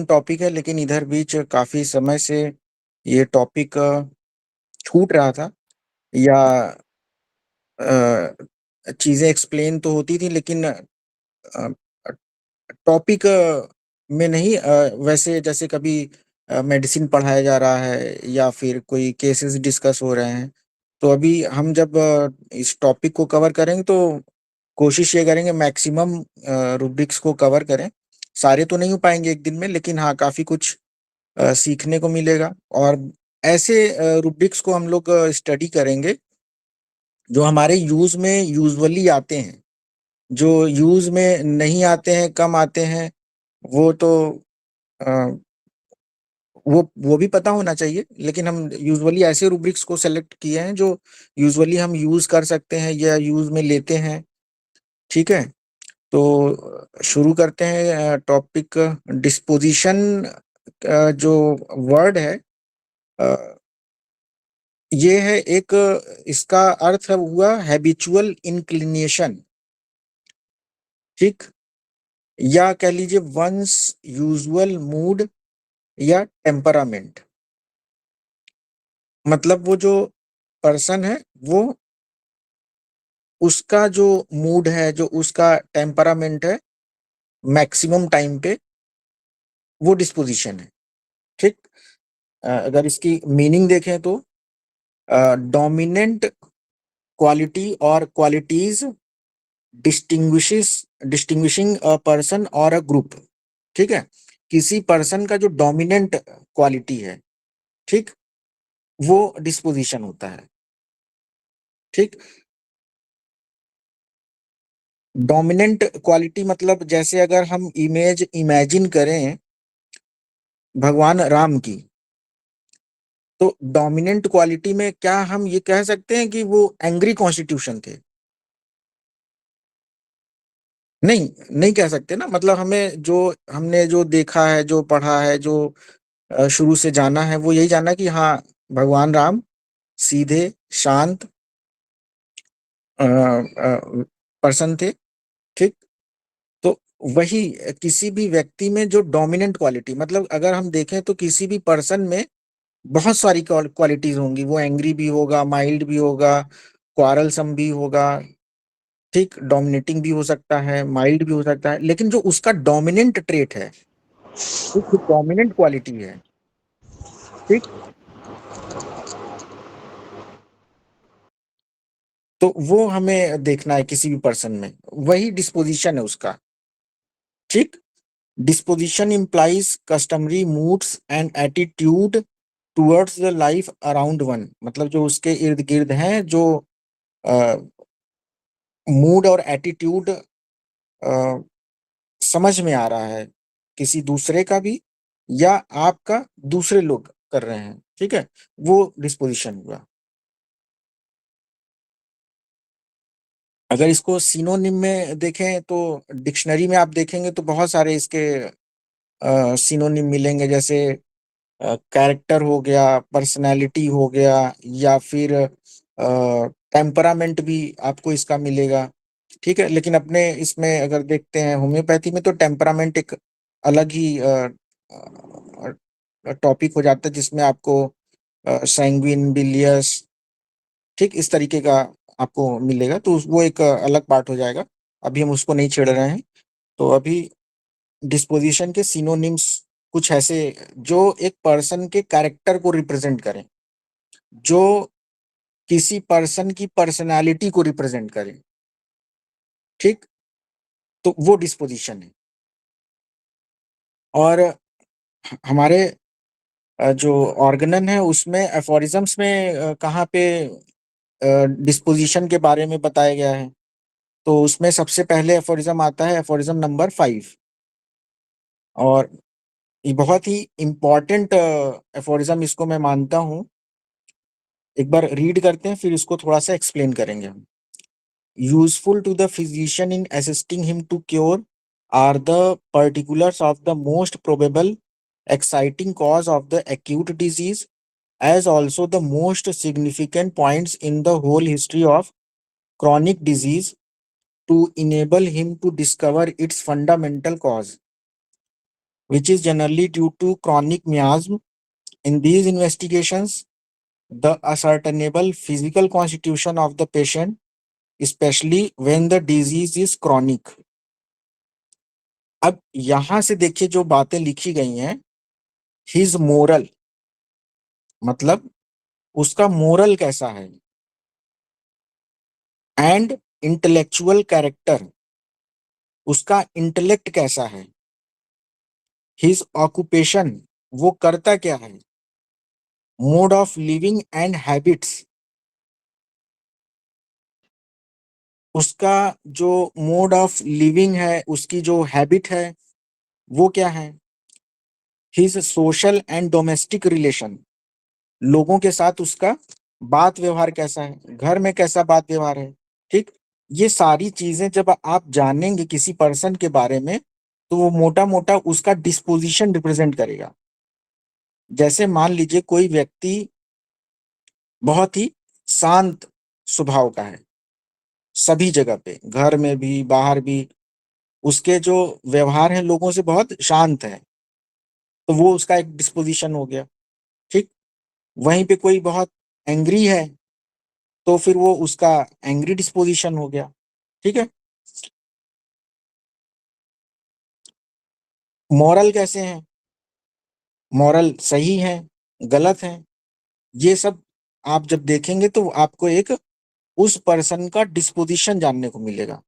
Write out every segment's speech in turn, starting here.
Topic है, लेकिन इधर बीच काफी समय से ये टॉपिक छूट रहा था या चीजें एक्सप्लेन तो होती थी, लेकिन टॉपिक में नहीं। वैसे जैसे कभी मेडिसिन पढ़ाया जा रहा है या फिर कोई केसेस डिस्कस हो रहे हैं, तो अभी हम जब इस टॉपिक को कवर करेंगे तो कोशिश ये करेंगे मैक्सिमम रूब्रिक्स को कवर करें। सारे तो नहीं हो पाएंगे एक दिन में, लेकिन हाँ काफी कुछ सीखने को मिलेगा। और ऐसे रूब्रिक्स को हम लोग स्टडी करेंगे जो हमारे यूज में यूजुअली आते हैं। जो यूज में नहीं आते हैं, कम आते हैं, वो तो अ, वो भी पता होना चाहिए। लेकिन हम यूजुअली ऐसे रूब्रिक्स को सेलेक्ट किए हैं जो यूजुअली हम यूज कर सकते हैं या यूज में लेते हैं। ठीक है, तो शुरू करते हैं टॉपिक। डिस्पोजिशन जो वर्ड है, अ, ये है एक, इसका अर्थ हुआ हैबिचुअल इंक्लिनेशन। ठीक, या कह लीजिए वंस यूजुअल मूड या टेम्परामेंट। मतलब वो जो पर्सन है, वो उसका जो मूड है, जो उसका टेम्परामेंट है, मैक्सिमम टाइम पे वो डिस्पोजिशन है। ठीक, अगर इसकी मीनिंग देखें तो डोमिनेंट क्वालिटी और qualities distinguishes distinguishing a person और अ ग्रुप। ठीक है, किसी पर्सन का जो डोमिनेंट क्वालिटी है, ठीक, वो डिस्पोजिशन होता है। ठीक, डोमिनेंट क्वालिटी मतलब जैसे अगर हम इमेजिन करें भगवान राम की, तो डोमिनेंट क्वालिटी में क्या हम ये कह सकते हैं कि वो एंग्री कॉन्स्टिट्यूशन थे? नहीं, नहीं कह सकते ना। मतलब हमने जो देखा है, जो पढ़ा है, जो शुरू से जाना है, वो यही जाना कि हाँ, भगवान राम सीधे शांत पर्सन थे। ठीक, तो वही किसी भी व्यक्ति में जो डोमिनेंट क्वालिटी, मतलब अगर हम देखें तो किसी भी पर्सन में बहुत सारी क्वालिटीज होंगी। वो एंग्री भी होगा, माइल्ड भी होगा, क्वारलसम भी होगा। ठीक, डोमिनेटिंग भी हो सकता है, माइल्ड भी हो सकता है, लेकिन जो उसका डोमिनेंट ट्रेट है, जो डोमिनेंट क्वालिटी है, ठीक, तो वो हमें देखना है किसी भी पर्सन में। वही डिस्पोजिशन है उसका। ठीक, disposition implies customary moods and attitude towards the life around one. मतलब जो उसके इर्द गिर्द हैं, जो मूड और एटीट्यूड समझ में आ रहा है, किसी दूसरे का भी या आपका, दूसरे लोग कर रहे हैं। ठीक है, वो डिस्पोजिशन हुआ। अगर इसको सिनोनिम में देखें तो डिक्शनरी में आप देखेंगे तो बहुत सारे इसके सिनोनिम मिलेंगे। जैसे कैरेक्टर हो गया, पर्सनालिटी हो गया, या फिर टेम्परामेंट भी आपको इसका मिलेगा। ठीक है, लेकिन अपने इसमें अगर देखते हैं होम्योपैथी में, तो टेम्परामेंट एक अलग ही टॉपिक हो जाता है, जिसमें आपको सैंग्विन, बिलियस, ठीक, इस तरीके का आपको मिलेगा। तो वो एक अलग पार्ट हो जाएगा, अभी हम उसको नहीं छेड़ रहे हैं। तो अभी डिस्पोजिशन के सिनोनिम्स कुछ ऐसे जो एक पर्सन के कैरेक्टर को रिप्रेजेंट करें, जो किसी पर्सन की पर्सनालिटी को रिप्रेजेंट करें। ठीक, तो वो डिस्पोजिशन है। और हमारे जो ऑर्गनन है उसमें एफोरिज्म्स में कहाँ पे डिस्पोजिशन के बारे में बताया गया है, तो उसमें सबसे पहले एफोरिज्म आता है, एफोरिज्म नंबर 5। और ये बहुत ही इंपॉर्टेंट एफोरिज्म इसको मैं मानता हूँ। एक बार रीड करते हैं, फिर इसको थोड़ा सा एक्सप्लेन करेंगे हम। Useful to the physician in assisting him to cure are the particulars of the most probable exciting cause of the acute disease, as also the most significant points in the whole history of chronic disease, to enable him to discover its fundamental cause. which is generally due to chronic miasm. In these investigations, the ascertainable physical constitution of the patient, especially when the disease is chronic. अब यहां से देखिए जो बातें लिखी गई हैं, his moral, मतलब उसका मोरल कैसा है, एंड इंटेलेक्चुअल कैरेक्टर, उसका इंटेलेक्ट कैसा है, हिज ऑक्यूपेशन, वो करता क्या है, mode of living and habits, उसका जो मोड ऑफ लिविंग है, उसकी जो हैबिट है वो क्या है, his social and domestic relation, लोगों के साथ उसका बात व्यवहार कैसा है, घर में कैसा बात व्यवहार है। ठीक, ये सारी चीजें जब आप जानेंगे किसी पर्सन के बारे में, तो वो मोटा मोटा उसका डिस्पोजिशन रिप्रेजेंट करेगा। जैसे मान लीजिए कोई व्यक्ति बहुत ही शांत स्वभाव का है, सभी जगह पे, घर में भी बाहर भी, उसके जो व्यवहार है लोगों से बहुत शांत है, तो वो उसका एक डिस्पोजिशन हो गया। ठीक, वहीं पे कोई बहुत एंग्री है, तो फिर वो उसका एंग्री डिस्पोजिशन हो गया। ठीक है, मॉरल कैसे हैं, मॉरल सही है, गलत है, ये सब आप जब देखेंगे तो आपको एक उस पर्सन का डिस्पोजिशन जानने को मिलेगा।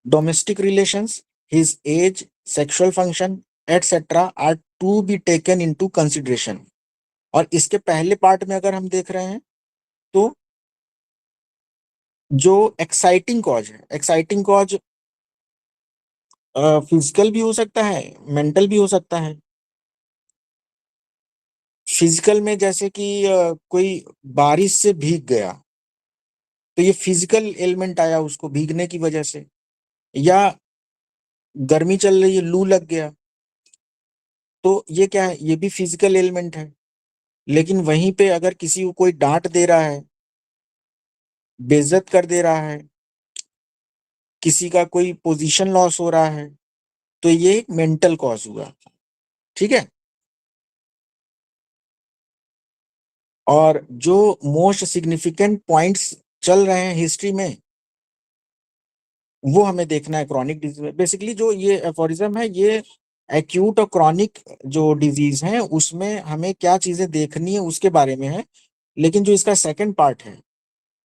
Domestic relations, his age, sexual function etcetera are to be taken into consideration. और इसके पहले पार्ट में अगर हम देख रहे हैं तो जो एक्साइटिंग कॉज है, एक्साइटिंग कॉज फिजिकल भी हो सकता है, मेंटल भी हो सकता है। फिजिकल में जैसे कि कोई बारिश से भीग गया, तो ये फिजिकल एलिमेंट आया उसको भीगने की वजह से, या गर्मी चल रही है, लू लग गया, तो ये क्या है, ये भी फिजिकल एलिमेंट है। लेकिन वहीं पे अगर किसी को कोई डांट दे रहा है, बेइज्जत कर दे रहा है, किसी का कोई पोजीशन लॉस हो रहा है, तो ये एक मेंटल कॉज हुआ। ठीक है, और जो मोस्ट सिग्निफिकेंट पॉइंट्स चल रहे हैं हिस्ट्री में, वो हमें देखना है क्रॉनिक डिजीज में। बेसिकली जो ये एफोरिज्म है, ये एक्यूट और क्रॉनिक जो डिजीज है उसमें हमें क्या चीजें देखनी है उसके बारे में है। लेकिन जो इसका सेकंड पार्ट है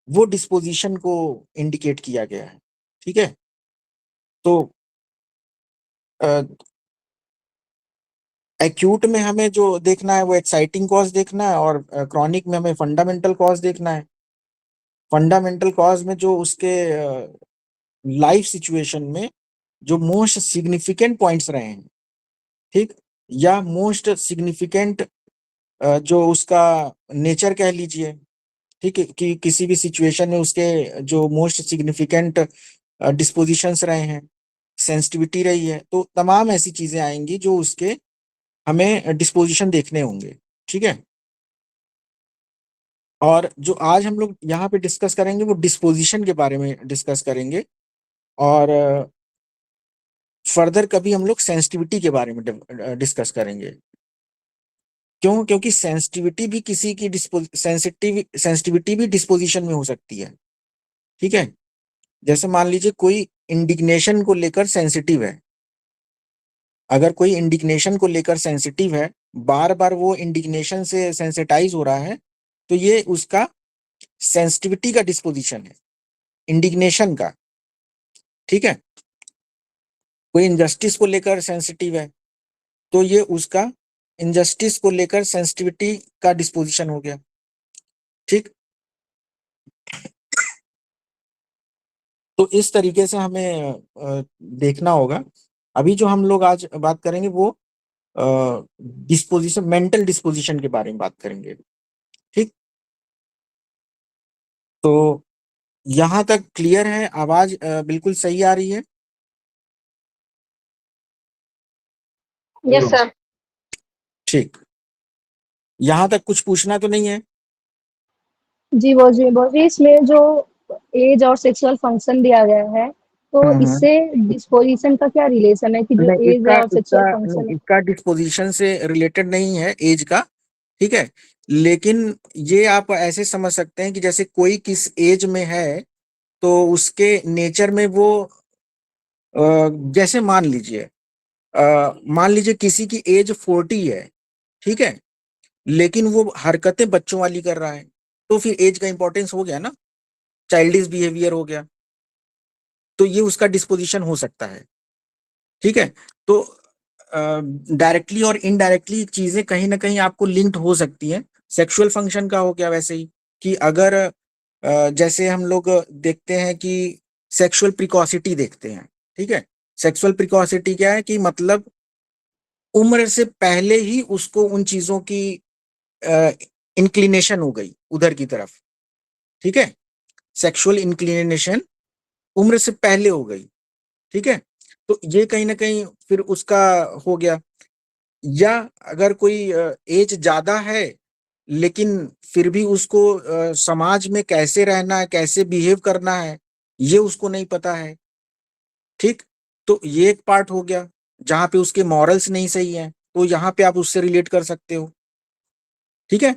वो डिस्पोजिशन को इंडिकेट किया गया है। ठीक है, तो एक्यूट में हमें जो देखना है वो एक्साइटिंग कॉज देखना है, और क्रॉनिक में हमें फंडामेंटल कॉज देखना है। फंडामेंटल कॉज में जो उसके लाइफ सिचुएशन में जो मोस्ट सिग्निफिकेंट पॉइंट्स रहे हैं, ठीक, या मोस्ट सिग्निफिकेंट जो उसका नेचर कह लीजिए, ठीक है, कि किसी भी सिचुएशन में उसके जो मोस्ट सिग्निफिकेंट डिस्पोजिशंस रहे हैं, सेंसिटिविटी रही है, तो तमाम ऐसी चीजें आएंगी जो उसके हमें डिस्पोजिशन देखने होंगे। ठीक है, और जो आज हम लोग यहाँ पे डिस्कस करेंगे वो डिस्पोजिशन के बारे में डिस्कस करेंगे, और फर्दर कभी हम लोग सेंसिटिविटी के बारे में डिस्कस करेंगे। क्यों? क्योंकि सेंसिटिविटी भी किसी की सेंसिटिविटी भी डिस्पोजिशन में हो सकती है। ठीक है, जैसे मान लीजिए कोई इंडिग्नेशन को लेकर सेंसिटिव है, अगर कोई इंडिग्नेशन को लेकर सेंसिटिव है, बार बार वो इंडिग्नेशन से सेंसिटाइज हो रहा है, तो ये उसका सेंसिटिविटी का डिस्पोजिशन है, इंडिग्नेशन का। ठीक है, कोई इनजस्टिस को लेकर सेंसिटिव है, तो ये उसका इनजस्टिस को लेकर सेंसिटिविटी का डिस्पोजिशन हो गया। ठीक, तो इस तरीके से हमें देखना होगा। अभी जो हम लोग आज बात करेंगे वो डिस्पोजिशन, मेंटल डिस्पोजिशन के बारे में बात करेंगे। ठीक, तो यहाँ तक क्लियर है? आवाज बिल्कुल सही आ रही है? Yes sir. ठीक, यहाँ तक कुछ पूछना तो नहीं है? जी, बोलिए बोलिए। इसमें जो एज और सेक्सुअल फंक्शन दिया गया है, तो हम्म। इससे डिस्पोजिशन का क्या रिलेशन है कि जो नहीं, एज इसका है और इसका सेक्सुअल फंक्शन नहीं, है? इसका डिस्पोजिशन से रिलेटेड नहीं है एज का। ठीक है। लेकिन ये आप ऐसे समझ सकते हैं कि जैसे कोई किस एज में है, तो उसके नेचर में वो जैसे मान लीजिए किसी की एज 40 है। ठीक है। लेकिन वो हरकतें बच्चों वाली कर रहा है, तो फिर एज का इंपॉर्टेंस हो गया ना, चाइल्डिश बिहेवियर हो गया। तो ये उसका डिस्पोजिशन हो सकता है। ठीक है। तो डायरेक्टली और इनडायरेक्टली चीजें कहीं ना कहीं आपको लिंक्ड हो सकती हैं। सेक्सुअल फंक्शन का हो गया वैसे ही, कि अगर जैसे हम लोग देखते हैं कि सेक्सुअल प्रिकॉसिटी देखते हैं। ठीक है। सेक्सुअल प्रिकॉसिटी क्या है कि मतलब उम्र से पहले ही उसको उन चीजों की इंक्लिनेशन हो गई उधर की तरफ। ठीक है। सेक्सुअल इंक्लिनेशन उम्र से पहले हो गई। ठीक है। तो ये कहीं ना कहीं फिर उसका हो गया। या अगर कोई एज ज्यादा है, लेकिन फिर भी उसको समाज में कैसे रहना है, कैसे बिहेव करना है, ये उसको नहीं पता है। ठीक। तो ये एक पार्ट हो गया जहां पे उसके मॉरल्स नहीं सही है, तो यहाँ पे आप उससे रिलेट कर सकते हो। ठीक है।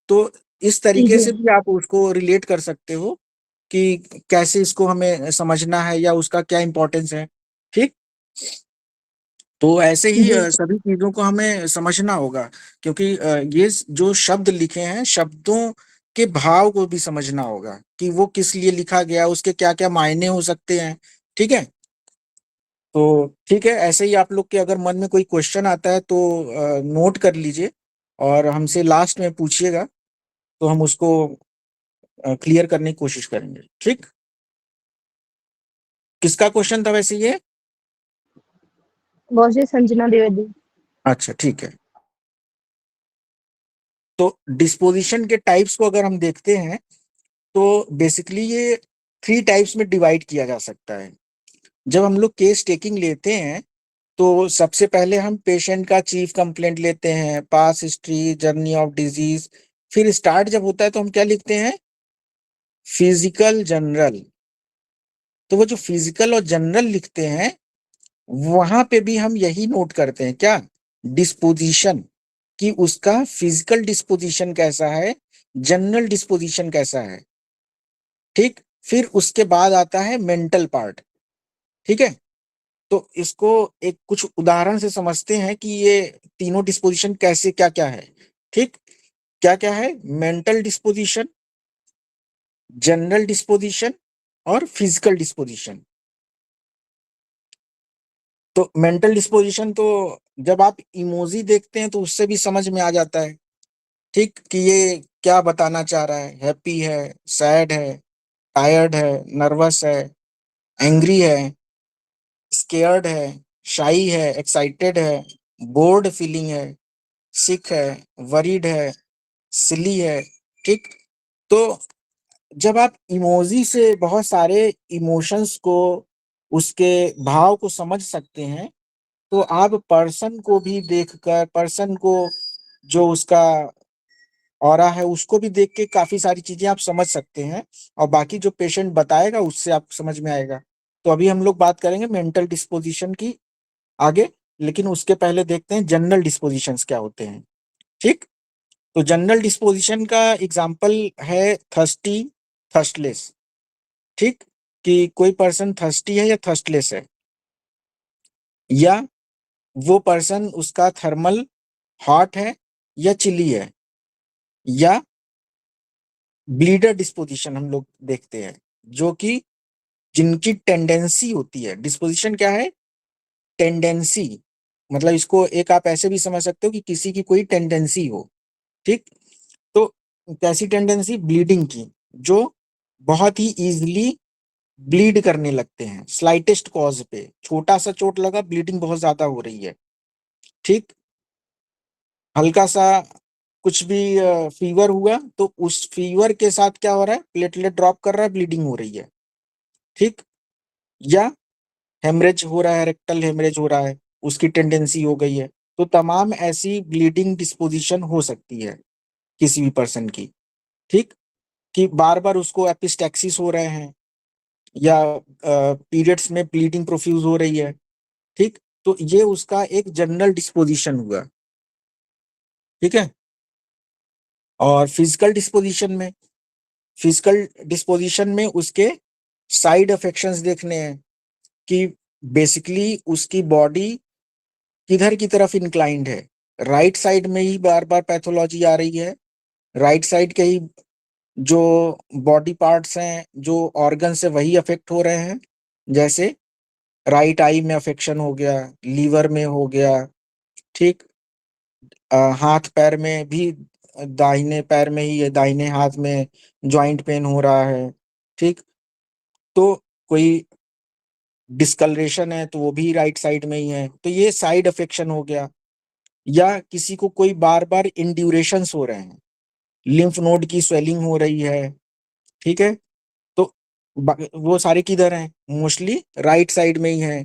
तो इस तरीके जी। से भी आप उसको रिलेट कर सकते हो कि कैसे इसको हमें समझना है या उसका क्या इंपॉर्टेंस है। ठीक। तो ऐसे ही जी। सभी चीजों को हमें समझना होगा, क्योंकि ये जो शब्द लिखे हैं, शब्दों के भाव को भी समझना होगा कि वो किस लिए लिखा गया, उसके क्या क्या मायने हो सकते हैं। ठीक है। तो ठीक है, ऐसे ही आप लोग के अगर मन में कोई क्वेश्चन आता है तो नोट कर लीजिए और हमसे लास्ट में पूछिएगा, तो हम उसको क्लियर करने की कोशिश करेंगे। ठीक। किसका क्वेश्चन था वैसे ये? बहुत से संजना द्विवेदी। अच्छा, ठीक है। तो डिस्पोजिशन के टाइप्स को अगर हम देखते हैं, तो बेसिकली ये 3 टाइप्स में डिवाइड किया जा सकता है। जब हम लोग केस टेकिंग लेते हैं, तो सबसे पहले हम पेशेंट का चीफ कंप्लेंट लेते हैं, पास हिस्ट्री, जर्नी ऑफ डिजीज। फिर स्टार्ट जब होता है तो हम क्या लिखते हैं? Physical general. तो वो जो फिजिकल और जनरल लिखते हैं, वहां पे भी हम यही नोट करते हैं क्या? डिस्पोजिशन, कि उसका फिजिकल डिस्पोजिशन कैसा है, जनरल डिस्पोजिशन कैसा है। ठीक। फिर उसके बाद आता है मेंटल पार्ट। ठीक है। तो इसको एक कुछ उदाहरण से समझते हैं कि ये तीनों डिस्पोजिशन कैसे, क्या क्या है। ठीक। क्या क्या है? मेंटल डिस्पोजिशन, जनरल डिस्पोजिशन और फिजिकल डिस्पोजिशन। तो मेंटल डिस्पोजिशन तो जब आप इमोजी देखते हैं तो उससे भी समझ में आ जाता है। ठीक, कि ये क्या बताना चाह रहा है, हैप्पी है, सैड है, टायर्ड है, नर्वस है, एंग्री है, स्केयर्ड है, शाई है, एक्साइटेड है, बोर्ड फीलिंग है, सिक है, वरीड है, सिली है। ठीक। तो जब आप इमोजी से बहुत सारे इमोशंस को, उसके भाव को समझ सकते हैं, तो आप पर्सन को भी देखकर, पर्सन को जो उसका ऑरा है उसको भी देख के काफी सारी चीजें आप समझ सकते हैं, और बाकी जो पेशेंट बताएगा उससे आपको समझ में आएगा। तो अभी हम लोग बात करेंगे मेंटल डिस्पोजिशन की आगे, लेकिन उसके पहले देखते हैं जनरल डिस्पोजिशंस क्या होते हैं। ठीक। तो जनरल डिस्पोजिशन का एग्जाम्पल है थर्स्टी, थर्स्टलेस। ठीक। कि कोई पर्सन थर्स्टी है या थर्स्टलेस है, या वो पर्सन उसका थर्मल हॉट है या चिली है, या ब्लीडर डिस्पोजिशन हम लोग देखते हैं, जो कि जिनकी टेंडेंसी होती है। डिस्पोजिशन क्या है? टेंडेंसी। मतलब इसको एक आप ऐसे भी समझ सकते हो कि किसी की कोई टेंडेंसी हो। ठीक। तो कैसी टेंडेंसी? ब्लीडिंग की, जो बहुत ही इजीली ब्लीड करने लगते हैं स्लाइटेस्ट कॉज पे। छोटा सा चोट लगा, ब्लीडिंग बहुत ज्यादा हो रही है। ठीक। हल्का सा कुछ भी फीवर हुआ, तो उस फीवर के साथ क्या हो रहा है? प्लेटलेट ड्रॉप कर रहा है, ब्लीडिंग हो रही है। ठीक। या हेमरेज हो रहा है, रेक्टल हेमरेज हो रहा है, उसकी टेंडेंसी हो गई है। तो तमाम ऐसी ब्लीडिंग डिस्पोजिशन हो सकती है किसी भी पर्सन की। ठीक। कि बार बार उसको एपिस्टैक्सिस हो रहे हैं, या पीरियड्स में ब्लीडिंग प्रोफ्यूज हो रही है, ठीक, तो ये उसका एक जनरल डिस्पोजिशन हुआ, ठीक है। और फिजिकल डिस्पोजिशन में उसके साइड अफेक्शंस देखने हैं कि बेसिकली उसकी बॉडी किधर की तरफ इंक्लाइंड है। राइट साइड में ही बार बार पैथोलॉजी आ रही है, राइट साइड के ही जो बॉडी पार्ट्स हैं, जो ऑर्गन से, वही अफेक्ट हो रहे हैं। जैसे राइट आई में अफेक्शन हो गया, लीवर में हो गया, ठीक, हाथ पैर में भी, दाहिने पैर में ही, दाहिने हाथ में जॉइंट पेन हो रहा है, ठीक। तो कोई डिस्कलरेशन है तो वो भी राइट साइड में ही है, तो ये साइड अफेक्शन हो गया। या किसी को कोई बार बार इंड्यूरेशंस हो रहे हैं, लिम्फ नोड की स्वेलिंग हो रही है, ठीक है, तो वो सारे किधर हैं, मोस्टली राइट साइड में ही है।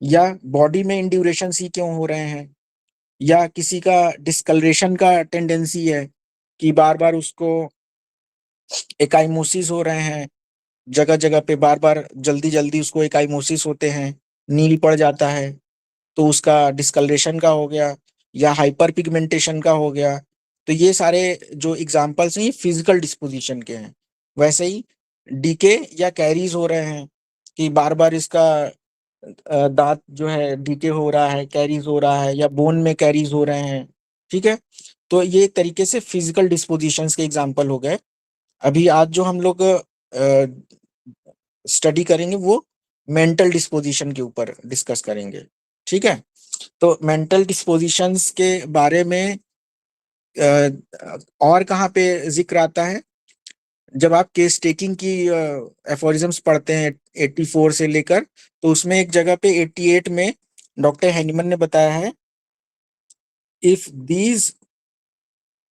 या बॉडी में इंड्यूरेशंस ही क्यों हो रहे हैं, या किसी का डिस्कलरेशन का टेंडेंसी है कि बार बार उसको एकाइमोसिस हो रहे हैं, जगह जगह पे बार बार जल्दी जल्दी उसको एकाइमोसिस होते हैं, नील पड़ जाता है, तो उसका डिस्कलरेशन का हो गया, या हाइपर पिगमेंटेशन का हो गया। तो ये सारे जो एग्जांपल्स हैं, ये फिजिकल डिस्पोजिशन के हैं। वैसे ही डीके या कैरीज हो रहे हैं कि बार बार इसका दांत जो है डीके हो रहा है, कैरीज हो रहा है, या बोन में कैरीज हो रहे हैं, ठीक है। तो ये एक तरीके से फिजिकल डिस्पोजिशंस के एग्जांपल हो गए। अभी आज जो हम लोग स्टडी करेंगे वो मेंटल डिस्पोजिशन के ऊपर डिस्कस करेंगे, ठीक है। तो मेंटल डिस्पोजिशंस के बारे में और कहाँ पे जिक्र आता है, जब आप केस टेकिंग की एफोरिज्म्स पढ़ते हैं 84 से लेकर, तो उसमें एक जगह पे 88 में डॉक्टर हैनीमन ने बताया है, if these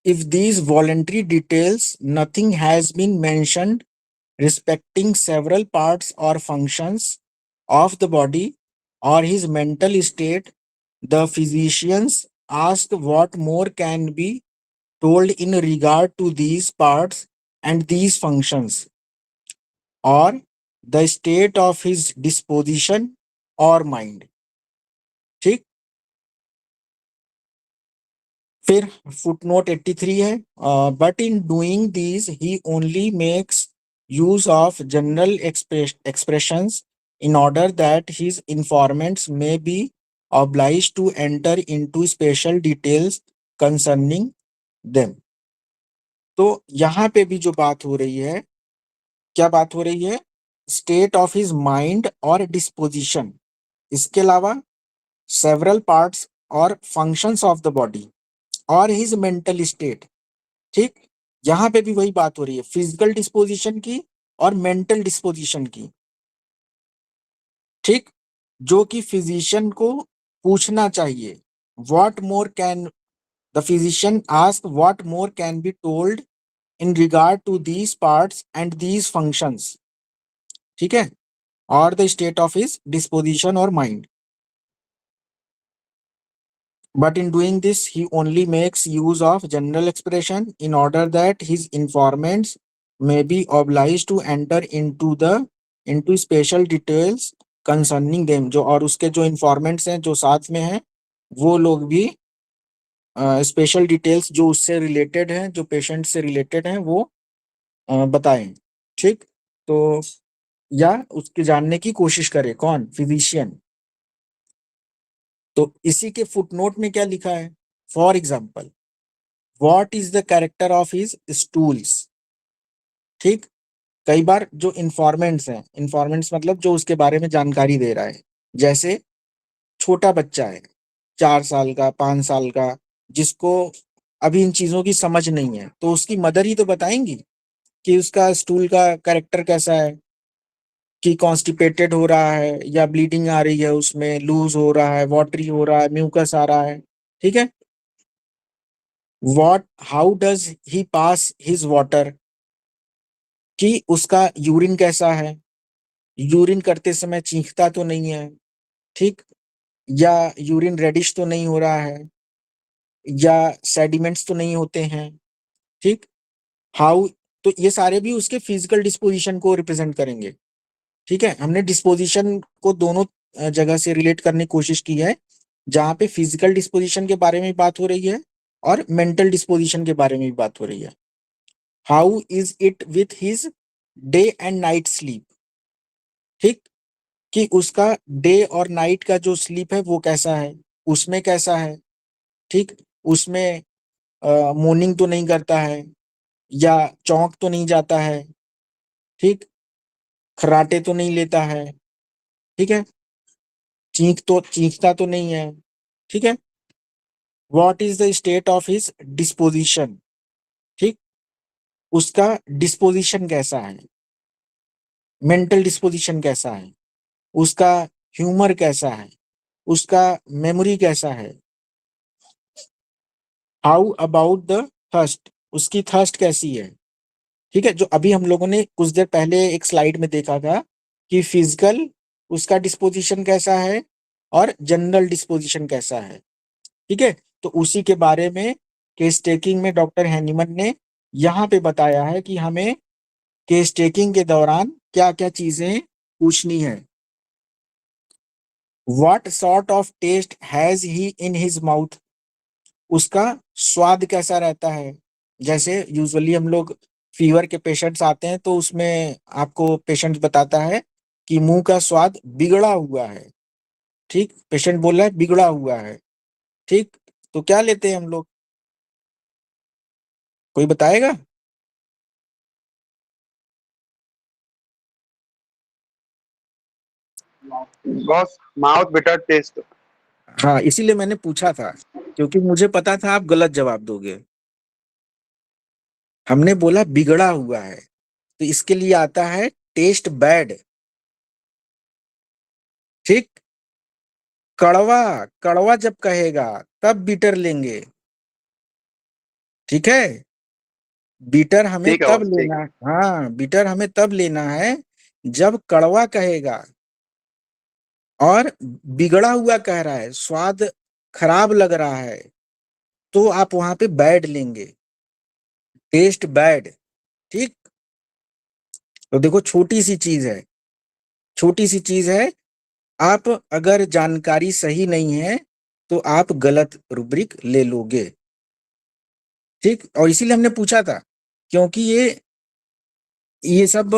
if these voluntary details nothing has been mentioned respecting several parts or functions of the body or his mental state, the physicians ask what more can be told in regard to these parts and these functions, or the state of his disposition or mind, ठीक। फिर footnote 83 है, but in doing these he only makes use of general expressions in order that his informants may be obliged to enter into special details concerning them। तो यहाँ पे भी जो बात हो रही है, क्या बात हो रही है, स्टेट ऑफ हिज माइंड और डिस्पोजिशन, इसके अलावा सेवरल पार्ट्स और फंक्शंस ऑफ द बॉडी और हिज मेंटल स्टेट, ठीक। यहाँ पे भी वही बात हो रही है, फिजिकल डिस्पोजिशन की और मेंटल डिस्पोजिशन की, ठीक, जो कि फिजिशियन को पूछना चाहिए। What more can the physician ask, what more can be told in regard to these parts and these functions, ठीक है, और the state of his disposition और mind. But in doing this, he only makes use of general expression in order that his informants may be obliged to enter into special details concerning them। जो और उसके जो informants हैं, जो साथ में हैं, वो लोग भी स्पेशल डिटेल्स जो उससे रिलेटेड हैं, जो पेशेंट से रिलेटेड हैं, वो बताएं, ठीक। तो या उसके जानने की कोशिश करे, कौन, फिजिशियन। तो इसी के फुटनोट में क्या लिखा है, for example, what is the character of his stools, ठीक। कई बार जो इन्फॉर्मेंट्स हैं, इन्फॉर्मेंट्स मतलब जो उसके बारे में जानकारी दे रहा है, जैसे छोटा बच्चा है, 4 साल का, 5 साल का, जिसको अभी इन चीजों की समझ नहीं है, तो उसकी मदर ही तो बताएंगी कि उसका स्टूल का कैरेक्टर कैसा है, कि कॉन्स्टिपेटेड हो रहा है या ब्लीडिंग आ रही है, उसमें लूज हो रहा है, वाटरी हो रहा है, म्यूकस आ रहा है, ठीक है। What how does he pass his water, कि उसका यूरिन कैसा है, यूरिन करते समय चीखता तो नहीं है, ठीक, या यूरिन रेडिश तो नहीं हो रहा है, या सेडिमेंट्स तो नहीं होते हैं, ठीक। हाउ, तो ये सारे भी उसके फिजिकल डिस्पोजिशन को रिप्रेजेंट करेंगे, ठीक है, हमने डिस्पोजिशन को दोनों जगह से रिलेट करने की कोशिश की है, जहां पे फिजिकल डिस्पोजिशन के बारे में बात हो रही है और मेंटल डिस्पोजिशन के बारे में भी बात हो रही है। How is it with his day and night sleep, ठीक, कि उसका डे और नाइट का जो स्लीप है वो कैसा है, उसमें कैसा है, ठीक, उसमें मॉर्निंग तो नहीं करता है, या चौंक तो नहीं जाता है, ठीक, खर्राटे तो नहीं लेता है, ठीक है, चीखता तो नहीं है, ठीक है। What is the state of his disposition, ठीक, उसका डिस्पोजिशन कैसा है, मेंटल डिस्पोजिशन कैसा है, उसका ह्यूमर कैसा है, उसका मेमोरी कैसा है। हाउ अबाउट द थर्स्ट, उसकी थर्स्ट कैसी है, ठीक है, जो अभी हम लोगों ने कुछ देर पहले एक स्लाइड में देखा था कि फिजिकल उसका डिस्पोजिशन कैसा है और जनरल डिस्पोजिशन कैसा है, ठीक है। तो उसी के बारे में केस टेकिंग में डॉक्टर हैनीमन ने यहाँ पे बताया है कि हमें केस टेकिंग के दौरान क्या क्या चीजें पूछनी है। What sort of taste has he in his mouth, उसका स्वाद कैसा रहता है। जैसे यूजुअली हम लोग फीवर के पेशेंट्स आते हैं तो उसमें आपको पेशेंट बताता है कि मुंह का स्वाद बिगड़ा हुआ है, ठीक, पेशेंट बोल रहा है बिगड़ा हुआ है, ठीक, तो क्या लेते हैं हम लोग, कोई बताएगा। Boss, mouth bitter taste. हाँ, इसीलिए मैंने पूछा था, क्योंकि मुझे पता था आप गलत जवाब दोगे। हमने बोला बिगड़ा हुआ है, तो इसके लिए आता है टेस्ट बैड, ठीक, कड़वा, कड़वा जब कहेगा तब बीटर लेंगे, ठीक है। बीटर हमें ठीक है तब बॉस, ठीक लेना, है। हाँ, बीटर हमें तब लेना है जब कड़वा कहेगा और बिगड़ा हुआ कह रहा है, स्वाद खराब लग रहा है, तो आप वहां पे बैड लेंगे, टेस्ट बैड, ठीक। तो देखो छोटी सी चीज है, छोटी सी चीज है, आप अगर जानकारी सही नहीं है तो आप गलत रुब्रिक ले लोगे, ठीक। और इसीलिए हमने पूछा था, क्योंकि ये सब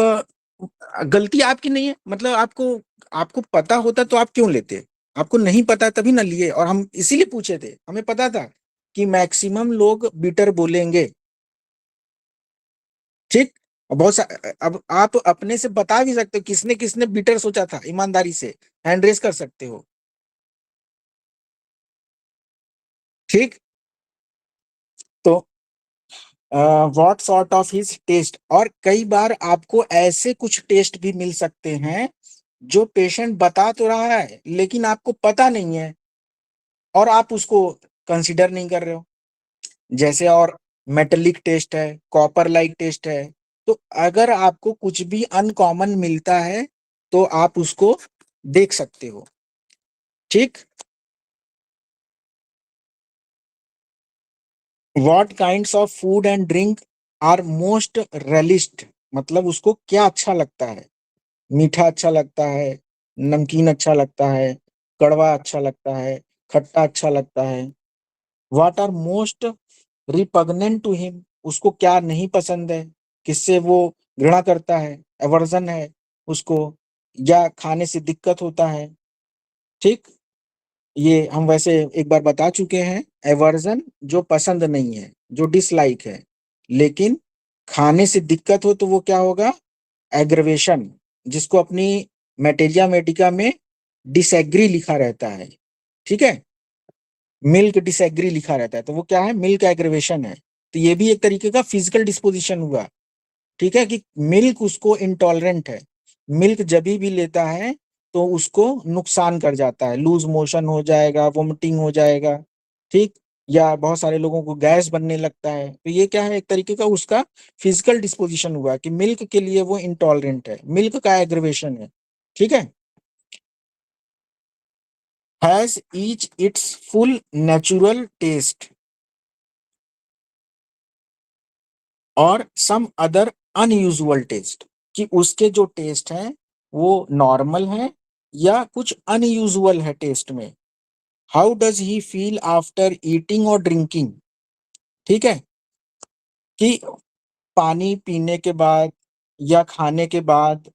गलती आपकी नहीं है, मतलब आपको आपको पता होता तो आप क्यों लेते, आपको नहीं पता तभी ना लिए, और हम इसीलिए पूछे थे, हमें पता था कि मैक्सिमम लोग बीटर बोलेंगे, ठीक। और अब आप अपने से बता भी सकते हो किसने किसने बीटर सोचा था, ईमानदारी से हैंड रेस कर सकते हो, ठीक। तो what sort of his taste, और कई बार आपको ऐसे कुछ टेस्ट भी मिल सकते हैं जो पेशेंट बता तो रहा है लेकिन आपको पता नहीं है और आप उसको कंसिडर नहीं कर रहे हो, जैसे और मेटेलिक टेस्ट है, कॉपर लाइक टेस्ट है। तो अगर आपको कुछ भी अनकॉमन मिलता है तो आप उसको देख सकते हो, ठीक। What kinds of food and drink are most relished, मतलब उसको क्या अच्छा लगता है, मीठा अच्छा लगता है, नमकीन अच्छा लगता है, कड़वा अच्छा लगता है, खट्टा अच्छा लगता है। What are most repugnant to him, उसको क्या नहीं पसंद है, किससे वो घृणा करता है, एवर्जन है उसको, या खाने से दिक्कत होता है, ठीक। ये हम वैसे एक बार बता चुके हैं, एवर्जन जो पसंद नहीं है, जो डिसलाइक है, लेकिन खाने से दिक्कत हो तो वो क्या होगा, एग्रवेशन, जिसको अपनी मेटेरिया मेडिका में डिसएग्री लिखा रहता है, ठीक है, मिल्क डिसएग्री लिखा रहता है, तो वो क्या है, मिल्क एग्रीवेशन है। तो ये भी एक तरीके का फिजिकल डिस्पोजिशन हुआ, ठीक है, कि मिल्क उसको इंटॉलरेंट है, मिल्क जब भी लेता है तो उसको नुकसान कर जाता है, लूज मोशन हो जाएगा, वोमिटिंग हो जाएगा, ठीक, या बहुत सारे लोगों को गैस बनने लगता है, तो ये क्या है, एक तरीके का उसका फिजिकल डिस्पोजिशन हुआ कि मिल्क के लिए वो इंटॉलरेंट है, मिल्क का एग्रीवेशन है, ठीक है। Has each it's full natural taste और सम अदर अनयूजुअल टेस्ट, कि उसके जो टेस्ट हैं वो नॉर्मल है या कुछ अनयूजुअल है टेस्ट में। How does he feel after eating और ड्रिंकिंग, ठीक है, कि पानी पीने के बाद या खाने के बाद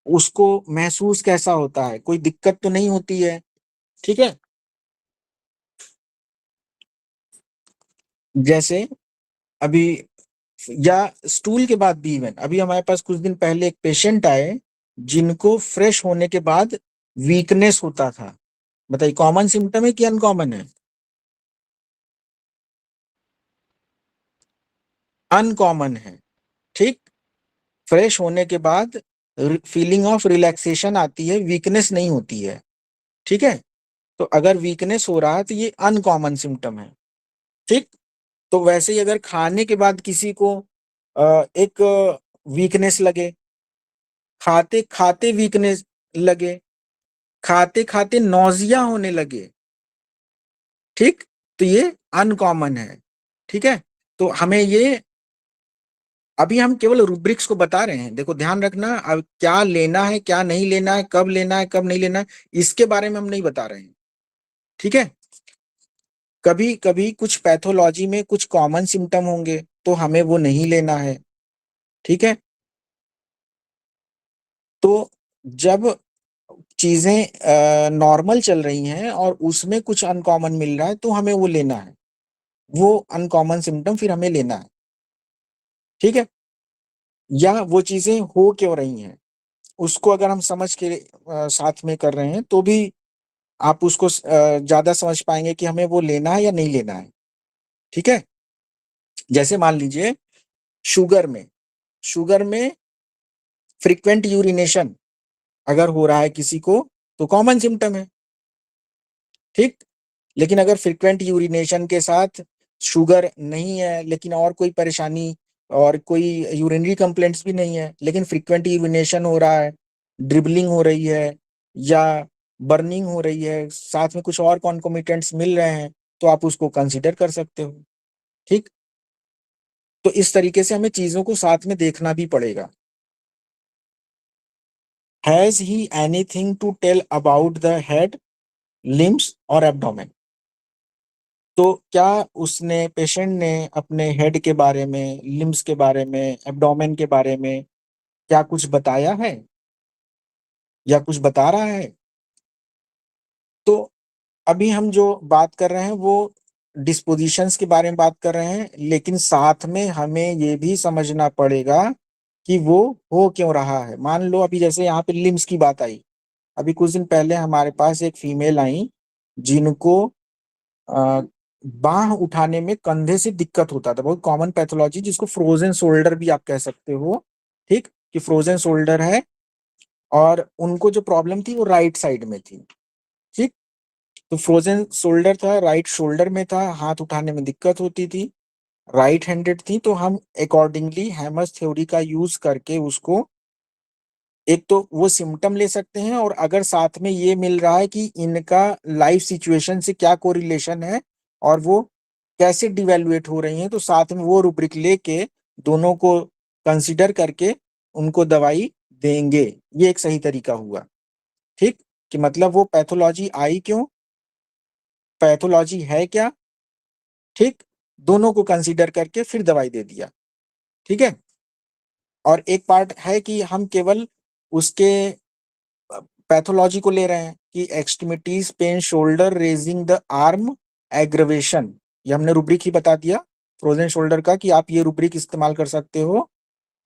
उसको महसूस कैसा होता है, कोई दिक्कत तो नहीं होती है, ठीक है। जैसे अभी, या स्टूल के बाद भी, इवन अभी हमारे पास कुछ दिन पहले एक पेशेंट आए जिनको फ्रेश होने के बाद वीकनेस होता था। बताइए, कॉमन सिम्टम है कि अनकॉमन है? अनकॉमन है, ठीक। फ्रेश होने के बाद फीलिंग ऑफ रिलैक्सेशन आती है, वीकनेस नहीं होती है, ठीक है। तो अगर वीकनेस हो रहा है तो ये अनकॉमन सिम्टम है, ठीक। तो वैसे ही अगर खाने के बाद किसी को एक वीकनेस लगे, खाते खाते वीकनेस लगे, खाते खाते नौजिया होने लगे, ठीक, तो ये अनकॉमन है, ठीक है। तो हमें ये, अभी हम केवल रूब्रिक्स को बता रहे हैं, देखो ध्यान रखना, अब क्या लेना है क्या नहीं लेना है, कब लेना है कब नहीं लेना है, इसके बारे में हम नहीं बता रहे हैं, ठीक है। कभी कभी कुछ पैथोलॉजी में कुछ कॉमन सिम्टम होंगे तो हमें वो नहीं लेना है, ठीक है। तो जब चीजें नॉर्मल चल रही हैं और उसमें कुछ अनकॉमन मिल रहा है तो हमें वो लेना है, वो अनकॉमन सिम्टम फिर हमें लेना है, ठीक है। या वो चीजें हो क्यों रही हैं उसको अगर हम समझ के साथ में कर रहे हैं तो भी आप उसको ज्यादा समझ पाएंगे कि हमें वो लेना है या नहीं लेना है, ठीक है। जैसे मान लीजिए शुगर में फ्रीक्वेंट यूरिनेशन अगर हो रहा है किसी को तो कॉमन सिम्टम है, ठीक। लेकिन अगर फ्रीक्वेंट यूरिनेशन के साथ शुगर नहीं है लेकिन और कोई परेशानी और कोई यूरिनरी कंप्लेंट्स भी नहीं है, लेकिन फ्रीक्वेंट यूरिनेशन हो रहा है, ड्रिबलिंग हो रही है या बर्निंग हो रही है, साथ में कुछ और कॉन्कोमिटेंट्स मिल रहे हैं, तो आप उसको कंसीडर कर सकते हो, ठीक। तो इस तरीके से हमें चीजों को साथ में देखना भी पड़ेगा। Has he anything to tell about the head, limbs और एब्डोमेन, तो क्या उसने, पेशेंट ने अपने हेड के बारे में, लिम्स के बारे में, एब्डोमेन के बारे में क्या कुछ बताया है या कुछ बता रहा है? तो अभी हम जो बात कर रहे हैं वो डिस्पोजिशंस के बारे में बात कर रहे हैं, लेकिन साथ में हमें ये भी समझना पड़ेगा कि वो हो क्यों रहा है। मान लो अभी जैसे यहाँ पे लिम्स की बात आई, अभी कुछ दिन पहले हमारे पास एक फीमेल आई जिनको अ, बाह उठाने में कंधे से दिक्कत होता था, बहुत कॉमन पैथोलॉजी जिसको फ्रोजन शोल्डर भी आप कह सकते हो, ठीक, कि फ्रोजन शोल्डर है और उनको जो प्रॉब्लम थी वो राइट साइड में थी, ठीक। तो फ्रोजन शोल्डर था, राइट शोल्डर में था, हाथ उठाने में दिक्कत होती थी, राइट हैंडेड थी, तो हम अकॉर्डिंगली हैमर्स थ्योरी का यूज करके उसको एक तो वो सिम्टम ले सकते हैं, और अगर साथ में ये मिल रहा है कि इनका लाइफ सिचुएशन से क्या कोरिलेशन है और वो कैसे डिवेलुएट हो रही हैं, तो साथ में वो रूब्रिक लेके दोनों को कंसिडर करके उनको दवाई देंगे। ये एक सही तरीका हुआ, ठीक, कि मतलब वो पैथोलॉजी आई क्यों, पैथोलॉजी है क्या, ठीक, दोनों को कंसिडर करके फिर दवाई दे दिया, ठीक है। और एक पार्ट है कि हम केवल उसके पैथोलॉजी को ले रहे हैं कि extremities pen shoulder raising the arm aggravation, ये हमने रूब्रिक ही बता दिया फ्रोजन शोल्डर का कि आप ये रूब्रिक इस्तेमाल कर सकते हो।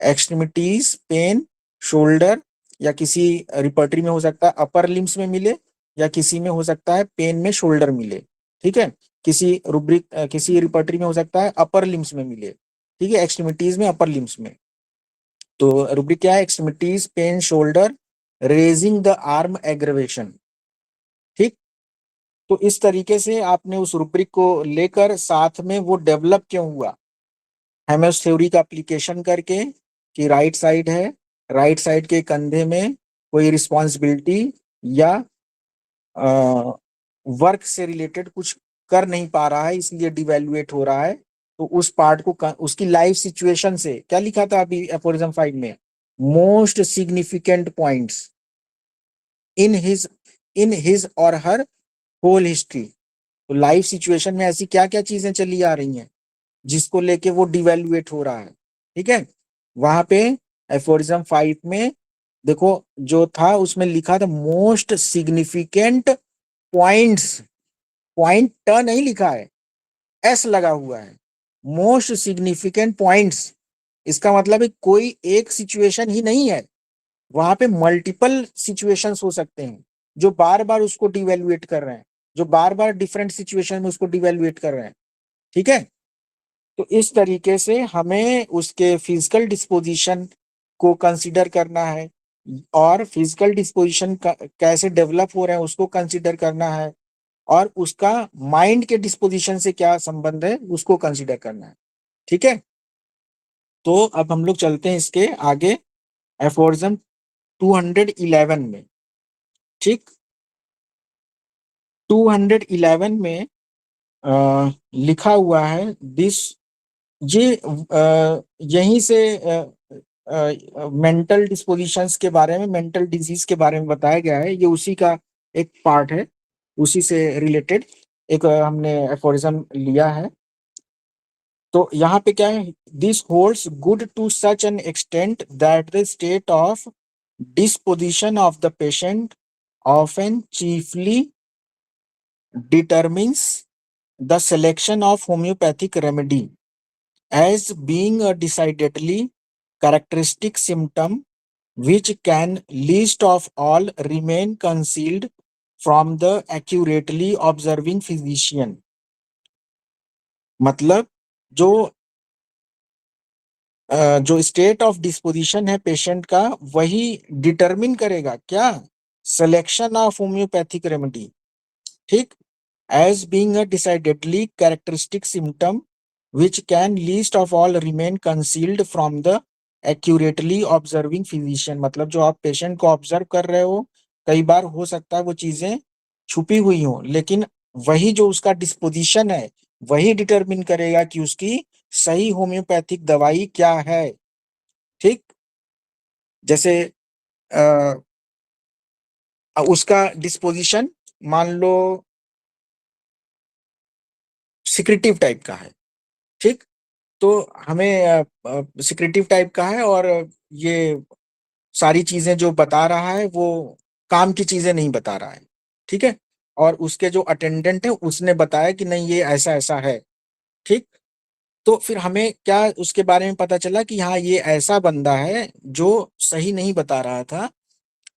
एक्सट्रीमिटीज पेन शोल्डर, या किसी रिपर्टरी में हो सकता है अपर लिम्स में मिले या किसी में हो सकता है पेन में शोल्डर मिले, ठीक है। किसी रूब्रिक किसी रिपर्टरी में हो सकता है अपर लिम्स में मिले, ठीक है, एक्सट्रीमिटीज में अपर लिम्स में। तो रूब्रिक क्या है, extremities pen shoulder raising the arm aggravation, ठीक। तो इस तरीके से आपने उस रूब्रिक को लेकर साथ में वो डेवलप क्यों हुआ, हेमर्स थ्योरी का एप्लीकेशन करके कि राइट साइड है, राइट साइड के कंधे में कोई रिस्पॉन्सिबिलिटी या वर्क से रिलेटेड कुछ कर नहीं पा रहा है इसलिए डिवेल्युएट हो रहा है, तो उस पार्ट को उसकी लाइफ सिचुएशन से, क्या लिखा था अभी एफोरिज्म 5 में, most significant points in his और हर होल हिस्ट्री। तो लाइफ सिचुएशन में ऐसी क्या क्या चीजें चली आ रही हैं जिसको लेके वो डिवेल्युएट हो रहा है। ठीक है, वहां पे एफोरिज्म 5 में देखो जो था उसमें लिखा था मोस्ट सिग्निफिकेंट पॉइंट्स, पॉइंट ट नहीं लिखा है, एस लगा हुआ है, मोस्ट सिग्निफिकेंट पॉइंट्स। इसका मतलब है कोई एक सिचुएशन ही नहीं है, वहां पे मल्टीपल सिचुएशंस हो सकते हैं जो बार बार उसको डिवेल्युएट कर रहे हैं, जो बार बार डिफरेंट सिचुएशन में उसको डिवेल्युएट कर रहे हैं। ठीक है, तो इस तरीके से हमें उसके फिजिकल डिस्पोजिशन को कंसीडर करना है और फिजिकल डिस्पोजिशन कैसे डेवलप हो रहे हैं उसको कंसीडर करना है और उसका माइंड के डिस्पोजिशन से क्या संबंध है उसको कंसीडर करना है। ठीक है, तो अब हम लोग चलते हैं इसके आगे एफोरिज्म 211 में। ठीक, 211 में लिखा हुआ है दिस, ये यहीं से मेंटल डिस्पोजिशंस के बारे में, मेंटल डिजीज के बारे में बताया गया है, ये उसी का एक पार्ट है, उसी से रिलेटेड एक हमने एफोरिज्म लिया है। तो यहाँ पे क्या है, this holds good to such an extent that the state of disposition of the patient often chiefly determines the selection of homeopathic remedy as being a decidedly characteristic symptom which can least of all remain concealed from the accurately observing physician। मतलब जो जो state of disposition है patient का वही determine करेगा क्या, selection of homeopathic remedy. ठीक, as being a decidedly characteristic symptom which can least of all remain concealed from the accurately observing physician। मतलब जो आप पेशेंट को ऑब्जर्व कर रहे हो कई बार हो सकता है वो चीजें छुपी हुई हो, लेकिन वही जो उसका डिस्पोजिशन है वही डिटरमिन करेगा कि उसकी सही होम्योपैथिक दवाई क्या है। ठीक, जैसे उसका डिस्पोजिशन मान लो सिक्रेटिव टाइप का है। ठीक, तो हमें सिक्रेटिव टाइप का है और ये सारी चीजें जो बता रहा है वो काम की चीजें नहीं बता रहा है। ठीक है, और उसके जो अटेंडेंट है उसने बताया कि नहीं ये ऐसा ऐसा है। ठीक, तो फिर हमें क्या उसके बारे में पता चला कि हाँ ये ऐसा बंदा है जो सही नहीं बता रहा था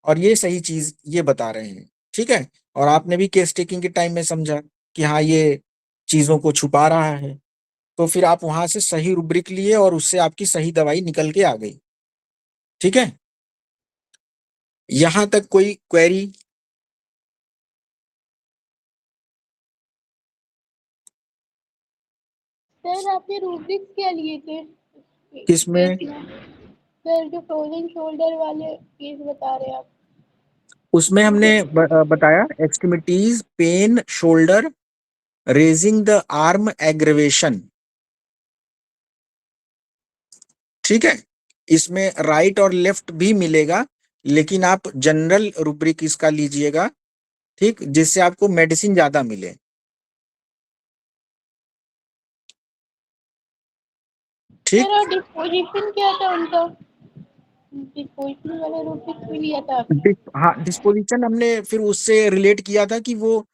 और ये सही चीज ये बता रहे हैं। ठीक है, और आपने भी केस टेकिंग के टाइम में समझा कि हाँ ये चीजों को छुपा रहा है, तो फिर आप वहां से सही रुब्रिक लिए और उससे आपकी सही दवाई निकल के आ गई। ठीक है, यहां तक कोई क्वेरी? सर आपने रूब्रिक्स क्या लिए थे किसमें? केस में? सर जो फ्रोजन शोल्डर वाले केस बता रहे हैं आप। उसमें हमने बताया extremities pen shoulder raising the arm aggravation. ठीक है, इसमें राइट और लेफ्ट भी मिलेगा लेकिन आप जनरल रुब्रिक इसका लीजिएगा। ठीक, जिससे आपको मेडिसिन ज्यादा मिले। ठीक, सर और डिस्पोजिशन क्या था उनका? डिस्पोजिशन वाला रूब्रिक्स भी लिया था आपने? हाँ डिस्पोजिशन हमने फिर उससे रिलेट किया था कि वो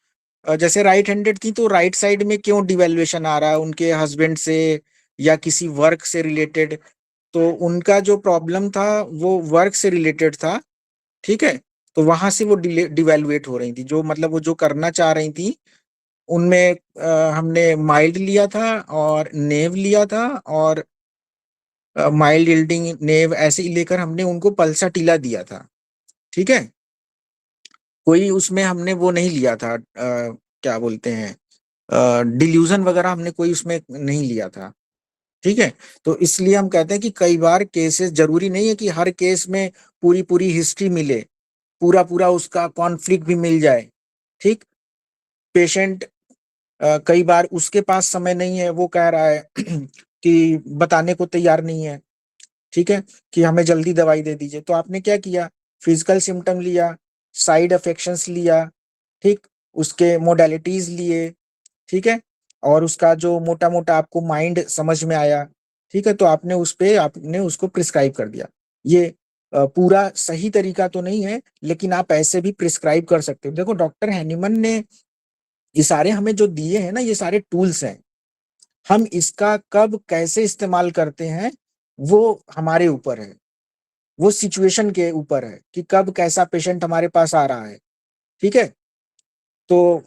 जैसे राइट हैंडेड थी तो राइट साइड में क्यों डिवेल्युएशन आ रहा है, उनके हस्बैंड से या किसी वर्क से रिलेटेड। तो उनका जो प्रॉब्लम था वो वर्क से रिलेटेड था। ठीक है, तो वहां से वो डिवेल्युएट हो रही थी, जो मतलब वो जो करना चाह रही थी उनमें हमने माइल्ड लिया था और नेव लिया था और माइल्ड यील्डिंग नेव ऐसे ही लेकर हमने उनको पल्साटिला दिया था। ठीक है, कोई उसमें हमने वो नहीं लिया था क्या बोलते हैं डिल्यूजन वगैरह हमने कोई उसमें नहीं लिया था। ठीक है, तो इसलिए हम कहते हैं कि कई बार केसेस जरूरी नहीं है कि हर केस में पूरी पूरी हिस्ट्री मिले, पूरा पूरा उसका कॉन्फ्लिक्ट भी मिल जाए। ठीक, पेशेंट कई बार उसके पास समय नहीं है, वो कह रहा है कि बताने को तैयार नहीं है, ठीक है, कि हमें जल्दी दवाई दे दीजिए। तो आपने क्या किया, फिजिकल सिम्टम लिया, साइड अफेक्शंस लिया, ठीक, उसके मोडालिटीज लिए, ठीक है, और उसका जो मोटा मोटा आपको माइंड समझ में आया, ठीक है, तो आपने उस पे आपने उसको प्रिस्क्राइब कर दिया। ये पूरा सही तरीका तो नहीं है, लेकिन आप ऐसे भी प्रिस्क्राइब कर सकते हो। देखो डॉक्टर हैनीमन ने ये सारे हमें जो दिए हैं ना, ये सारे टूल्स हैं। हम इसका कब कैसे इस्तेमाल करते हैं वो हमारे ऊपर है, वो सिचुएशन के ऊपर है कि कब कैसा पेशेंट हमारे पास आ रहा है, ठीक है। तो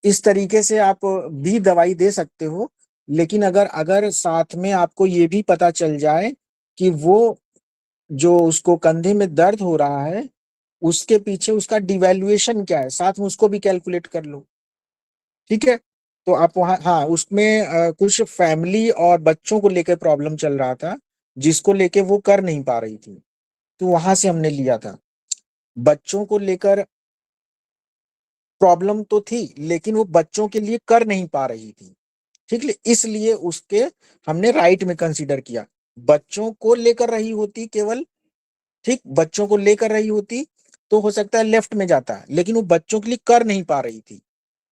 इस तरीके से आप भी दवाई दे सकते हो, लेकिन अगर अगर साथ में आपको ये भी पता चल जाए कि वो जो उसको कंधे में दर्द हो रहा है उसके पीछे उसका डिवैल्यूएशन क्या है, साथ में उसको भी कैलकुलेट कर लो, ठीक है। तो आप वहाँ, हाँ, उसमें कुछ फैमिली और बच्चों को लेकर प्रॉब्लम चल रहा था, जिसको लेके वो कर नहीं पा रही थी, तो वहां से हमने लिया था। बच्चों को लेकर प्रॉब्लम तो थी, लेकिन वो बच्चों के लिए कर नहीं पा रही थी, ठीक है, इसलिए उसके हमने राइट में कंसीडर किया। बच्चों को लेकर रही होती केवल, ठीक, बच्चों को लेकर रही होती तो हो सकता है लेफ्ट में जाता, लेकिन वो बच्चों के लिए कर नहीं पा रही थी,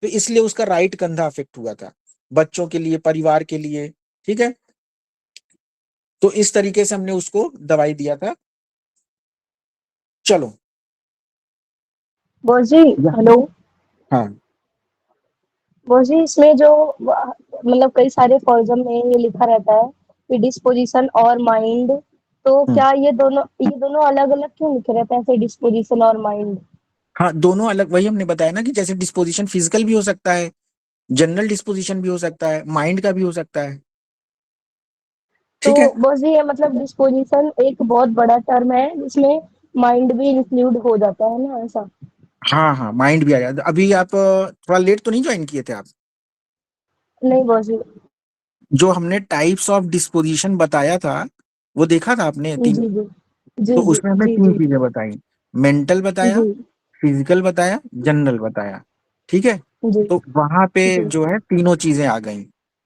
तो इसलिए उसका राइट कंधा अफेक्ट हुआ था, बच्चों के लिए, परिवार के लिए, ठीक है। तो इस तरीके से हमने उसको दवाई दिया था। चलो। बॉस जी, या, हेलो। हाँ। बॉस जी, इसमें जो मतलब कई सारे फॉर्म में ये लिखा रहता है कि डिस्पोजिशन और माइंड, तो हम्म। क्या ये दोनों अलग अलग क्यों लिखे रहते हैं, ऐसे डिस्पोजिशन और माइंड? हाँ, दोनों अलग, वही हमने बताया ना कि जैसे डिस्पोजिशन फिजिकल भी हो सकता है, जनरल डिस्पोजिशन भी हो सकता है, माइंड का भी हो सकता है, तो ठीक है। बॉस जी, ये मतलब डिस्पोजिशन एक बहुत बड़ा टर्म है जिसमें माइंड भी इंक्लूड हो जाता है ना, ऐसा? हाँ हाँ, माइंड भी आ जाता। अभी आप थोड़ा लेट तो नहीं ज्वाइन किए थे आप? नहीं बॉस जी। जो हमने टाइप्स ऑफ डिस्पोजिशन बताया था वो देखा था आपने, जी तीन? जी। जी तो जी उसमें हमने जी तीन जी चीजें बताई, मेंटल बताया, जी फिजिकल बताया, जनरल बताया, ठीक है। जी तो वहां पे जी जो है तीनों चीजें आ गई,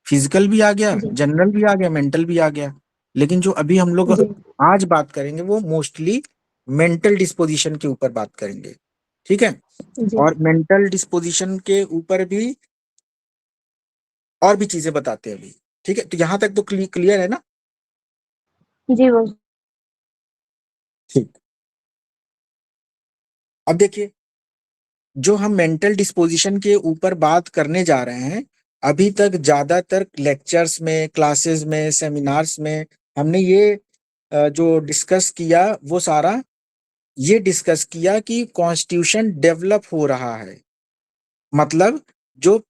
फिजिकल भी आ गया, जी जनरल भी आ गया, मेंटल भी आ गया। लेकिन जो अभी हम लोग जी आज बात करेंगे वो मोस्टली मेंटल डिस्पोजिशन के ऊपर बात करेंगे, ठीक है। जी और मेंटल डिस्पोजिशन के ऊपर भी और भी चीजें बताते हैं अभी, ठीक है। तो यहाँ तक तो क्लियर है ना? जी बॉस। ठीक। अब देखिए, जो हम मेंटल डिस्पोजिशन के ऊपर बात करने जा रहे हैं, अभी तक ज्यादातर लेक्चर्स में, क्लासेस में, सेमिनार्स में हमने ये जो डिस्कस किया वो सारा ये डिस्कस किया कि कॉन्स्टिट्यूशन डेवलप हो रहा है। मतलब जो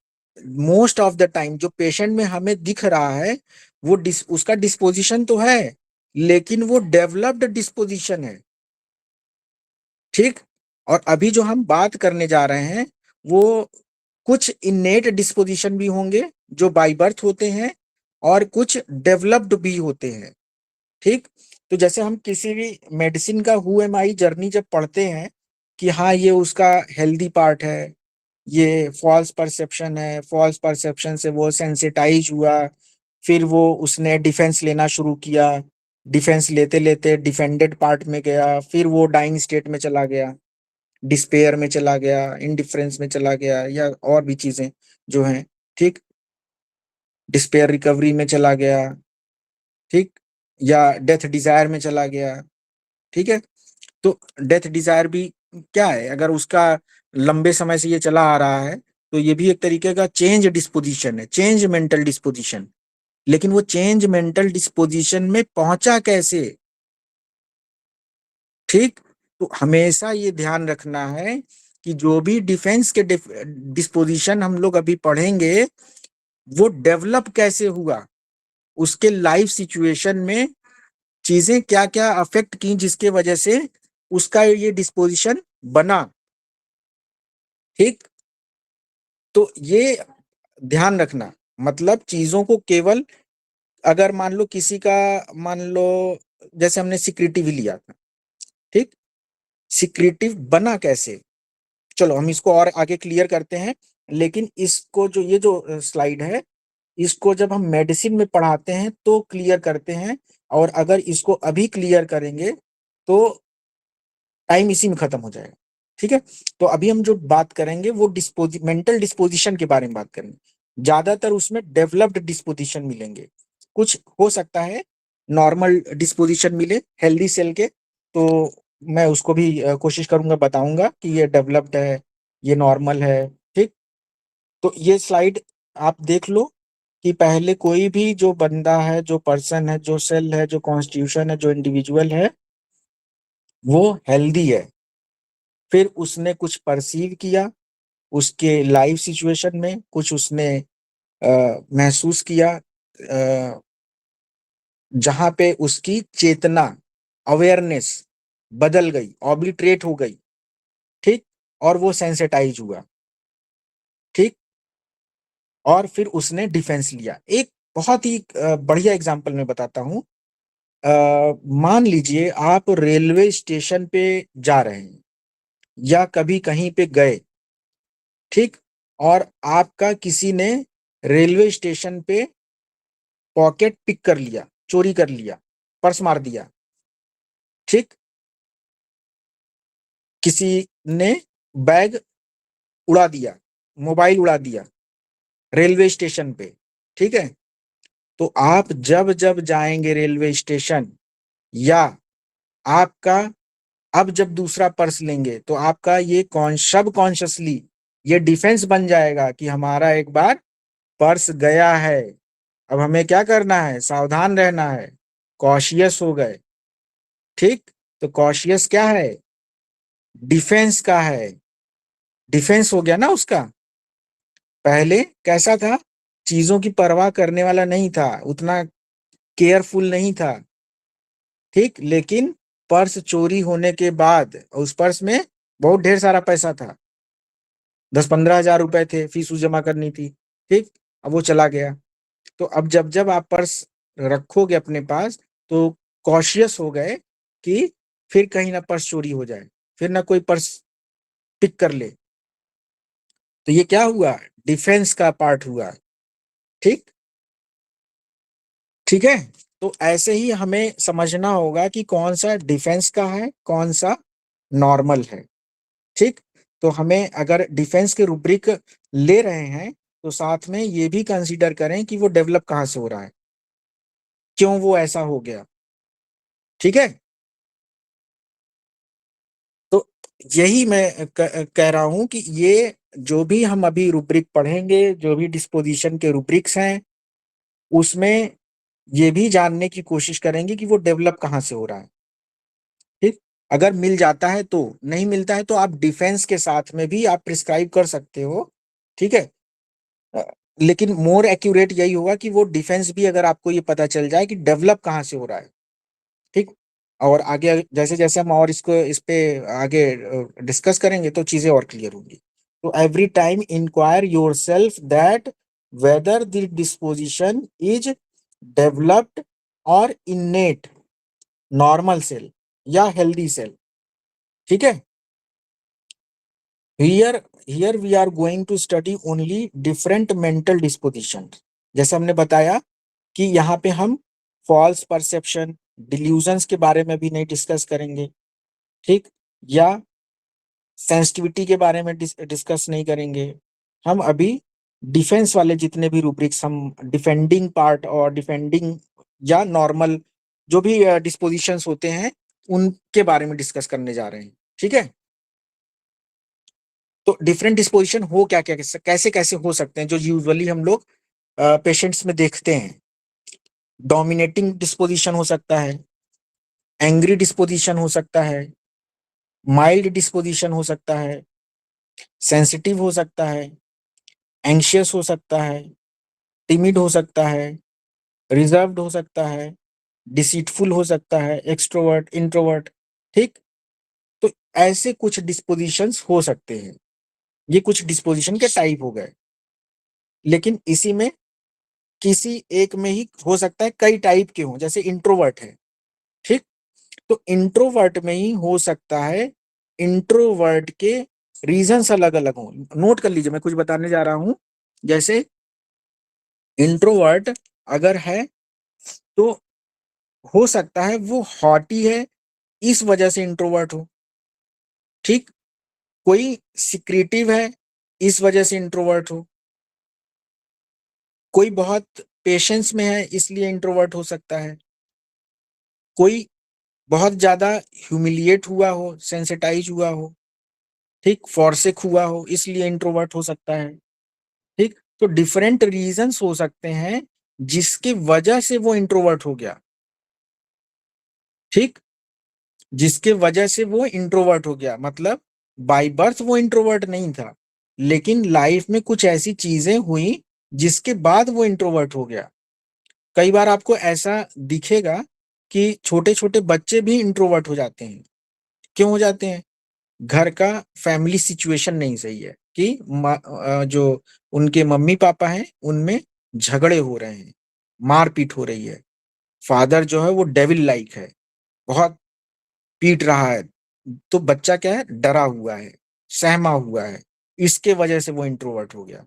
मोस्ट ऑफ द टाइम जो पेशेंट में हमें दिख रहा है वो उसका डिस्पोजिशन तो है, लेकिन वो डेवलप्ड डिस्पोजिशन है, ठीक। और अभी जो हम बात करने जा रहे हैं वो कुछ इनेट डिस्पोजिशन भी होंगे जो बाय बर्थ होते हैं, और कुछ डेवलप्ड भी होते हैं, ठीक। तो जैसे हम किसी भी मेडिसिन का हु एम आई जर्नी जब पढ़ते हैं कि हाँ ये उसका हेल्दी पार्ट है, ये फॉल्स परसेप्शन है, फॉल्स परसेप्शन से वो सेंसिटाइज हुआ, फिर वो उसने डिफेंस लेना शुरू किया, डिफेंस लेते लेते डिफेंडेड पार्ट में गया, फिर वो डाइंग स्टेट में चला गया, डिस्पेयर में चला गया, इनडिफरेंस में चला गया, या और भी चीजें जो हैं, ठीक, डिस्पेयर रिकवरी में चला गया, ठीक, या डेथ डिजायर में चला गया, ठीक है। तो डेथ डिजायर भी क्या है, अगर उसका लंबे समय से ये चला आ रहा है तो ये भी एक तरीके का चेंज डिस्पोजिशन है, चेंज मेंटल डिस्पोजिशन। लेकिन वो चेंज मेंटल डिस्पोजिशन में पहुंचा कैसे, ठीक। तो हमेशा ये ध्यान रखना है कि जो भी डिफेंस के डिस्पोजिशन हम लोग अभी पढ़ेंगे वो डेवलप कैसे हुआ, उसके लाइफ सिचुएशन में चीजें क्या क्या अफेक्ट की जिसके वजह से उसका ये डिस्पोजिशन बना, ठीक। तो ये ध्यान रखना, मतलब चीजों को केवल, अगर मान लो किसी का, मान लो जैसे हमने सिक्रेटिव लिया था, ठीक, सिक्रेटिव बना कैसे, चलो हम इसको और आगे क्लियर करते हैं। लेकिन इसको जो ये जो स्लाइड है इसको जब हम मेडिसिन में पढ़ाते हैं तो क्लियर करते हैं, और अगर इसको अभी क्लियर करेंगे तो टाइम इसी में खत्म हो जाएगा। ठीक है, तो अभी हम जो बात करेंगे वो मेंटल डिस्पोजिशन के बारे में बात करेंगे। ज्यादातर उसमें डेवलप्ड डिस्पोजिशन मिलेंगे, कुछ हो सकता है नॉर्मल डिस्पोजिशन मिले हेल्दी सेल के, तो मैं उसको भी कोशिश करूंगा, बताऊंगा कि ये डेवलप्ड है, ये नॉर्मल है। ठीक, तो ये स्लाइड आप देख लो कि पहले कोई भी जो बंदा है, जो पर्सन है, जो सेल है, जो कॉन्स्टिट्यूशन है, जो इंडिविजुअल है, वो हेल्दी है। फिर उसने कुछ परसीव किया, उसके लाइफ सिचुएशन में कुछ उसने महसूस किया, जहां पे उसकी चेतना, अवेयरनेस बदल गई, ऑब्लिटरेट हो गई। ठीक, और वो सेंसिटाइज हुआ। ठीक, और फिर उसने डिफेंस लिया। एक बहुत ही बढ़िया एग्जांपल मैं बताता हूं। मान लीजिए आप रेलवे स्टेशन पे जा रहे हैं या कभी कहीं पे गए, ठीक, और आपका किसी ने रेलवे स्टेशन पे पॉकेट पिक कर लिया, चोरी कर लिया, पर्स मार दिया। ठीक, किसी ने बैग उड़ा दिया, मोबाइल उड़ा दिया रेलवे स्टेशन पे। ठीक है, तो आप जब जब जाएंगे रेलवे स्टेशन, या आपका अब जब दूसरा पर्स लेंगे, तो आपका ये सब कॉन्शियसली ये डिफेंस बन जाएगा कि हमारा एक बार पर्स गया है, अब हमें क्या करना है, सावधान रहना है, कॉशियस हो गए। ठीक, तो कॉशियस क्या है, डिफेंस का है, डिफेंस हो गया ना उसका। पहले कैसा था, चीजों की परवाह करने वाला नहीं था, उतना केयरफुल नहीं था। ठीक, लेकिन पर्स चोरी होने के बाद उस पर्स में बहुत ढेर सारा पैसा था, 10-15 हजार रुपए थे, फीस जमा करनी थी। ठीक, अब वो चला गया। तो अब जब जब आप पर्स रखोगे अपने पास, तो कॉशियस हो गए कि फिर कहीं ना पर्स चोरी हो जाए, फिर ना कोई पर्स पिक कर ले। तो ये क्या हुआ, डिफेंस का पार्ट हुआ। ठीक, ठीक है, तो ऐसे ही हमें समझना होगा कि कौन सा डिफेंस का है, कौन सा नॉर्मल है। ठीक, तो हमें अगर डिफेंस के रूब्रिक ले रहे हैं, तो साथ में ये भी कंसीडर करें कि वो डेवलप कहाँ से हो रहा है, क्यों वो ऐसा हो गया। ठीक है, तो यही मैं कह रहा हूं कि ये जो भी हम अभी रूब्रिक पढ़ेंगे, जो भी डिस्पोजिशन के रूब्रिक्स हैं, उसमें ये भी जानने की कोशिश करेंगे कि वो डेवलप कहाँ से हो रहा है। ठीक, अगर मिल जाता है तो, नहीं मिलता है तो आप डिफेंस के साथ में भी आप प्रिस्क्राइब कर सकते हो। ठीक है, अ, लेकिन मोर एक्यूरेट यही होगा कि वो डिफेंस भी अगर आपको ये पता चल जाए कि डेवलप कहाँ से हो रहा है। ठीक, और आगे जैसे जैसे हम और इसको इस पे आगे डिस्कस करेंगे तो चीजें और क्लियर होंगी। तो every time inquire yourself that whether the disposition is developed और इनेट, नॉर्मल सेल या हेल्दी सेल। ठीक है, here here we are going to study only different mental disposition. जैसे हमने बताया कि यहाँ पे हम फॉल्स परसेप्शन, डिल्यूजन्स के बारे में भी नहीं डिस्कस करेंगे। ठीक, या सेंसिटिविटी के बारे में डिस्कस नहीं करेंगे। हम अभी डिफेंस वाले जितने भी रूब्रिक्स, हम डिफेंडिंग पार्ट और डिफेंडिंग या नॉर्मल जो भी डिस्पोजिशंस होते हैं, उनके बारे में डिस्कस करने जा रहे हैं। ठीक है, तो डिफरेंट डिस्पोजिशन हो क्या क्या, कैसे कैसे हो सकते हैं, जो यूजुअली हम लोग पेशेंट्स में देखते हैं। डोमिनेटिंग डिस्पोजिशन हो सकता है, एंग्री डिस्पोजिशन हो सकता है, माइल्ड डिस्पोजिशन हो सकता है, सेंसिटिव हो सकता है, एंग्शियस हो सकता है, टिमिड हो सकता है, रिजर्व्ड हो सकता है, डिसीटफुल हो सकता है, एक्सट्रोवर्ट, इंट्रोवर्ट। ठीक, तो ऐसे कुछ डिस्पोजिशंस हो सकते हैं। ये कुछ डिस्पोजिशन के टाइप हो गए, लेकिन इसी में किसी एक में ही हो सकता है कई टाइप के हों, जैसे इंट्रोवर्ट है। ठीक, तो इंट्रोवर्ट में ही हो सकता है इंट्रोवर्ट के रीजंस अलग अलग हों। नोट कर लीजिए, मैं कुछ बताने जा रहा हूं। जैसे इंट्रोवर्ट अगर है तो हो सकता है वो हॉटी है, इस वजह से इंट्रोवर्ट हो। ठीक, कोई सिक्रेटिव है, इस वजह से इंट्रोवर्ट हो। कोई बहुत पेशेंस में है, इसलिए इंट्रोवर्ट हो सकता है। कोई बहुत ज्यादा ह्यूमिलिएट हुआ हो, सेंसिटाइज हुआ हो, ठीक, फॉरसिक हुआ हो, इसलिए इंट्रोवर्ट हो सकता है। ठीक, तो डिफरेंट रीजंस हो सकते हैं जिसके वजह से वो इंट्रोवर्ट हो गया। ठीक, जिसके वजह से वो इंट्रोवर्ट हो गया, मतलब बाय बर्थ वो इंट्रोवर्ट नहीं था, लेकिन लाइफ में कुछ ऐसी चीजें हुई जिसके बाद वो इंट्रोवर्ट हो गया। कई बार आपको ऐसा दिखेगा कि छोटे छोटे बच्चे भी इंट्रोवर्ट हो जाते हैं। क्यों हो जाते हैं? घर का फैमिली सिचुएशन नहीं सही है कि जो उनके मम्मी पापा हैं उनमें झगड़े हो रहे हैं, मारपीट हो रही है, फादर जो है वो डेविल लाइक है, बहुत पीट रहा है, तो बच्चा क्या है, डरा हुआ है, सहमा हुआ है, इसके वजह से वो इंट्रोवर्ट हो गया।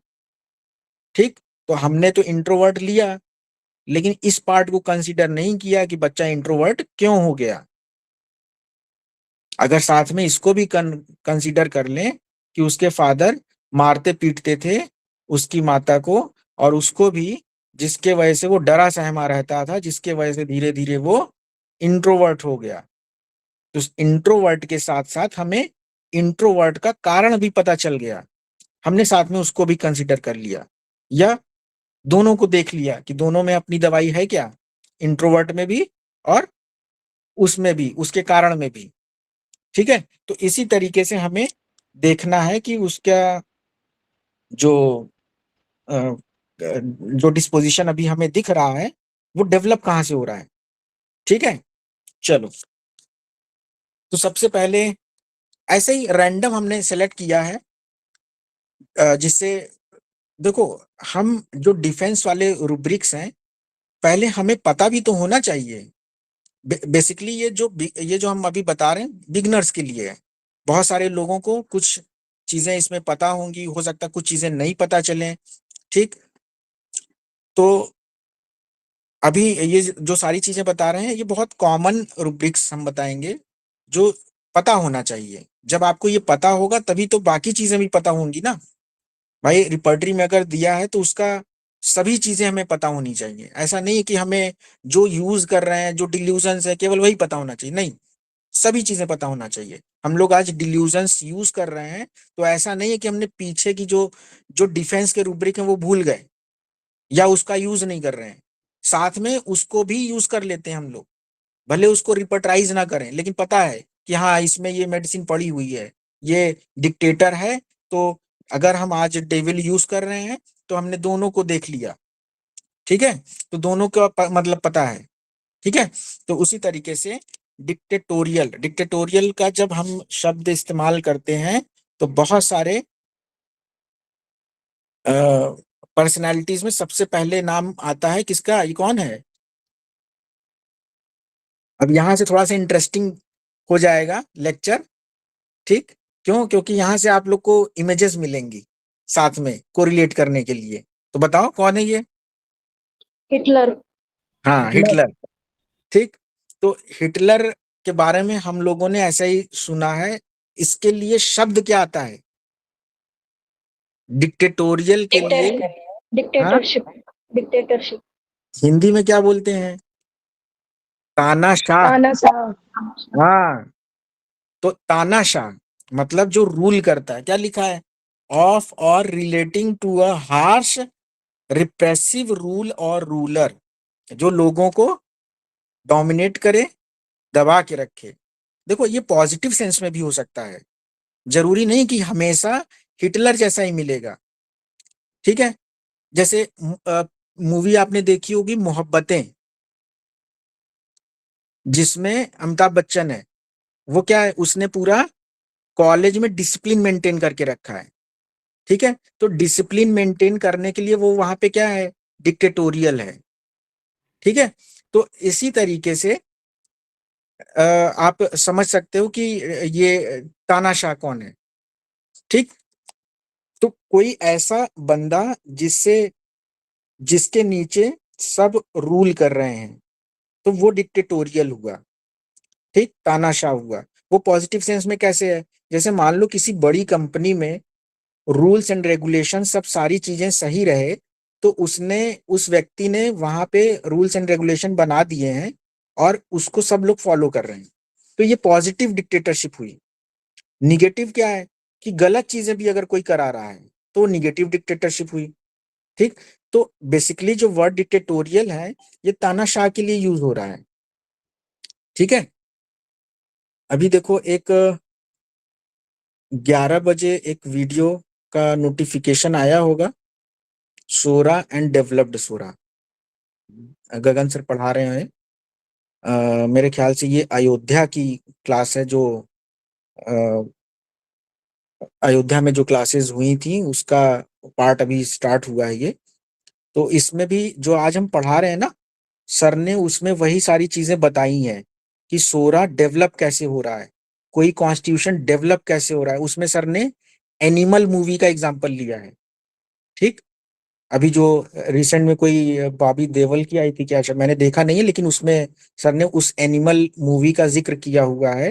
ठीक, तो हमने तो इंट्रोवर्ट लिया, लेकिन इस पार्ट को कंसीडर नहीं किया कि बच्चा इंट्रोवर्ट क्यों हो गया। अगर साथ में इसको भी कंसीडर कर लें कि उसके फादर मारते पीटते थे उसकी माता को, और उसको भी, जिसके वजह से वो डरा सहमा रहता था, जिसके वजह से धीरे धीरे वो इंट्रोवर्ट हो गया, तो इंट्रोवर्ट के साथ साथ हमें इंट्रोवर्ट का कारण भी पता चल गया, हमने साथ में उसको भी कंसीडर कर लिया, या दोनों को देख लिया कि दोनों में अपनी दवाई है क्या, इंट्रोवर्ट में भी और उसमें भी, उसके कारण में भी। ठीक है, तो इसी तरीके से हमें देखना है कि उसका जो जो डिस्पोजिशन अभी हमें दिख रहा है वो डेवलप कहाँ से हो रहा है। ठीक है, चलो, तो सबसे पहले ऐसे ही रैंडम हमने सेलेक्ट किया है, जिससे देखो, हम जो डिफेंस वाले रूब्रिक्स हैं, पहले हमें पता भी तो होना चाहिए। बेसिकली ये जो हम अभी बता रहे हैं बिगनर्स के लिए है। बहुत सारे लोगों को कुछ चीजें इसमें पता होंगी, हो सकता है कुछ चीजें नहीं पता चलें। ठीक, तो अभी ये जो सारी चीजें बता रहे हैं ये बहुत कॉमन रूब्रिक्स हम बताएंगे जो पता होना चाहिए। जब आपको ये पता होगा तभी तो बाकी चीजें भी पता होंगी ना। भाई रिपर्टरी में अगर दिया है तो उसका सभी चीजें हमें पता होनी चाहिए। ऐसा नहीं है कि हमें जो यूज कर रहे हैं, जो डिल्यूजन्स है, केवल वही पता होना चाहिए, नहीं, सभी चीजें पता होना चाहिए। हम लोग आज डिल्यूजन्स यूज कर रहे हैं तो ऐसा नहीं है कि हमने पीछे की जो जो डिफेंस के रूब्रिक है वो भूल गए या उसका यूज नहीं कर रहे हैं, साथ में उसको भी यूज कर लेते हैं हम लोग। भले उसको रिपर्टराइज ना करें, लेकिन पता है कि हाँ इसमें ये मेडिसिन पड़ी हुई है, ये डिक्टेटर है, तो अगर हम आज डेविल यूज कर रहे हैं तो हमने दोनों को देख लिया। ठीक है, तो दोनों का मतलब पता है। ठीक है, तो उसी तरीके से डिक्टेटोरियल डिक्टेटोरियल का जब हम शब्द इस्तेमाल करते हैं तो बहुत सारे पर्सनालिटीज में सबसे पहले नाम आता है किसका, ये कौन है? अब यहां से थोड़ा सा इंटरेस्टिंग हो जाएगा लेक्चर। ठीक, क्यों? क्योंकि यहां से आप लोग को इमेजेस मिलेंगी साथ में कोरिलेट करने के लिए। तो बताओ कौन है ये? हिटलर। हाँ, हिटलर। ठीक, तो हिटलर के बारे में हम लोगों ने ऐसा ही सुना है। इसके लिए शब्द क्या आता है डिक्टेटोरियल के लिए? हाँ, डिक्टेटरशिप। डिक्टेटरशिप। हिंदी में क्या बोलते हैं? तानाशाह। तानाशाह। हाँ, तो तानाशाह मतलब जो रूल करता है, क्या लिखा है? Of or relating to a harsh repressive rule or ruler, जो लोगों को डोमिनेट करे, दबा के रखे। देखो, ये पॉजिटिव सेंस में भी हो सकता है, जरूरी नहीं कि हमेशा हिटलर जैसा ही मिलेगा। ठीक है, जैसे मूवी आपने देखी होगी मोहब्बतें, जिसमें अमिताभ बच्चन है, वो क्या है, उसने पूरा कॉलेज में डिसिप्लिन मेंटेन करके रखा है। ठीक है, तो डिसिप्लिन मेंटेन करने के लिए वो वहां पे क्या है, डिक्टेटोरियल है। ठीक है, तो इसी तरीके से आप समझ सकते हो कि ये तानाशाह कौन है। ठीक, तो कोई ऐसा बंदा जिससे जिसके नीचे सब रूल कर रहे हैं, तो वो डिक्टेटोरियल हुआ। ठीक, तानाशाह हुआ। वो पॉजिटिव सेंस में कैसे है? जैसे मान लो किसी बड़ी कंपनी में रूल्स एंड रेगुलेशन सब सारी चीजें सही रहे, तो उसने उस व्यक्ति ने वहां पे रूल्स एंड रेगुलेशन बना दिए हैं और उसको सब लोग फॉलो कर रहे हैं, तो ये पॉजिटिव डिक्टेटरशिप हुई। निगेटिव क्या है कि गलत चीजें भी अगर कोई करा रहा है तो निगेटिव डिक्टेटरशिप हुई। ठीक, तो बेसिकली जो वर्ड डिक्टेटोरियल है ये तानाशाह के लिए यूज हो रहा है। ठीक है, अभी देखो एक 11 बजे एक वीडियो का नोटिफिकेशन आया होगा, Sora and developed Sora, Gagan sir पढ़ा रहे हैं। मेरे ख्याल से ये अयोध्या की क्लास है, जो अ, अयोध्या में जो क्लासेस हुई थी उसका पार्ट अभी स्टार्ट हुआ है ये। तो इसमें भी जो आज हम पढ़ा रहे हैं ना, सर ने उसमें वही सारी चीजें बताई हैं कि सोरा डेवलप कैसे हो रहा है, कोई कॉन्स्टिट्यूशन डेवलप कैसे हो रहा है। उसमें सर ने एनिमल मूवी का एग्जाम्पल लिया है। ठीक, अभी जो रिसेंट में कोई बॉबी देओल की आई थी क्या, शायद मैंने देखा नहीं है, लेकिन उसमें सर ने उस एनिमल मूवी का जिक्र किया हुआ है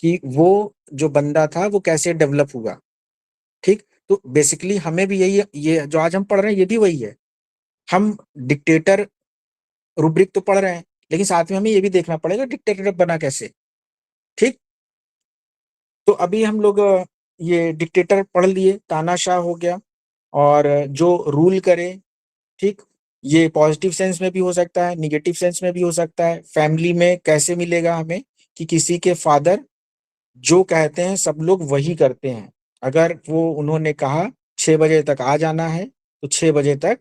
कि वो जो बंदा था वो कैसे डेवलप हुआ। ठीक, तो बेसिकली हमें भी यही, ये जो आज हम पढ़ रहे हैं ये भी वही है। हम डिक्टेटर रूब्रिक तो पढ़ रहे हैं, लेकिन साथ में हमें ये भी देखना पड़ेगा डिक्टेटर बना कैसे। ठीक, तो अभी हम लोग ये डिक्टेटर पढ़ लिए, तानाशाह हो गया, और जो रूल करे। ठीक, ये पॉजिटिव सेंस में भी हो सकता है, निगेटिव सेंस में भी हो सकता है। फैमिली में कैसे मिलेगा हमें कि किसी के फादर जो कहते हैं सब लोग वही करते हैं। अगर वो उन्होंने कहा 6 बजे तक आ जाना है तो 6 बजे तक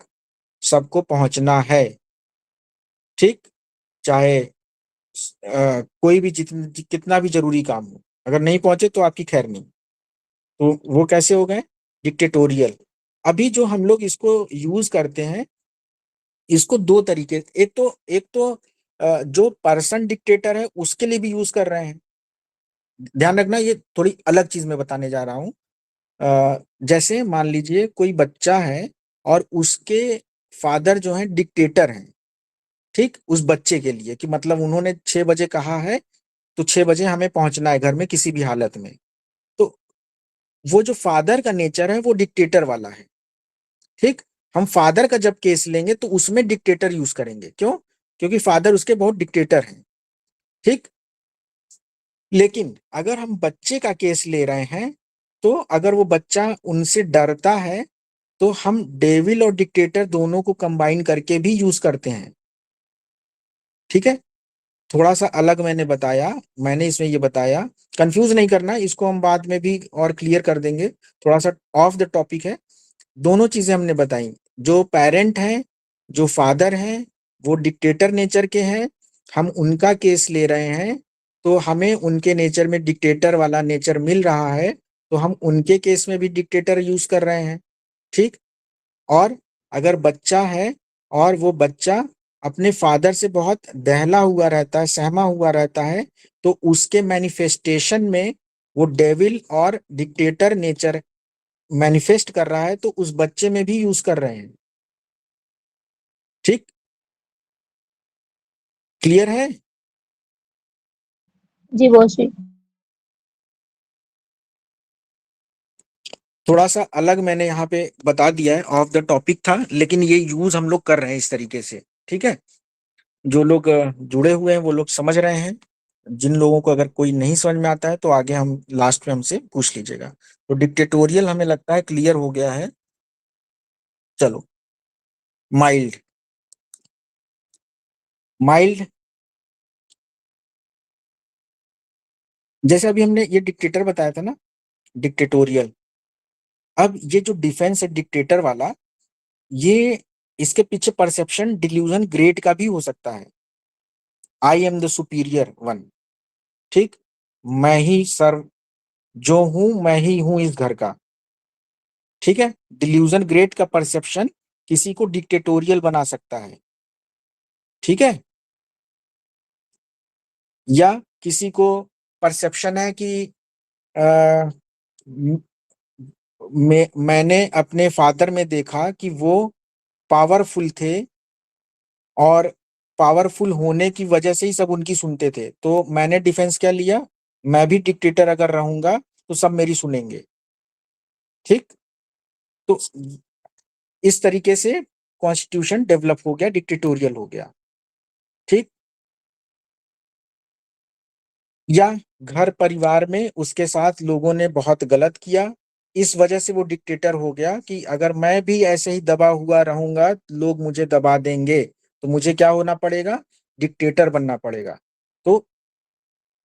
सबको पहुंचना है। ठीक, चाहे कोई भी कितना भी जरूरी काम हो, अगर नहीं पहुंचे तो आपकी खैर नहीं। तो वो कैसे हो गए? डिक्टेटोरियल। अभी जो हम लोग इसको यूज करते हैं, इसको दो तरीके, एक तो जो पर्सन डिक्टेटर है उसके लिए भी यूज कर रहे हैं। ध्यान रखना, ये थोड़ी अलग चीज में बताने जा रहा हूँ। जैसे मान लीजिए कोई बच्चा है और उसके फादर जो है डिक्टेटर हैं। ठीक, उस बच्चे के लिए कि मतलब उन्होंने 6 बजे कहा है तो 6 बजे हमें पहुंचना है घर में किसी भी हालत में। तो वो जो फादर का नेचर है वो डिक्टेटर वाला है। ठीक, हम फादर का जब केस लेंगे तो उसमें डिक्टेटर यूज करेंगे। क्यों? क्योंकि फादर उसके बहुत डिक्टेटर हैं। ठीक, लेकिन अगर हम बच्चे का केस ले रहे हैं, तो अगर वो बच्चा उनसे डरता है तो हम डेविल और डिक्टेटर दोनों को कंबाइन करके भी यूज करते हैं। ठीक है, थोड़ा सा अलग मैंने बताया, मैंने इसमें ये बताया, कंफ्यूज नहीं करना, इसको हम बाद में भी और क्लियर कर देंगे। थोड़ा सा ऑफ द टॉपिक है। दोनों चीजें हमने बताई। जो पेरेंट हैं, जो फादर हैं, वो डिक्टेटर नेचर के हैं, हम उनका केस ले रहे हैं, तो हमें उनके नेचर में डिक्टेटर वाला नेचर मिल रहा है, तो हम उनके केस में भी डिक्टेटर यूज कर रहे हैं। ठीक, और अगर बच्चा है और वो बच्चा अपने फादर से बहुत दहला हुआ रहता है, सहमा हुआ रहता है, तो उसके मैनिफेस्टेशन में वो डेविल और डिक्टेटर नेचर मैनिफेस्ट कर रहा है, तो उस बच्चे में भी यूज कर रहे हैं। ठीक, क्लियर है? जी बॉस जी। थोड़ा सा अलग मैंने यहाँ पे बता दिया है, ऑफ द टॉपिक था, लेकिन ये यूज हम लोग कर रहे हैं इस तरीके से। ठीक है, जो लोग जुड़े हुए हैं वो लोग समझ रहे हैं। जिन लोगों को अगर कोई नहीं समझ में आता है तो आगे हम लास्ट में हमसे पूछ लीजिएगा। तो डिक्टेटोरियल हमें लगता है क्लियर हो गया है। चलो, माइल्ड। माइल्ड, जैसे अभी हमने ये डिक्टेटर बताया था ना, डिक्टेटोरियल। अब ये जो डिफेंस है डिक्टेटर वाला, ये इसके पीछे परसेप्शन डिल्यूजन ग्रेड का भी हो सकता है। I am the superior one. ठीक, मैं ही सर जो हूं, मैं ही हूं इस घर का। ठीक है, डिल्यूजन ग्रेड का परसेप्शन किसी को डिक्टेटोरियल बना सकता है। ठीक है, या किसी को परसेप्शन है कि आ, मैंने अपने फादर में देखा कि वो पावरफुल थे और पावरफुल होने की वजह से ही सब उनकी सुनते थे। तो मैंने डिफेंस क्या लिया, मैं भी डिक्टेटर अगर रहूंगा तो सब मेरी सुनेंगे। ठीक, तो इस तरीके से कॉन्स्टिट्यूशन डेवलप हो गया, डिक्टेटोरियल हो गया। ठीक, या घर परिवार में उसके साथ लोगों ने बहुत गलत किया, इस वजह से वो डिक्टेटर हो गया कि अगर मैं भी ऐसे ही दबा हुआ रहूंगा लोग मुझे दबा देंगे, तो मुझे क्या होना पड़ेगा, डिक्टेटर बनना पड़ेगा। तो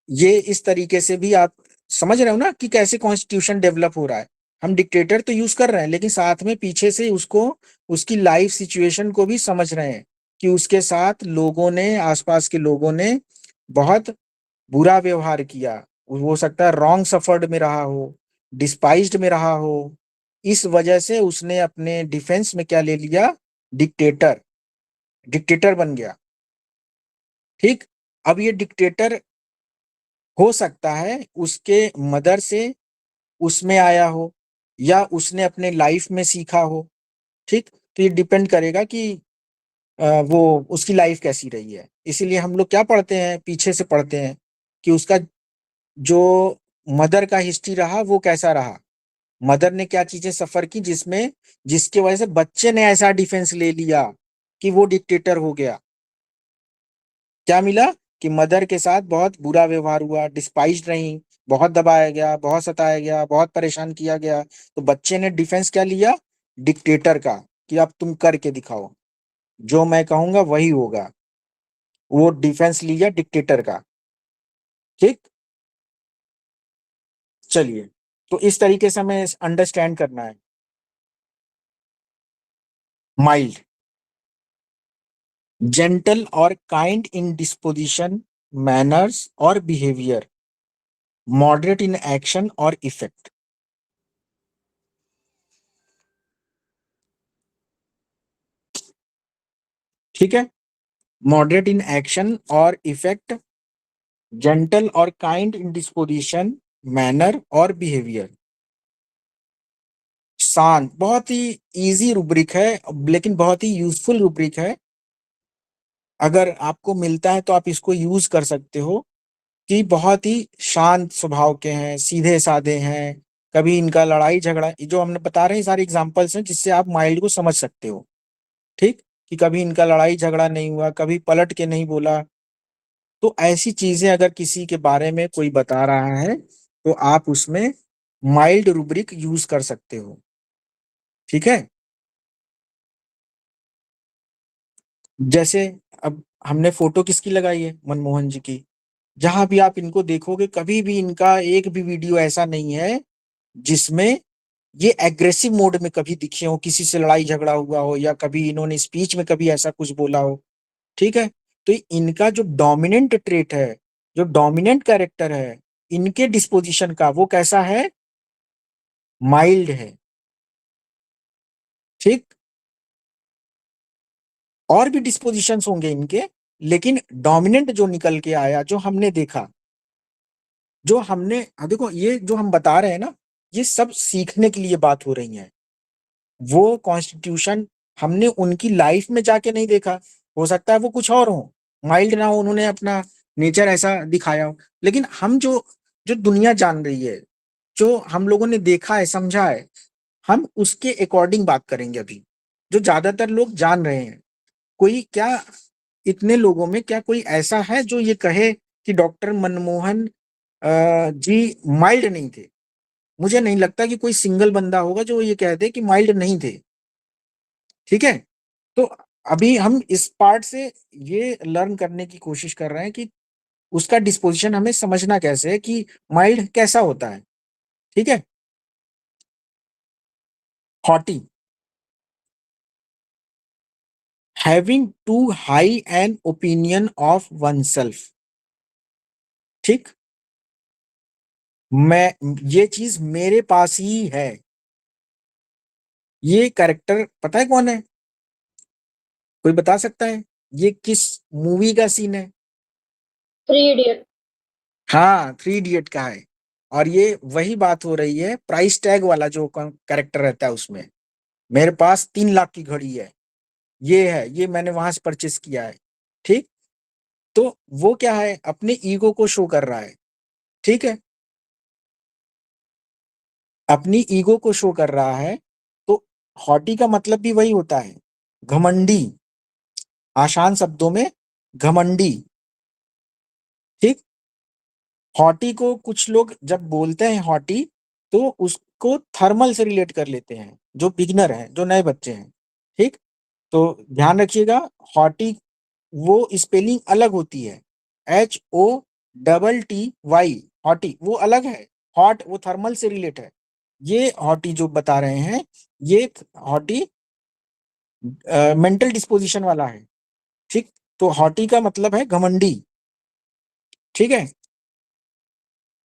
ये इस तरीके से भी आप समझ रहे हो ना कि कैसे कॉन्स्टिट्यूशन डेवलप हो रहा है। हम डिक्टेटर तो यूज कर रहे हैं, लेकिन साथ में पीछे से उसको, उसकी लाइफ सिचुएशन को भी समझ रहे हैं कि उसके साथ लोगों ने, आसपास के लोगों ने बहुत बुरा व्यवहार किया। हो सकता है रॉन्ग सफर्ड में रहा हो, डिस्पाइज्ड में रहा हो, इस वजह से उसने अपने डिफेंस में क्या ले लिया, डिक्टेटर, डिक्टेटर बन गया। ठीक, अब ये डिक्टेटर हो सकता है उसके मदर से उसमें आया हो या उसने अपने लाइफ में सीखा हो। ठीक, तो ये डिपेंड करेगा कि वो उसकी लाइफ कैसी रही है। इसीलिए हम लोग क्या पढ़ते हैं, पीछे से पढ़ते हैं कि उसका जो मदर का हिस्ट्री रहा वो कैसा रहा, मदर ने क्या चीजें सफर की जिसमें, जिसकी वजह से बच्चे ने ऐसा डिफेंस ले लिया कि वो डिक्टेटर हो गया। क्या मिला कि मदर के साथ बहुत बुरा व्यवहार हुआ, डिस्पाइज्ड रही, बहुत दबाया गया, बहुत सताया गया, बहुत परेशान किया गया, तो बच्चे ने डिफेंस क्या लिया, डिक्टेटर का, कि अब तुम करके दिखाओ, जो मैं कहूंगा वही होगा। वो डिफेंस लिया डिक्टेटर का। ठीक, चलिए, तो इस तरीके से हमें अंडरस्टैंड करना है। माइल्ड, जेंटल और काइंड इन डिस्पोजिशन, मैनर्स और बिहेवियर, मॉडरेट इन एक्शन और इफेक्ट। ठीक है, मॉडरेट इन एक्शन और इफेक्ट, जेंटल और काइंड इन डिस्पोजिशन, मैनर और बिहेवियर। शांत, बहुत ही इजी रूब्रिक है, लेकिन बहुत ही यूजफुल रूब्रिक है। अगर आपको मिलता है तो आप इसको यूज कर सकते हो कि बहुत ही शांत स्वभाव के हैं, सीधे साधे हैं, कभी इनका लड़ाई झगड़ा, जो हमने बता रहे हैं सारे एग्जांपल्स हैं जिससे आप माइल्ड को समझ सकते हो। ठीक, कि कभी इनका लड़ाई झगड़ा नहीं हुआ, कभी पलट के नहीं बोला। तो ऐसी चीजें अगर किसी के बारे में कोई बता रहा है तो आप उसमें माइल्ड रूब्रिक यूज कर सकते हो। ठीक है, जैसे अब हमने फोटो किसकी लगाई है, मनमोहन जी की। जहां भी आप इनको देखोगे कभी भी इनका एक भी वीडियो ऐसा नहीं है जिसमें ये एग्रेसिव मोड में कभी दिखे हो, किसी से लड़ाई झगड़ा हुआ हो या कभी इन्होंने स्पीच में कभी ऐसा कुछ बोला हो। ठीक है, तो इनका जो डोमिनेंट ट्रेट है, जो डोमिनेंट कैरेक्टर है इनके डिस्पोजिशन का, वो कैसा है, माइल्ड है। ठीक, और भी डिस्पोजिशंस होंगे इनके, लेकिन डोमिनेंट जो निकल के आया, जो हमने देखा, जो हमने, देखो ये जो हम बता रहे हैं ना, ये सब सीखने के लिए बात हो रही है। वो कॉन्स्टिट्यूशन हमने उनकी लाइफ में जाके नहीं देखा, हो सकता है वो कुछ और हो, माइल्ड ना हो, उन्होंने अपना नेचर ऐसा दिखाया हो, लेकिन हम जो, जो दुनिया जान रही है, जो हम लोगों ने देखा है, समझा है, हम उसके अकॉर्डिंग बात करेंगे अभी, जो ज्यादातर लोग जान रहे हैं। कोई क्या, इतने लोगों में क्या कोई ऐसा है जो ये कहे कि डॉक्टर मनमोहन जी माइल्ड नहीं थे? मुझे नहीं लगता कि कोई सिंगल बंदा होगा जो ये कहते कि माइल्ड नहीं थे। ठीक है, तो अभी हम इस पार्ट से ये लर्न करने की कोशिश कर रहे हैं कि उसका डिस्पोजिशन हमें समझना कैसे है, कि माइल्ड कैसा होता है। ठीक है, haughty, having too high an opinion of oneself. ठीक, मैं, ये चीज मेरे पास ही है। ये कैरेक्टर पता है कौन है, कोई बता सकता है ये किस मूवी का सीन है? Three idiot. हाँ, थ्री इडियट का है। और ये वही बात हो रही है, प्राइस टैग वाला जो कैरेक्टर रहता है उसमें, मेरे पास 3 लाख की घड़ी है, ये है, ये मैंने वहां से परचेस किया है, ठीक। तो वो क्या है, अपने ईगो को शो कर रहा है, ठीक है, अपनी ईगो को शो कर रहा है। तो हॉटी का मतलब भी वही होता है, घमंडी, आसान शब्दों में घमंडी, ठीक। हॉटी को कुछ लोग जब बोलते हैं हॉटी, तो उसको थर्मल से रिलेट कर लेते हैं, जो बिगिनर हैं, जो नए बच्चे हैं, ठीक। तो ध्यान रखिएगा, हॉटी वो स्पेलिंग अलग होती है, HOTTY, हॉटी वो अलग है, हॉट वो थर्मल से रिलेट है। ये हॉटी जो बता रहे हैं, ये हॉटी मेंटल डिस्पोजिशन वाला है, ठीक। तो हॉटी का मतलब है घमंडी, ठीक है।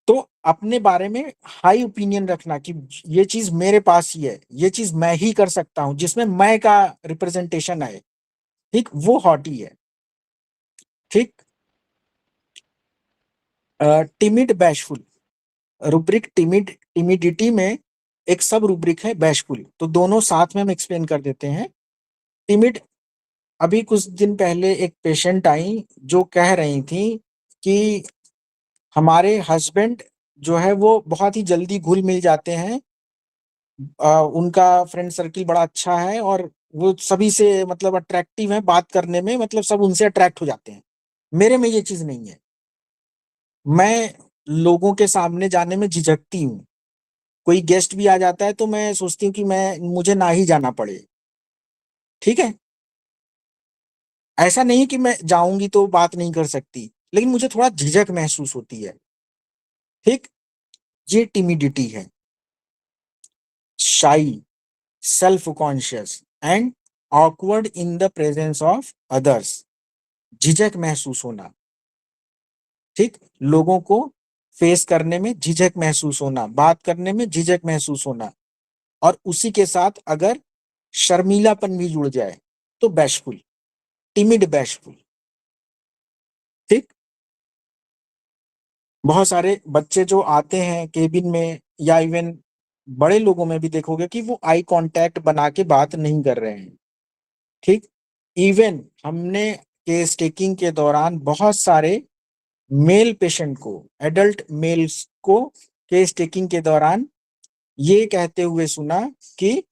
तो अपने बारे में हाई ओपिनियन रखना कि ये चीज मेरे पास ही है, ये चीज मैं ही कर सकता हूं, जिसमें मैं का रिप्रेजेंटेशन है, ठीक, वो हॉटी है, ठीक। Timid bashful, rubric timid, timidity में एक सब रुब्रिक है बैशफुल, तो दोनों साथ में हम एक्सप्लेन कर देते हैं। टिमिड, अभी कुछ दिन पहले एक पेशेंट आई जो कह रही थी कि हमारे हस्बैंड जो है वो बहुत ही जल्दी घुल मिल जाते हैं, उनका फ्रेंड सर्किल बड़ा अच्छा है और वो सभी से मतलब अट्रैक्टिव है बात करने में, मतलब सब उनसे अट्रैक्ट हो जाते हैं। मेरे में ये चीज नहीं है, मैं लोगों के सामने जाने में झिझकती हूँ, कोई गेस्ट भी आ जाता है तो मैं सोचती हूँ कि मैं मुझे ना ही जाना पड़े, ठीक है। ऐसा नहीं कि मैं जाऊंगी तो बात नहीं कर सकती, लेकिन मुझे थोड़ा झिझक महसूस होती है, ठीक। ये टिमिडिटी है। शाई, self conscious and awkward in the presence of others, झिझक महसूस होना, ठीक। लोगों को फेस करने में झिझक महसूस होना, बात करने में झिझक महसूस होना, और उसी के साथ अगर शर्मीलापन भी जुड़ जाए तो बैशफुल, टिमिड बैशफुल, ठीक। बहुत सारे बच्चे जो आते हैं केबिन में, या इवन बड़े लोगों में भी देखोगे कि वो आई कांटेक्ट बना के बात नहीं कर रहे हैं, ठीक। इवन हमने केस टेकिंग के दौरान बहुत सारे मेल पेशेंट को, एडल्ट मेल्स को केस टेकिंग के दौरान ये कहते हुए सुना कि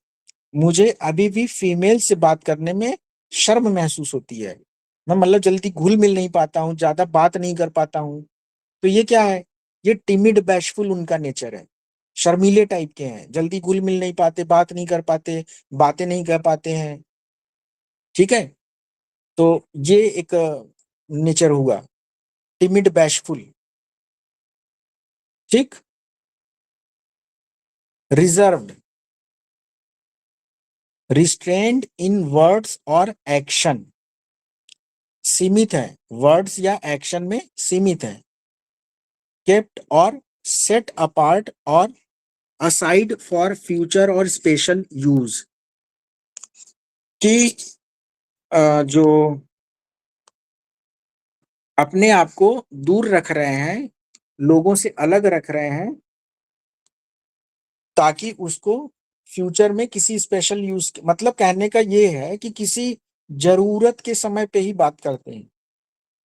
मुझे अभी भी फीमेल से बात करने में शर्म महसूस होती है, मैं मतलब जल्दी घुल मिल नहीं पाता हूँ, ज्यादा बात नहीं कर पाता हूँ। तो ये क्या है, ये टिमिड बैशफुल उनका नेचर है, शर्मीले टाइप के हैं, जल्दी घुल मिल नहीं पाते, बात नहीं कर पाते, बातें नहीं कर पाते हैं, ठीक है। तो ये एक नेचर हुआ, टिमिड बैशफुल, ठीक। रिजर्व्ड, रिस्ट्रेन्ड इन वर्ड्स और एक्शन, सीमित है, वर्ड्स या एक्शन में सीमित है। केप्ट और सेट अपार्ट और असाइड फॉर फ्यूचर और स्पेशल यूज, कि जो अपने आप को दूर रख रहे हैं, लोगों से अलग रख रहे हैं, ताकि उसको फ्यूचर में किसी स्पेशल यूज, मतलब कहने का ये है कि किसी जरूरत के समय पे ही बात करते हैं,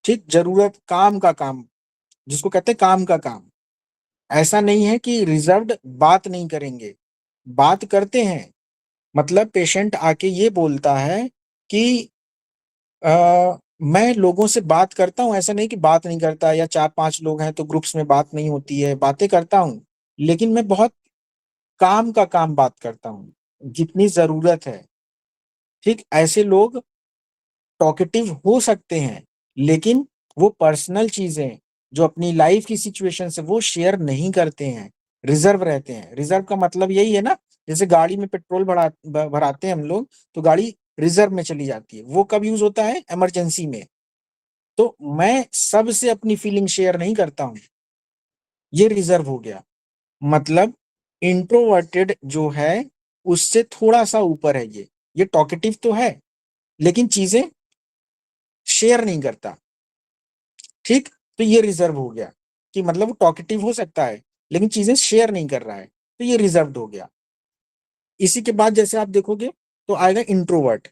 ठीक। जरूरत, काम का काम, जिसको कहते हैं काम का काम। ऐसा नहीं है कि रिजर्व्ड बात नहीं करेंगे, बात करते हैं। मतलब पेशेंट आके ये बोलता है कि मैं लोगों से बात करता हूँ, ऐसा नहीं कि बात नहीं करता, या 4-5 लोग हैं तो ग्रुप्स में बात नहीं होती है, बातें करता हूँ, लेकिन मैं बहुत काम का काम बात करता हूँ, जितनी जरूरत है, ठीक। ऐसे लोग टॉकेटिव हो सकते हैं, लेकिन वो पर्सनल चीजें जो अपनी लाइफ की सिचुएशन से वो शेयर नहीं करते हैं, रिजर्व रहते हैं। रिजर्व का मतलब यही है ना, जैसे गाड़ी में पेट्रोल भराते हैं हम लोग, तो गाड़ी रिजर्व में चली जाती है, वो कब यूज होता है, इमरजेंसी में। तो मैं सबसे अपनी फीलिंग शेयर नहीं करता हूं, ये रिजर्व हो गया। मतलब इंट्रोवर्टेड जो है उससे थोड़ा सा ऊपर है ये टॉकेटिव तो है, लेकिन चीजें शेयर नहीं करता, ठीक। तो ये रिजर्व हो गया, कि मतलब वो टॉकेटिव हो सकता है लेकिन चीजें शेयर नहीं कर रहा है, तो ये रिजर्व्ड हो गया। इसी के बाद जैसे आप देखोगे तो आएगा इंट्रोवर्ट।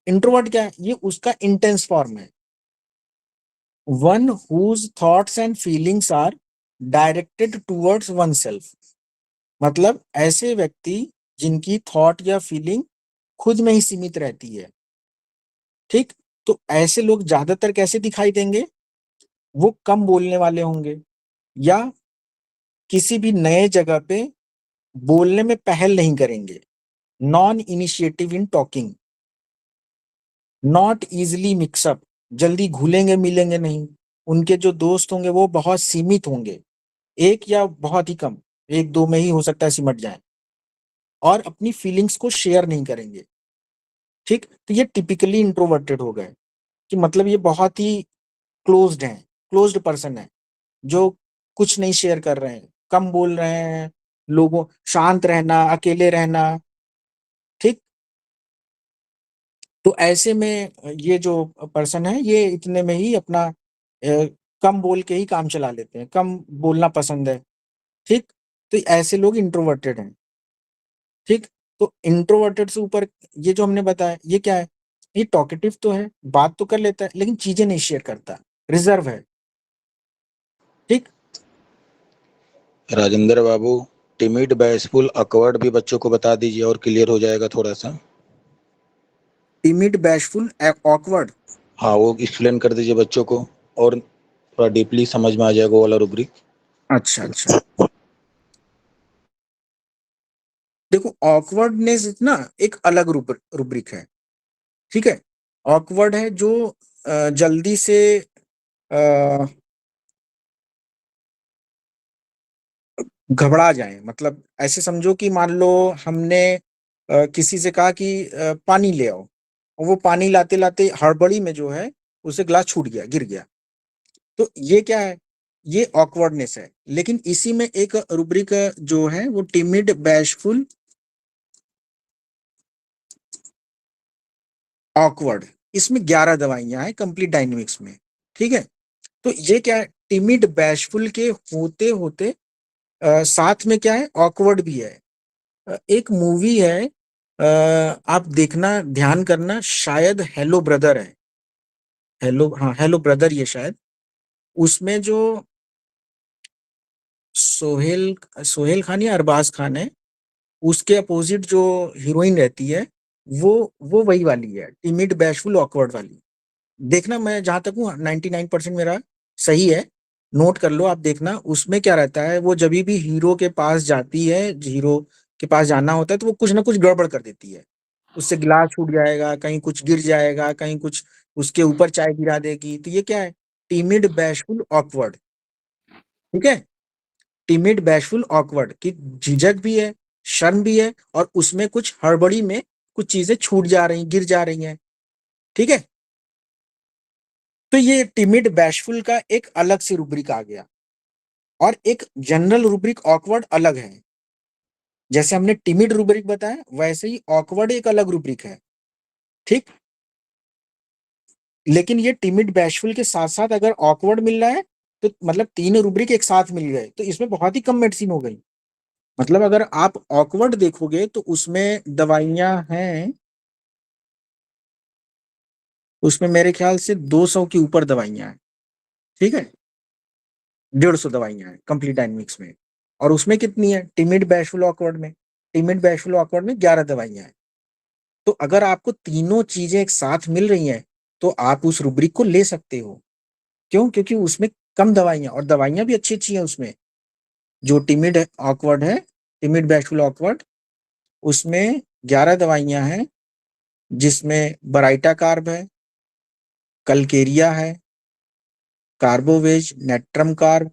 इंट्रोवर्ट क्या है? ये उसका इंटेंस फॉर्म है। One whose thoughts and feelings are directed towards oneself, मतलब ऐसे व्यक्ति जिनकी थॉट या फीलिंग खुद में ही सीमित रहती है। ठीक, तो ऐसे लोग ज्यादातर कैसे दिखाई देंगे? वो कम बोलने वाले होंगे, या किसी भी नए जगह पे बोलने में पहल नहीं करेंगे, non initiative in talking, not easily mix up, जल्दी घुलेंगे मिलेंगे नहीं, उनके जो दोस्त होंगे वो बहुत सीमित होंगे, एक या बहुत ही कम, एक दो में ही हो सकता है सिमट जाए, और अपनी फीलिंग्स को शेयर नहीं करेंगे। ठीक, तो ये टिपिकली इंट्रोवर्टेड हो गए, कि मतलब ये बहुत ही क्लोज्ड हैं, क्लोज्ड पर्सन है, जो कुछ नहीं शेयर कर रहे हैं, कम बोल रहे हैं, लोगों, शांत रहना, अकेले रहना। ठीक, तो ऐसे में ये जो पर्सन है ये इतने में ही अपना कम बोल के ही काम चला लेते हैं, कम बोलना पसंद है। ठीक, तो ऐसे लोग इंट्रोवर्टेड हैं। ठीक, तो इंट्रोवर्टेड से ऊपर ये जो हमने बताया ये क्या है? ये टॉकेटिव तो है, बात तो कर लेता है लेकिन चीजें नहीं शेयर करता, रिजर्व है। ठीक, राजेंद्र बाबू, टिमिड, बैशफुल, अकवर्ड भी बच्चों को बता दीजिए और क्लियर हो जाएगा थोड़ा सा। Timid, bashful, awkward. हाँ, वो एक्सप्लेन कर दीजिए बच्चों को और थोड़ा डीपली समझ में आ जाएगा वो वाला रूब्रिक। अच्छा अच्छा, देखो ऑकवर्डनेस ना एक अलग रूब्रिक है। ठीक है, ऑकवर्ड है जो जल्दी से घबरा जाए, मतलब ऐसे समझो कि मान लो हमने किसी से कहा कि पानी ले आओ, और वो पानी लाते लाते हड़बड़ी में जो है उसे गिलास छूट गया, गिर गया, तो ये क्या है? ये ऑकवर्डनेस है। लेकिन इसी में एक रूब्रिक जो है वो टिमिड, बैशफुल, ऑकवर्ड, इसमें 11 दवाइयां हैं कंप्लीट डायनेमिक्स में। ठीक है, तो ये क्या है? टिमिड, बैशफुल के होते होते साथ में क्या है? ऑकवर्ड भी है। एक मूवी है, आप देखना, ध्यान करना, शायद हेलो ब्रदर है, हेलो, हाँ हेलो ब्रदर ये शायद, उसमें जो सोहेल सोहेल खान या अरबाज खान है, उसके अपोजिट जो हीरोइन रहती है वो वही वाली है, टिमिड, बैशफुल, ऑकवर्ड वाली। देखना, मैं जहां तक हूँ 99% मेरा सही है, नोट कर लो आप, देखना उसमें क्या रहता है। वो जब भी हीरो के पास जाती है, हीरो के पास जाना होता है, तो वो कुछ ना कुछ गड़बड़ कर देती है, उससे गिलास छूट जाएगा, कहीं कुछ गिर जाएगा, कहीं कुछ उसके ऊपर चाय गिरा देगी। तो ये क्या है? Timid, bashful, awkward. ठीक है, टिमिड, बैशफुल, ऑकवर्ड की झिझक भी है, शर्म भी है, और उसमें कुछ हड़बड़ी में कुछ चीजें छूट जा रही, गिर जा रही हैं। ठीक है, तो ये टिमिड, बैशफुल का एक अलग से रूब्रिक आ गया, और एक जनरल रूब्रिक ऑकवर्ड अलग है। जैसे हमने टिमिड रूब्रिक बताया, वैसे ही ऑकवर्ड एक अलग रूब्रिक है। ठीक, लेकिन ये टिमिड, बैशफुल के साथ साथ अगर ऑकवर्ड मिल रहा है, तो मतलब तीन रूब्रिक एक साथ मिल गए, तो इसमें बहुत ही कम मेडिसिन हो गई। मतलब अगर आप ऑकवर्ड देखोगे तो उसमें दवाइयां हैं, उसमें मेरे ख्याल से 200 के ऊपर दवाइयां हैं। ठीक है, 150 दवाइयां हैं कंप्लीट डायनेमिक्स में। और उसमें कितनी है? टिमिड, बैशफुल, ऑकवर्ड में, टिमिड, बैशफुल, ऑकवर्ड में 11 दवाइयां हैं। तो अगर आपको तीनों चीजें एक साथ मिल रही हैं, तो आप उस रूब्रिक को ले सकते हो। क्यों? क्योंकि उसमें कम दवाइयां, और दवाइयां भी अच्छी अच्छी हैं उसमें। जो टिमिड ऑकवर्ड है, टिमिड, बैशफुल, ऑकवर्ड, उसमें 11 दवाइयां हैं, जिसमें बराइटा कार्ब है, कलकेरिया है, कार्बोवेज, नेट्रम कार्ब,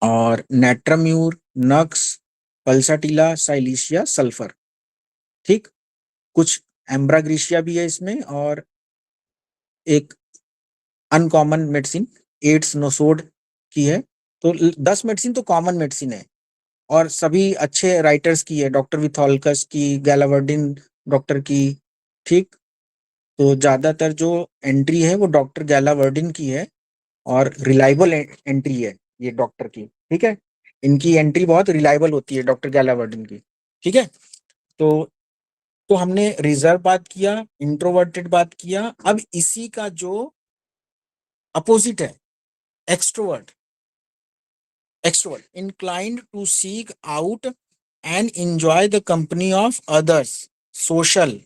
और नेट्रम्यूर, नक्स, पल्साटिला, साइलिशिया, सल्फर। ठीक, कुछ एम्ब्राग्रीशिया भी है इसमें, और एक अनकॉमन मेडिसिन एड्स नोसोड की है। तो 10 मेडिसिन तो कॉमन मेडिसिन है, और सभी अच्छे राइटर्स की है, डॉक्टर विथॉल्कस की, गैलावर्डिन डॉक्टर की। ठीक, तो ज्यादातर जो एंट्री है वो डॉक्टर गैलावर्डिन की है, और रिलायबल एंट्री है ये डॉक्टर की। ठीक है, इनकी एंट्री बहुत रिलायबल होती है डॉक्टर गैलावर्डिन की। ठीक है, तो तो हमने रिजर्व बात किया, इंट्रोवर्टेड बात किया। अब इसी का जो अपोजिट है, extrovert. Extrovert inclined to seek out and enjoy the company of others, social।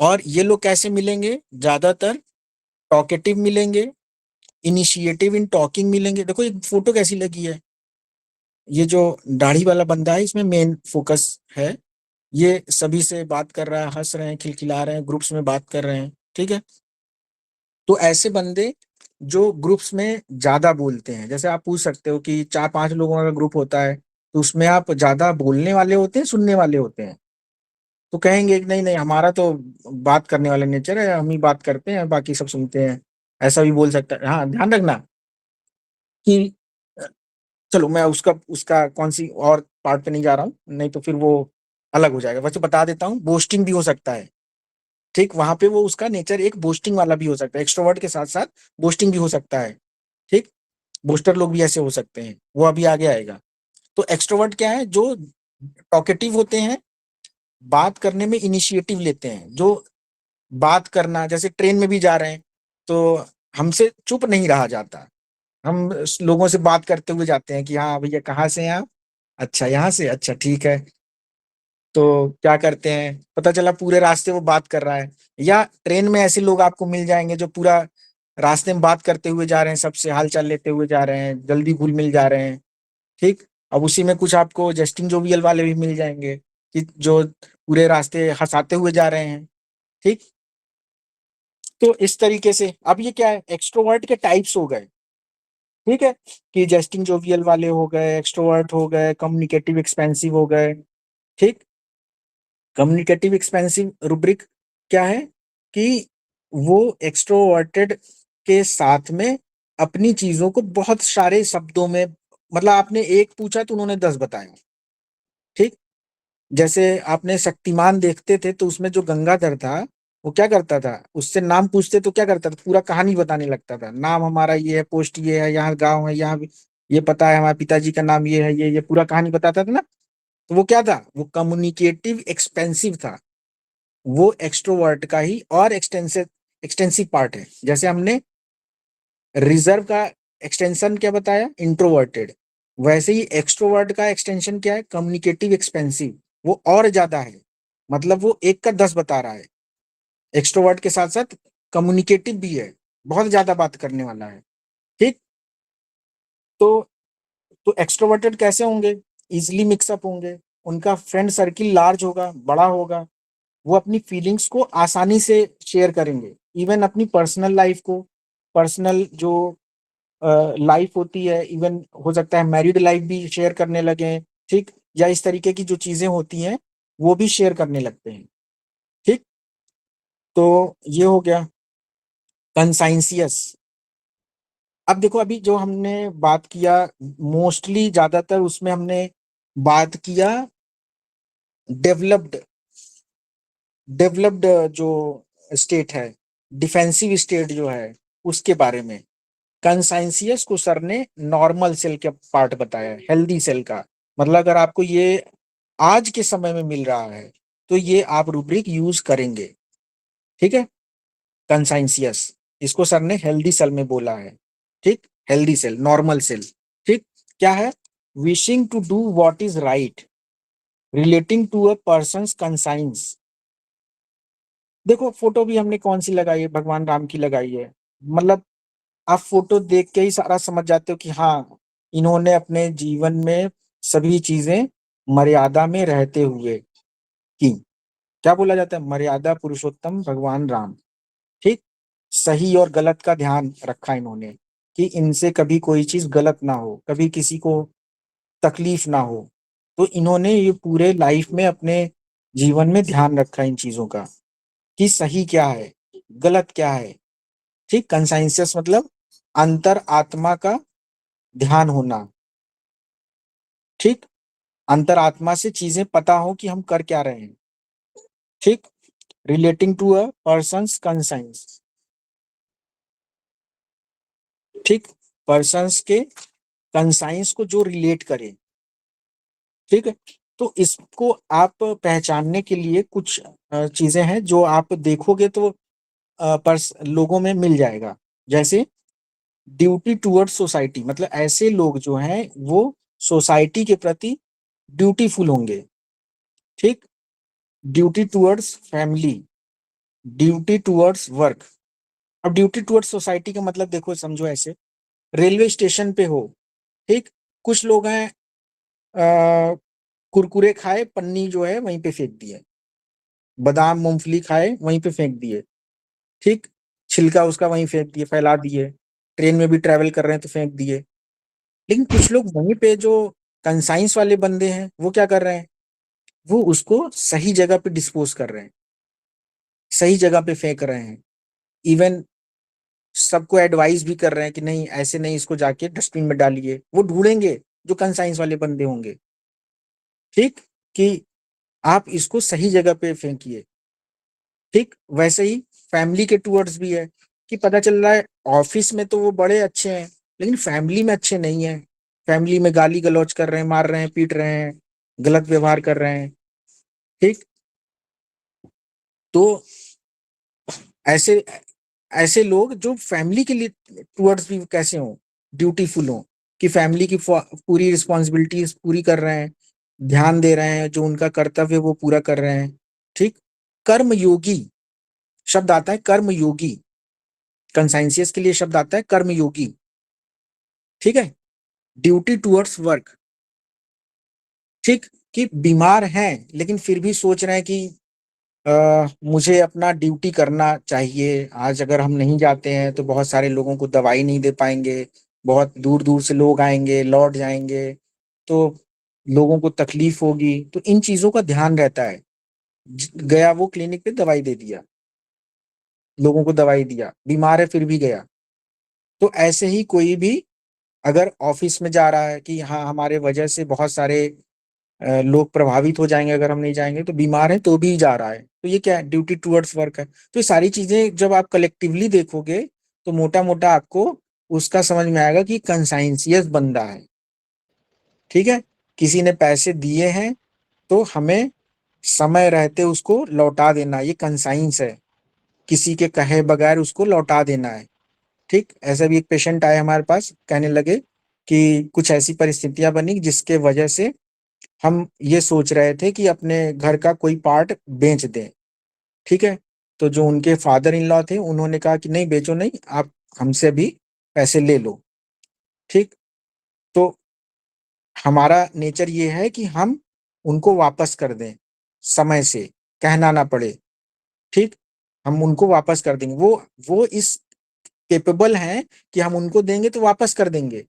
और ये लोग कैसे मिलेंगे? ज्यादातर टॉकेटिव मिलेंगे, इनिशिएटिव इन टॉकिंग मिलेंगे। देखो ये फोटो कैसी लगी है, ये जो दाढ़ी वाला बंदा है इसमें मेन फोकस है। ये सभी से बात कर रहा है, हंस रहे हैं, खिलखिला रहे हैं, ग्रुप्स में बात कर रहे हैं, ठीक है। तो ऐसे बंदे जो ग्रुप्स में ज्यादा बोलते हैं, जैसे आप पूछ सकते हो कि 4-5 लोगों का ग्रुप होता है तो उसमें आप ज्यादा बोलने वाले होते हैं, सुनने वाले होते हैं? तो कहेंगे कि नहीं नहीं, हमारा तो बात करने वाला नेचर है, हम ही बात करते हैं, बाकी सब सुनते हैं। ऐसा भी बोल सकता है। हाँ, ध्यान रखना कि चलो मैं उसका उसका कौन सी और पार्ट पे नहीं जा रहा हूँ, नहीं तो फिर वो अलग हो जाएगा। वैसे बता देता हूँ, बोस्टिंग भी हो सकता है, ठीक। वहां पे वो उसका नेचर एक बोस्टिंग वाला भी हो सकता है, एक्सट्रोवर्ट के साथ साथ बोस्टिंग भी हो सकता है, ठीक। बूस्टर लोग भी ऐसे हो सकते हैं, वो अभी आगे आएगा। तो एक्सट्रोवर्ट क्या है? जो टॉकेटिव होते हैं, बात करने में इनिशिएटिव लेते हैं। जो बात करना, जैसे ट्रेन में भी जा रहे हैं तो हमसे चुप नहीं रहा जाता, हम लोगों से बात करते हुए जाते हैं कि हाँ भैया कहाँ से हैं आप? अच्छा यहाँ से, अच्छा ठीक है। तो क्या करते हैं, पता चला पूरे रास्ते वो बात कर रहा है। या ट्रेन में ऐसे लोग आपको मिल जाएंगे जो पूरा रास्ते में बात करते हुए जा रहे हैं, सबसे हाल चाल लेते हुए जा रहे हैं, जल्दी घुल मिल जा रहे हैं, ठीक। अब उसी में कुछ आपको जस्टिन जोवियल वाले भी मिल जाएंगे कि जो पूरे रास्ते हंसाते हुए जा रहे हैं, ठीक। तो इस तरीके से अब ये क्या है, एक्सट्रोवर्ट के टाइप्स हो गए, ठीक है। कि जस्टिन जोवियल वाले हो गए, एक्सट्रोवर्ट हो गए, कम्युनिकेटिव एक्सपेंसिव हो गए, ठीक। कम्युनिकेटिव एक्सपेंसिव रुब्रिक क्या है कि वो एक्सट्रोवर्टेड के साथ में अपनी चीजों को बहुत सारे शब्दों में, मतलब आपने एक पूछा तो उन्होंने 10 बताया, ठीक। जैसे आपने शक्तिमान देखते थे तो उसमें जो गंगाधर था वो क्या करता था, उससे नाम पूछते तो क्या करता था, पूरा कहानी बताने लगता था। नाम हमारा ये है, पोस्ट ये है, यहाँ गांव है, यहाँ ये पता है, हमारे पिताजी का नाम ये है, ये पूरा कहानी बताता था ना। तो वो क्या था, वो कम्युनिकेटिव एक्सपेंसिव था। वो एक्सट्रोवर्ट का ही और एक्सटेंसिव एक्सटेंसिव पार्ट है। जैसे हमने रिजर्व का एक्सटेंशन क्या बताया, इंट्रोवर्टेड। वैसे ही एक्सट्रोवर्ट का एक्सटेंशन क्या है, कम्युनिकेटिव एक्सपेंसिव। वो और ज्यादा है, मतलब वो एक का 10 बता रहा है। एक्सट्रोवर्ट के साथ साथ कम्युनिकेटिव भी है, बहुत ज्यादा बात करने वाला है, ठीक। तो एक्सट्रोवर्टेड कैसे होंगे, इजिली मिक्सअप होंगे, उनका फ्रेंड सर्किल लार्ज होगा, बड़ा होगा। वो अपनी फीलिंग्स को आसानी से शेयर करेंगे, इवन अपनी पर्सनल लाइफ को, पर्सनल जो लाइफ होती है, इवन हो सकता है मैरिड लाइफ भी शेयर करने लगे, ठीक। या इस तरीके की जो चीजें होती हैं वो भी शेयर करने लगते हैं, ठीक। तो ये हो गया कंसाइंसियस। अब देखो अभी जो हमने बात किया, मोस्टली ज्यादातर उसमें हमने बात किया डेवलप्ड डेवलप्ड जो स्टेट है, डिफेंसिव स्टेट जो है, उसके बारे में। कंसाइंसियस को सर ने नॉर्मल सेल के पार्ट बताया, हेल्दी सेल का। मतलब अगर आपको ये आज के समय में मिल रहा है तो ये आप रूब्रिक यूज करेंगे, ठीक है। कंसाइंसियस, इसको सर ने हेल्दी सेल में बोला है, ठीक। हेल्दी सेल, नॉर्मल सेल, ठीक। क्या है, wishing to do what is right, relating to a person's conscience. देखो फोटो भी हमने कौन सी लगाई है, भगवान राम की लगाई है। मतलब आप फोटो देख के ही सारा समझ जाते हो कि हाँ, इन्होंने अपने जीवन में सभी चीजें मर्यादा में रहते हुए की। क्या बोला जाता है, मर्यादा पुरुषोत्तम भगवान राम, ठीक। सही और गलत का ध्यान रखा इन्होंने कि इनसे कभी कोई चीज गलत ना हो, कभी किसी को तकलीफ ना हो। तो इन्होंने ये पूरे लाइफ में अपने जीवन में ध्यान रखा इन चीजों का कि सही क्या है, गलत क्या है, ठीक। कंसाइंसियस मतलब अंतर आत्मा का ध्यान होना, ठीक। अंतर आत्मा से चीजें पता हो कि हम कर क्या रहे हैं, ठीक। Relating to a person's conscience, ठीक। पर्सन्स के कंसाइंस को जो रिलेट करे, ठीक है। तो इसको आप पहचानने के लिए कुछ चीजें हैं जो आप देखोगे तो लोगों में मिल जाएगा। जैसे ड्यूटी टुवर्ड्स सोसाइटी, मतलब ऐसे लोग जो हैं वो सोसाइटी के प्रति ड्यूटीफुल होंगे। ठीक। Duty towards family, duty towards work. अब ड्यूटी टुवर्ड्स सोसाइटी का मतलब देखो, समझो ऐसे रेलवे स्टेशन पे हो, ठीक, कुछ लोग हैं कुरकुरे खाए, पन्नी जो है वहीं पे फेंक दिए, बादाम मूंगफली खाए वहीं पे फेंक दिए, ठीक, छिलका उसका वहीं फेंक दिए, फैला दिए, ट्रेन में भी ट्रैवल कर रहे हैं तो फेंक दिए। लेकिन कुछ लोग वहीं पे जो कंसाइंस वाले बंदे हैं वो क्या कर रहे हैं, वो उसको सही जगह पे डिस्पोज कर रहे हैं, सही जगह पे फेंक रहे हैं। इवन सबको एडवाइस भी कर रहे हैं कि नहीं ऐसे नहीं, इसको जाके डस्टबिन में डालिए। वो ढूंढेंगे जो कंसाइंस वाले बंदे होंगे, ठीक, कि आप इसको सही जगह पे फेंकिए। ठीक वैसे ही फैमिली के टूवर्ड्स भी है कि पता चल रहा है ऑफिस में तो वो बड़े अच्छे हैं लेकिन फैमिली में अच्छे नहीं है, फैमिली में गाली गलौज कर रहे हैं, मार रहे हैं, पीट रहे हैं, गलत व्यवहार कर रहे हैं। ठीक। तो ऐसे ऐसे लोग जो फैमिली के लिए टूवर्ड्स भी कैसे हों, ड्यूटीफुल हों, कि फैमिली की पूरी रिस्पॉन्सिबिलिटीज पूरी कर रहे हैं, ध्यान दे रहे हैं, जो उनका कर्तव्य वो पूरा कर रहे हैं। ठीक। कर्मयोगी शब्द आता है, कर्मयोगी, कंसाइंसियस के लिए शब्द आता है कर्मयोगी। ठीक है। ड्यूटी टुवर्ड्स वर्क, ठीक, कि बीमार हैं लेकिन फिर भी सोच रहे हैं कि मुझे अपना ड्यूटी करना चाहिए, आज अगर हम नहीं जाते हैं तो बहुत सारे लोगों को दवाई नहीं दे पाएंगे, बहुत दूर दूर से लोग आएंगे, लौट जाएंगे, तो लोगों को तकलीफ होगी, तो इन चीजों का ध्यान रहता है। गया वो क्लिनिक पे, दवाई दे दिया, लोगों को दवाई दिया, बीमार है फिर भी गया। तो ऐसे ही कोई भी अगर ऑफिस में जा रहा है कि हाँ हमारे वजह से बहुत सारे लोग प्रभावित हो जाएंगे अगर हम नहीं जाएंगे, तो बीमार है तो भी जा रहा है, तो ये क्या है, ड्यूटी टुवर्ड्स वर्क है। तो ये सारी चीजें जब आप कलेक्टिवली देखोगे तो मोटा मोटा आपको उसका समझ में आएगा कि कंसाइंसियस बंदा है। ठीक है। किसी ने पैसे दिए हैं तो हमें समय रहते उसको लौटा देना, ये कंसाइंस है, किसी के कहे बगैर उसको लौटा देना है। ठीक। ऐसा भी एक पेशेंट आए हमारे पास, कहने लगे कि कुछ ऐसी परिस्थितियां बनी जिसके वजह से हम ये सोच रहे थे कि अपने घर का कोई पार्ट बेच दें। ठीक है। तो जो उनके फादर इन लॉ थे उन्होंने कहा कि नहीं बेचो नहीं, आप हमसे भी पैसे ले लो। ठीक। तो हमारा नेचर ये है कि हम उनको वापस कर दें समय से, कहना ना पड़े। ठीक। हम उनको वापस कर देंगे, वो इस केपेबल हैं कि हम उनको देंगे तो वापस कर देंगे,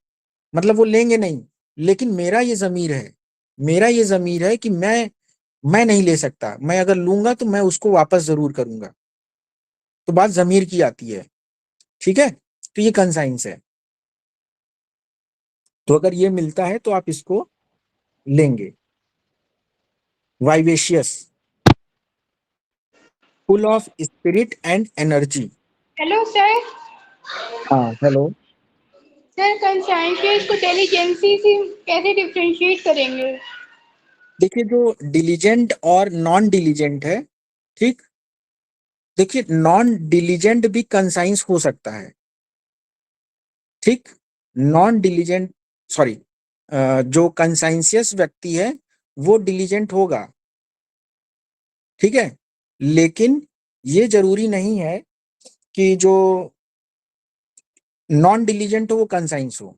मतलब वो लेंगे नहीं। लेकिन मेरा ये जमीर है कि मैं नहीं ले सकता, मैं अगर लूंगा तो मैं उसको वापस जरूर करूंगा। तो बात जमीर की आती है। ठीक है। तो ये कंसाइंस है। तो अगर ये मिलता है तो आप इसको लेंगे। Vivacious, full of spirit and energy. Hello sir. हाँ हेलो। सर कंसाइंशियस को इंटेलिजेंसी से कैसे डिफरेंशिएट करेंगे? देखिए जो डिलीजेंट और नॉन डिलीजेंट है, ठीक, देखिए नॉन डिलीजेंट भी कंसाइंस हो सकता है। ठीक। नॉन डिलीजेंट, सॉरी, जो कंसाइंसियस व्यक्ति है वो डिलीजेंट होगा। ठीक है। लेकिन ये जरूरी नहीं है कि जो नॉन डिलीजेंट हो वो कंसाइंसियस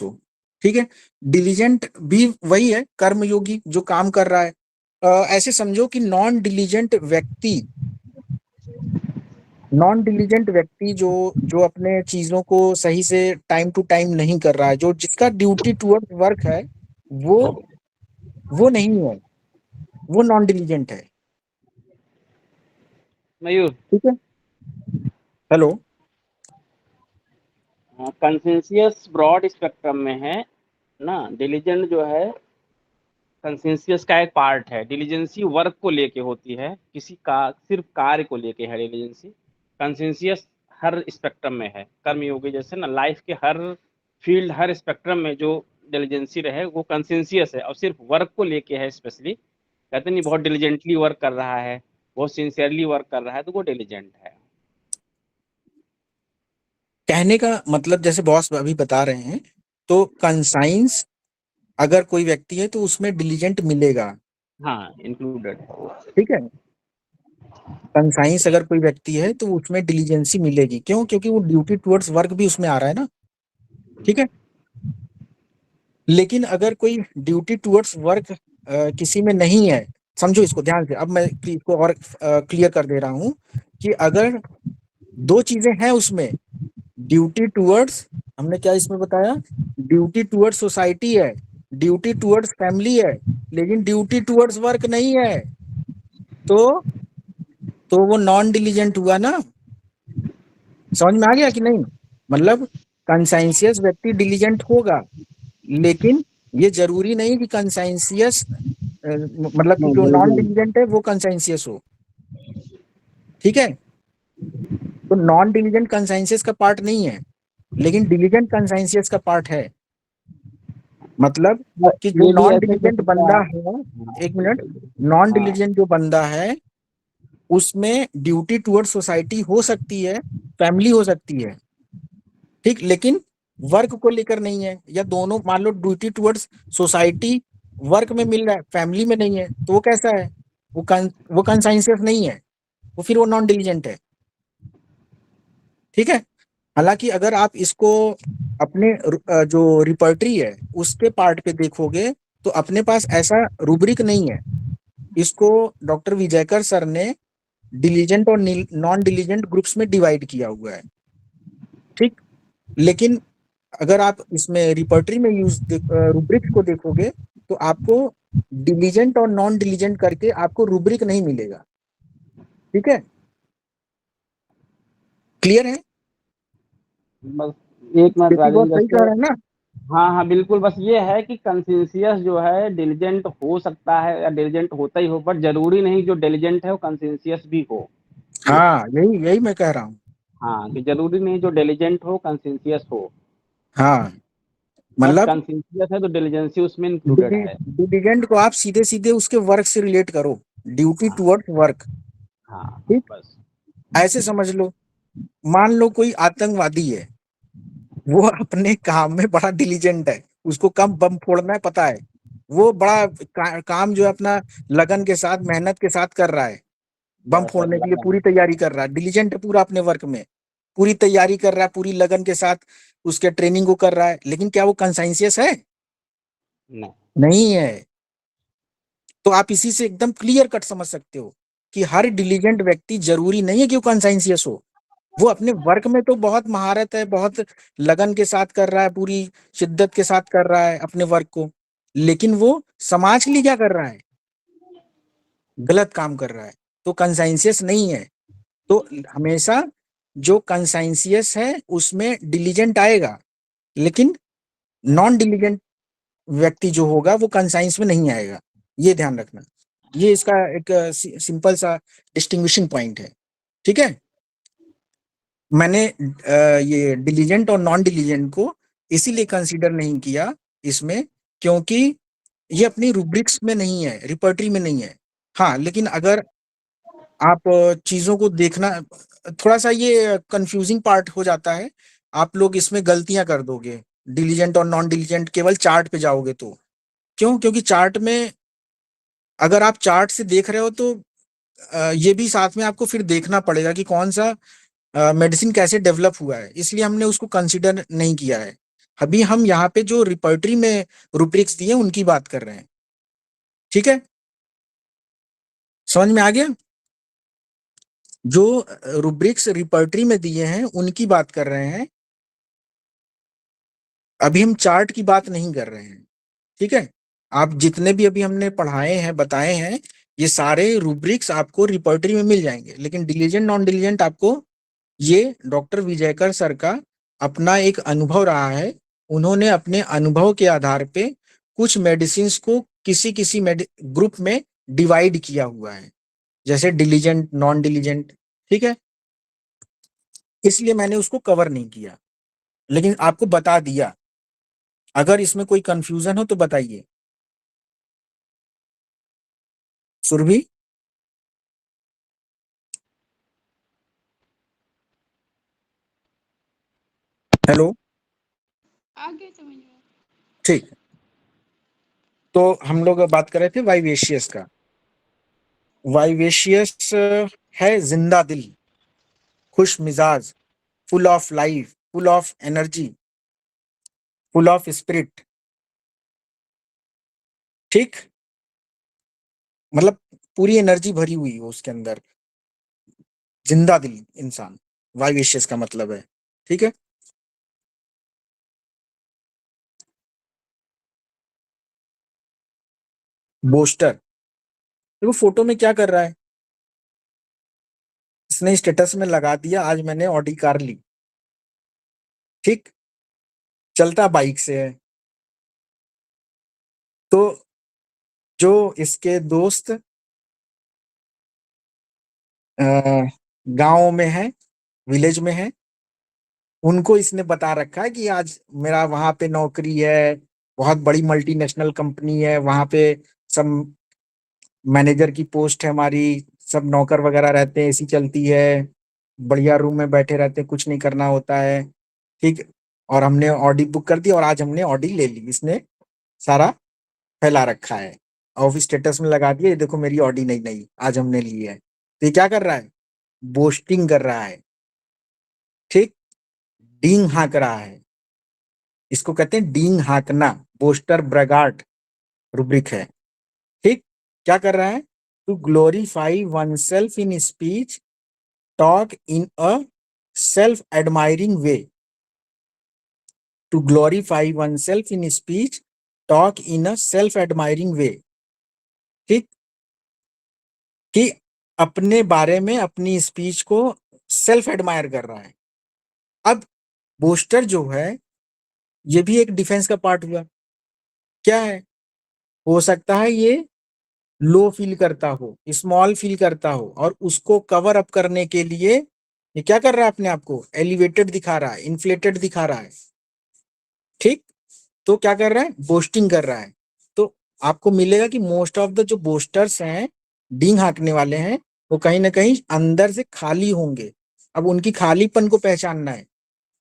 हो। ठीक है। डिलीजेंट भी वही है, कर्मयोगी जो काम कर रहा है। ऐसे समझो कि नॉन डिलीजेंट व्यक्ति जो जो अपने चीजों को सही से टाइम टू टाइम नहीं कर रहा है, जो जिसका ड्यूटी टुवर्ड वर्क है, वो वो नहीं है, वो नॉन डिलीजेंट है। मयूर, ठीक है। हेलो। कंसेंसियस ब्रॉड स्पेक्ट्रम में है ना। डिलीजेंट जो है कंसेंसियस का एक पार्ट है। डिलीजेंसी वर्क को लेके होती है, किसी का सिर्फ कार्य को लेके है डिलीजेंसी। कंसेंसियस हर स्पेक्ट्रम में है। कर्मयोगी जैसे ना, लाइफ के हर फील्ड, हर स्पेक्ट्रम में जो डिलीजेंसी रहे, वो कंसेंसियस है और सिर्फ वर्क को लेके है स्पेशली, कहते नहीं बहुत डिलीजेंटली वर्क कर रहा है, बहुत सिंसियरली वर्क कर रहा है, तो वो डिलीजेंट है। कहने का मतलब जैसे बॉस अभी बता रहे हैं, तो कंसाइंस अगर कोई व्यक्ति है तो उसमें डिलीजेंट मिलेगा, हाँ, इंक्लूडेड है वो। ठीक है। कंसाइंस अगर कोई व्यक्ति है तो उसमें डिलीजेंसी मिलेगी, क्यों? क्योंकि वो ड्यूटी टुवर्ड्स वर्क भी उसमें आ रहा है ना, ठीक है। लेकिन अगर कोई ड्यूटी टुवर्ड्स वर्क किसी में नहीं है, समझो इसको ध्यान से, अब मैं इसको और क्लियर कर दे रहा हूं कि अगर दो चीजें हैं उसमें, ड्यूटी टुवर्ड्स, हमने क्या इसमें बताया, ड्यूटी टुवर्ड्स सोसाइटी है, ड्यूटी टुवर्ड्स फैमिली है, लेकिन ड्यूटी टुवर्ड्स वर्क नहीं है, तो वो नॉन डिलीजेंट हुआ ना। समझ में आ गया कि नहीं? मतलब कंसाइंसियस व्यक्ति डिलीजेंट होगा, लेकिन ये जरूरी नहीं कि कंसाइंसियस मतलब कि जो नॉन डिलीजेंट है वो कंसाइंसियस हो, ठीक है। तो नॉन डिलीजेंट कंसाइंसियस का पार्ट नहीं है, लेकिन डिलीजेंट कंसाइंसियस का पार्ट है। मतलब कि जो ये भी नॉन ऐसे हो डिलीजेंट सकता बंदा है। है, हाँ, एक मिनट, नॉन हाँ, डिलीजेंट जो बंदा है उसमें ड्यूटी टुवर्ड सोसाइटी हो सकती है, फैमिली हो सकती है, ठीक, लेकिन वर्क को लेकर नहीं है, या दोनों मान low duty towards society work में मिल रहा है, फैमिली में नहीं है, तो वो कैसा है? वो कंसाइंसियस नहीं है, वो फिर वो नॉन डिलीजेंट है, ठीक है। हालांकि अगर आप इसको अपने जो रिपर्टरी है उसके पार्ट पे देखोगे तो अपने पास ऐसा रूब्रिक नहीं है। इसको डॉक्टर विजयकर सर ने डिलीजेंट और नॉन डिलीजेंट ग्रुप्स में डिवाइड किया हुआ है, ठीक। लेकिन अगर आप इसमें रिपर्टरी में यूज रूब्रिक्स को देखोगे तो आपको डिलीजेंट और नॉन डिलीजेंट करके आपको रूब्रिक नहीं मिलेगा, ठीक है। क्लियर है? बस एक मिनट खेती बहुत राजेंद्र, सही कह जैसे रहा है ना। हाँ हाँ बिल्कुल, बस ये है कि कंसेंसियस जो है डिलीजेंट हो सकता है या डिलीजेंट होता ही हो, बट जरूरी नहीं जो डिलीजेंट है वो कंसेंसियस भी हो। हाँ, यही यही मैं कह रहा हूँ। हाँ, कि जरूरी नहीं जो डिलीजेंट हो कंसेंसियस हो, हाँ, बट मतलब कंसेंसियस है तो डिलीजेंसी उसमें इंक्लूडेड है। डिलीजेंट को आप सीधे सीधे उसके वर्क से रिलेट करो, ड्यूटी हाँ टुवर्ड्स वर्क, हाँ हाँ, ठीक। बस। ऐसे समझ लो, मान लो कोई आतंकवादी है, वो अपने काम में बड़ा डिलीजेंट है, उसको कब बम फोड़ना है पता है, वो बड़ा काम जो है अपना लगन के साथ मेहनत के साथ कर रहा है, बम बस फोड़ने के लिए अगला पूरी तैयारी कर रहा है, डिलीजेंट है पूरा अपने वर्क में, पूरी तैयारी कर रहा है, पूरी लगन के साथ उसके ट्रेनिंग को कर रहा है, लेकिन क्या वो कंसाइंसियस है? नहीं। नहीं है। तो आप इसी से एकदम क्लियर कट समझ सकते हो कि हर डिलीजेंट व्यक्ति जरूरी नहीं है कि वो कंसाइंसियस हो। वो अपने वर्क में तो बहुत महारत है, बहुत लगन के साथ कर रहा है, पूरी शिद्दत के साथ कर रहा है अपने वर्क को, लेकिन वो समाज के लिए क्या कर रहा है? गलत काम कर रहा है, तो कंसाइंसियस नहीं है। तो हमेशा जो कंसाइंसियस है उसमें डिलीजेंट आएगा, लेकिन नॉन डिलीजेंट व्यक्ति जो होगा वो कंसाइंस में नहीं आएगा, ये ध्यान रखना। ये इसका एक सिंपल सा डिस्टिंग्विशिंग पॉइंट है, ठीक है। मैंने ये डिलीजेंट और नॉन डिलीजेंट को इसीलिए कंसीडर नहीं किया इसमें, क्योंकि ये अपनी रूब्रिक्स में नहीं है, रिपर्टरी में नहीं है। हाँ, लेकिन अगर आप चीजों को देखना, थोड़ा सा ये कंफ्यूजिंग पार्ट हो जाता है, आप लोग इसमें गलतियां कर दोगे, डिलीजेंट और नॉन डिलीजेंट केवल चार्ट पे जाओगे तो। क्यों? क्योंकि चार्ट में अगर आप चार्ट से देख रहे हो तो ये भी साथ में आपको फिर देखना पड़ेगा कि कौन सा मेडिसिन कैसे डेवलप हुआ है, इसलिए हमने उसको कंसिडर नहीं किया है। अभी हम यहाँ पे जो रिपर्टरी में रूब्रिक्स दिए उनकी बात कर रहे हैं, ठीक है। समझ में आ गया? जो रूब्रिक्स रिपर्टरी में दिए हैं उनकी बात कर रहे हैं, अभी हम चार्ट की बात नहीं कर रहे हैं, ठीक है। आप जितने भी अभी हमने पढ़ाए हैं, बताए हैं, ये सारे रूब्रिक्स आपको रिपर्टरी में मिल जाएंगे, लेकिन डिलीजेंट नॉन डिलीजेंट आपको, ये डॉक्टर विजयकर सर का अपना एक अनुभव रहा है। उन्होंने अपने अनुभव के आधार पे कुछ मेडिसिन को किसी किसी ग्रुप में डिवाइड किया हुआ है, जैसे डिलीजेंट, नॉन डिलीजेंट, ठीक है। इसलिए मैंने उसको कवर नहीं किया, लेकिन आपको बता दिया अगर इसमें कोई कंफ्यूजन हो तो बताइए। सुरभि, हेलो। आगे समझ में। ठीक, तो हम लोग बात कर रहे थे वाइवेशियस का। वाइवेशियस है जिंदा दिल, खुश मिजाज, full of life, full of energy, full of spirit. ठीक, मतलब पूरी एनर्जी भरी हुई हो उसके अंदर, जिंदा दिल इंसान, वाइवेशियस का मतलब है। ठीक है, बोस्टर देखो फोटो में क्या कर रहा है, इसने स्टेटस में लगा दिया आज मैंने ऑडी कार ली। ठीक, चलता बाइक से है। तो जो इसके दोस्त गांव में है, विलेज में है, उनको इसने बता रखा है कि आज मेरा वहां पे नौकरी है, बहुत बड़ी मल्टीनेशनल कंपनी है, वहां पे सब मैनेजर की पोस्ट है हमारी, सब नौकर वगैरह रहते हैं, एसी चलती है, बढ़िया रूम में बैठे रहते हैं, कुछ नहीं करना होता है। ठीक, और हमने ऑडी बुक कर दी और आज हमने ऑडी ले ली, इसने सारा फैला रखा है और स्टेटस में लगा दिया, ये देखो मेरी ऑडी नई नई आज हमने ली है। तो ये क्या कर रहा है, बोस्टिंग कर रहा है। ठीक, डींग हाँक रहा है, इसको कहते हैं डींग हाँकना, बोस्टर ब्रगार्ट रुब्रिक है। ठीक, क्या कर रहा है, to glorify oneself in speech, talk in a self admiring way. To glorify oneself in speech, talk in a self admiring way. ठीक, कि अपने बारे में अपनी स्पीच को सेल्फ एडमायर कर रहा है। अब बोस्टर जो है ये भी एक डिफेंस का पार्ट हुआ। क्या है, हो सकता है ये लो फील करता हो, स्मॉल फील करता हो, और उसको कवर अप करने के लिए ये क्या कर रहा है, अपने आप को एलिवेटेड दिखा रहा है, इन्फ्लेटेड दिखा रहा है। ठीक, तो क्या कर रहा है, बोस्टिंग कर रहा है। तो आपको मिलेगा कि मोस्ट ऑफ द जो बोस्टर्स हैं, डींग हाँकने वाले हैं, वो कहीं ना कहीं अंदर से खाली होंगे। अब उनकी खालीपन को पहचानना है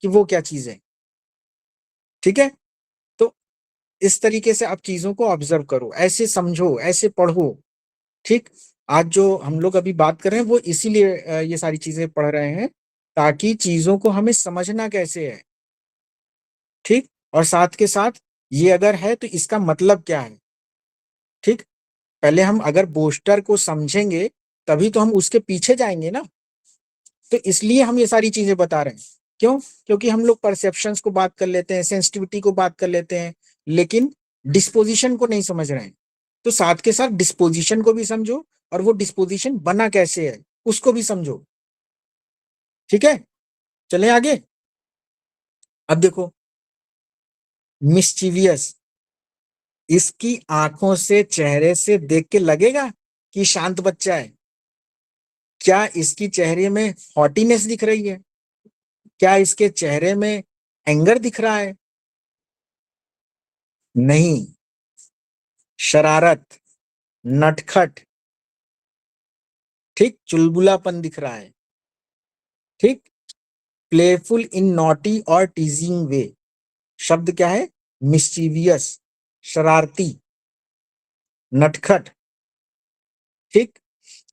कि वो क्या चीज है। ठीक है, तो इस तरीके से आप चीजों को ऑब्जर्व करो, ऐसे समझो, ऐसे पढ़ो। ठीक, आज जो हम लोग अभी बात कर रहे हैं वो इसीलिए ये सारी चीजें पढ़ रहे हैं, ताकि चीजों को हमें समझना कैसे है। ठीक, और साथ के साथ ये अगर है तो इसका मतलब क्या है। ठीक, पहले हम अगर बोस्टर को समझेंगे तभी तो हम उसके पीछे जाएंगे ना। तो इसलिए हम ये सारी चीजें बता रहे हैं। क्यों, क्योंकि हम लोग परसेप्शंस को बात कर लेते हैं, सेंसिटिविटी को बात कर लेते हैं, लेकिन डिस्पोजिशन को नहीं समझ रहे हैं। तो साथ के साथ डिस्पोजिशन को भी समझो, और वो डिस्पोजिशन बना कैसे है उसको भी समझो। ठीक है, चलें आगे। अब देखो, मिस्चीवियस, इसकी आंखों से, चेहरे से देख के लगेगा कि शांत बच्चा है। क्या इसकी चेहरे में हॉटीनेस दिख रही है, क्या इसके चेहरे में एंगर दिख रहा है? नहीं, शरारत, नटखट, ठीक, चुलबुलापन दिख रहा है। ठीक, प्लेफुल इन नॉटी और टीजिंग वे। शब्द क्या है, मिस्चीवियस, शरारती, नटखट। ठीक,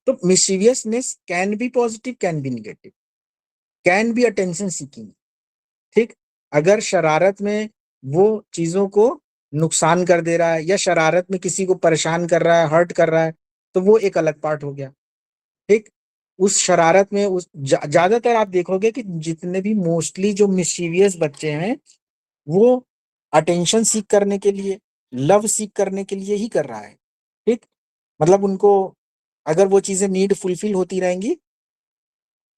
तो mischievousness can be positive, can be negative, can be attention seeking. ठीक, अगर शरारत में वो चीजों को नुकसान कर दे रहा है, या शरारत में किसी को परेशान कर रहा है, हर्ट कर रहा है, तो वो एक अलग पार्ट हो गया। ठीक, उस शरारत में उस ज्यादातर आप देखोगे कि जितने भी मोस्टली जो मिस्चीवियस बच्चे हैं, वो अटेंशन सीख करने के लिए, लव सीख करने के लिए ही कर रहा है। ठीक, मतलब उनको अगर वो चीजें नीड फुलफिल होती रहेंगी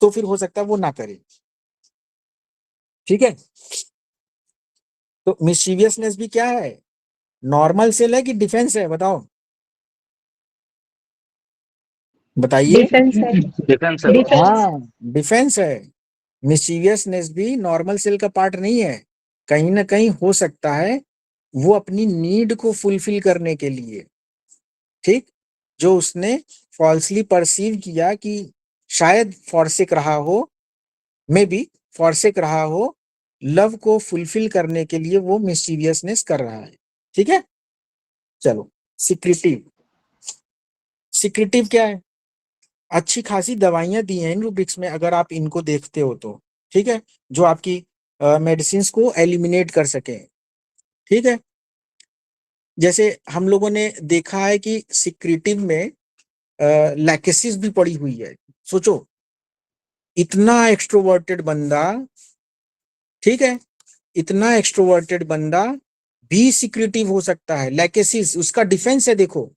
तो फिर हो सकता है वो ना करे। ठीक है, तो मिस्चीवियसनेस भी क्या है, नॉर्मल सेल है कि डिफेंस है, बताओ, बताइए। डिफेंस है। Defence defence. हाँ, डिफेंस है। मिस्चीवियसनेस भी नॉर्मल सेल का पार्ट नहीं है। कहीं ना कहीं हो सकता है वो अपनी नीड को फुलफिल करने के लिए, ठीक, जो उसने फॉल्सली परसीव किया कि शायद फॉरसेक रहा हो, मे बी फॉरसेक रहा हो, लव को फुलफिल करने के लिए वो मिस्चीवियसनेस कर रहा है। ठीक है, चलो सिक्रेटिव। सिक्रेटिव क्या है? अच्छी खासी दवाइयां दी हैं इन रूब्रिक्स में, अगर आप इनको देखते हो तो, ठीक है, जो आपकी मेडिसिन को एलिमिनेट कर सके। ठीक है, जैसे हम लोगों ने देखा है कि सिक्रेटिव में लैकेसिस भी पड़ी हुई है। सोचो, इतना एक्सट्रोवर्टेड बंदा, ठीक है, इतना एक्सट्रोवर्टेड बंदा भी सिक्रेटिव हो सकता है। लैकेसिस उसका डिफेंस है। देखो,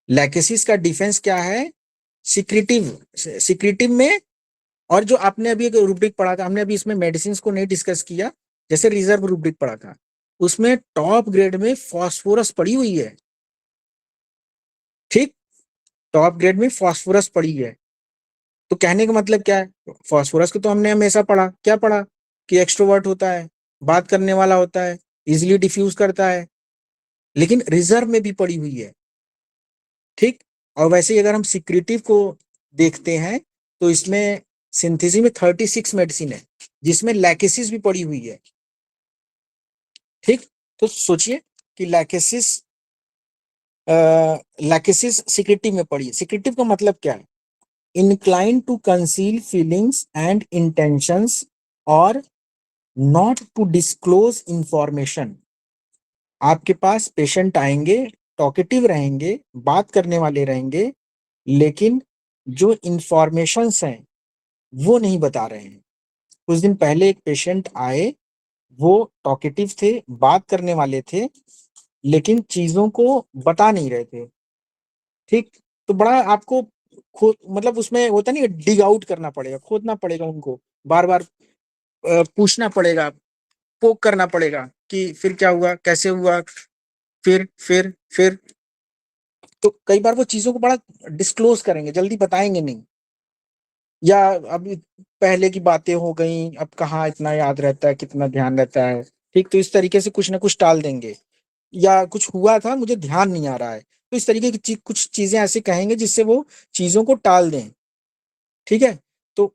लैकेसिस का डिफेंस क्या है? सिक्रेटिव। सिक्रेटिव में, और जो आपने अभी एक रूब्रिक पढ़ा था, हमने अभी इसमें मेडिसिन को नहीं डिस्कस किया, जैसे रिजर्व रूब्रिक पढ़ा था, उसमें टॉप ग्रेड में फास्फोरस पड़ी हुई है। ठीक, टॉप ग्रेड में फास्फोरस पड़ी है। तो कहने का मतलब क्या है? फास्फोरस को तो हमने हमेशा पढ़ा, क्या पढ़ा? कि एक्सट्रोवर्ट होता है, बात करने वाला होता है, इजिली डिफ्यूज करता है, लेकिन रिजर्व में भी पड़ी हुई है। ठीक, और वैसे ही अगर हम सिक्रेटिव को देखते हैं तो इसमें सिंथेसिस में 36 मेडिसिन है जिसमें लैकेसिस भी पड़ी हुई है। ठीक, तो सोचिए कि लैकेसिस सिक्रेटिव में पड़ी है। सिक्रेटिव का मतलब क्या है? inclined to conceal feelings and intentions or not to disclose information। आपके पास पेशेंट आएंगे, टॉकेटिव रहेंगे, बात करने वाले रहेंगे, लेकिन जो इंफॉर्मेशंस हैं वो नहीं बता रहे हैं। कुछ दिन पहले एक पेशेंट आए, वो टॉकेटिव थे, बात करने वाले थे, लेकिन चीजों को बता नहीं रहे थे। ठीक, तो बड़ा आपको खोद, मतलब उसमें होता नहीं, डिग आउट करना पड़ेगा, खोदना पड़ेगा उनको, बार बार पूछना पड़ेगा, पोक करना पड़ेगा कि फिर क्या हुआ, कैसे हुआ, फिर तो कई बार वो चीजों को बड़ा डिस्क्लोज करेंगे, जल्दी बताएंगे नहीं, या अभी पहले की बातें हो गई, अब कहाँ इतना याद रहता है, कितना ध्यान रहता है। ठीक, तो इस तरीके से कुछ ना कुछ टाल देंगे, या कुछ हुआ था मुझे ध्यान नहीं आ रहा है, तो इस तरीके की कुछ चीजें ऐसे कहेंगे जिससे वो चीजों को टाल दें। ठीक है, तो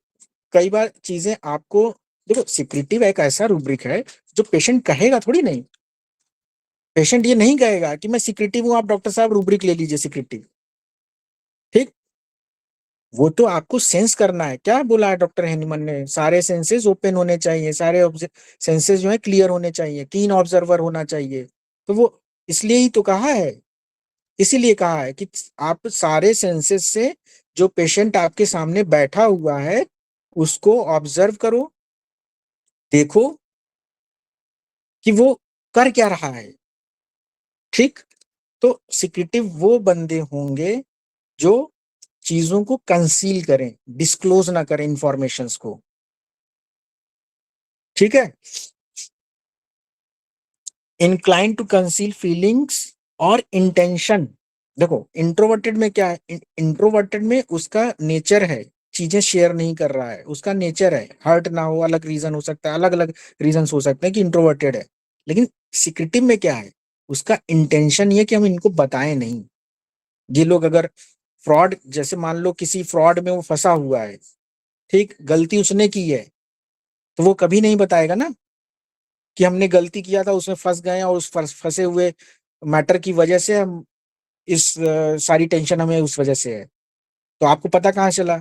कई बार चीजें आपको, देखो सिक्रेटिव एक ऐसा रूब्रिक है जो पेशेंट कहेगा थोड़ी नहीं, पेशेंट ये नहीं कहेगा कि मैं सिक्रेटिव हूं, आप डॉक्टर साहब रूब्रिक ले लीजिए सिक्रेटिव। ठीक, वो तो आपको सेंस करना है। क्या बोला है डॉक्टर हैनीमन ने? सारे सेंसेस ओपन होने चाहिए, सारे सेंसेस जो है क्लियर होने चाहिए, कीन ऑब्जर्वर होना चाहिए। तो वो इसलिए ही तो कहा है, इसीलिए कहा है कि आप सारे सेंसेस से जो पेशेंट आपके सामने बैठा हुआ है उसको ऑब्जर्व करो, देखो कि वो कर क्या रहा है। ठीक, तो सिक्रेटिव वो बंदे होंगे जो चीजों को कंसील करें, डिस्क्लोज ना करें इंफॉर्मेशंस को। ठीक है, इंक्लाइन टू कंसील फीलिंग्स और इंटेंशन। देखो इंट्रोवर्टेड में क्या है? इंट्रोवर्टेड में उसका नेचर है, चीजें शेयर नहीं कर रहा है, उसका नेचर है, हर्ट ना हो, अलग रीजन हो सकता है, अलग अलग रीजन हो सकते हैं कि इंट्रोवर्टेड है। लेकिन सिक्रेटिव में क्या है? उसका इंटेंशन ये कि हम इनको बताएं नहीं। ये लोग अगर फ्रॉड, जैसे मान लो किसी फ्रॉड में वो फंसा हुआ है, ठीक, गलती उसने की है, तो वो कभी नहीं बताएगा ना कि हमने गलती किया था, उसमें फंस गए और उस फंसे हुए मैटर की वजह से हम इस सारी टेंशन हमें उस वजह से है। तो आपको पता कहाँ चला?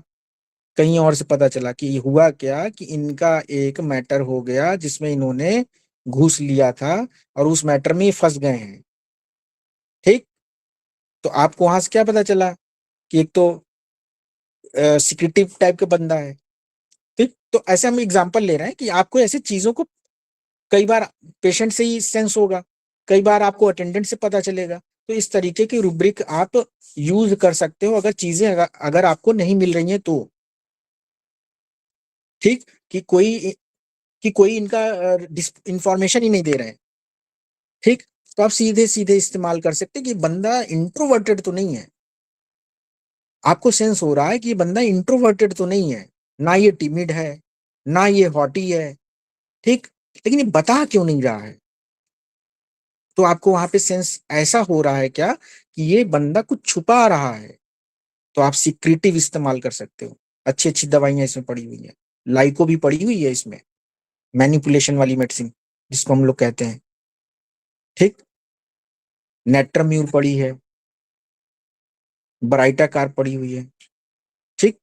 कहीं और से पता चला कि हुआ क्या, कि इनका एक मैटर हो गया जिसमें इन्होंने घूस लिया था और उस मैटर में ये फंस गए हैं। ठीक, तो आपको वहां से क्या पता चला? कि एक तो सिक्रेटिव टाइप का बंदा है। ठीक, तो ऐसे हम एग्जांपल ले रहे हैं कि आपको ऐसी चीजों को कई बार पेशेंट से ही सेंस होगा, कई बार आपको अटेंडेंट से पता चलेगा। तो इस तरीके की रूब्रिक आप यूज कर सकते हो अगर चीजें अगर आपको नहीं मिल रही हैं तो। ठीक, कि कोई इनका इंफॉर्मेशन ही नहीं दे रहे हैं। ठीक, तो आप सीधे सीधे इस्तेमाल कर सकते हैं कि बंदा इंट्रोवर्टेड तो नहीं है, आपको सेंस हो रहा है कि ये बंदा इंट्रोवर्टेड तो नहीं है, ना ये टिमिड है, ना ये हॉटी है। ठीक, लेकिन ये बता क्यों नहीं रहा है? तो आपको वहां पे सेंस ऐसा हो रहा है क्या कि ये बंदा कुछ छुपा रहा है, तो आप सिक्रेटिव इस्तेमाल कर सकते हो। अच्छी अच्छी दवाइयां इसमें पड़ी हुई है, लाइको भी पड़ी हुई है इसमें, मैनिपुलेशन वाली मेडिसिन जिसको हम लोग कहते हैं, ठीक। नेट्रम्यूर पड़ी है, ब्राइटा कार पड़ी हुई है, ठीक।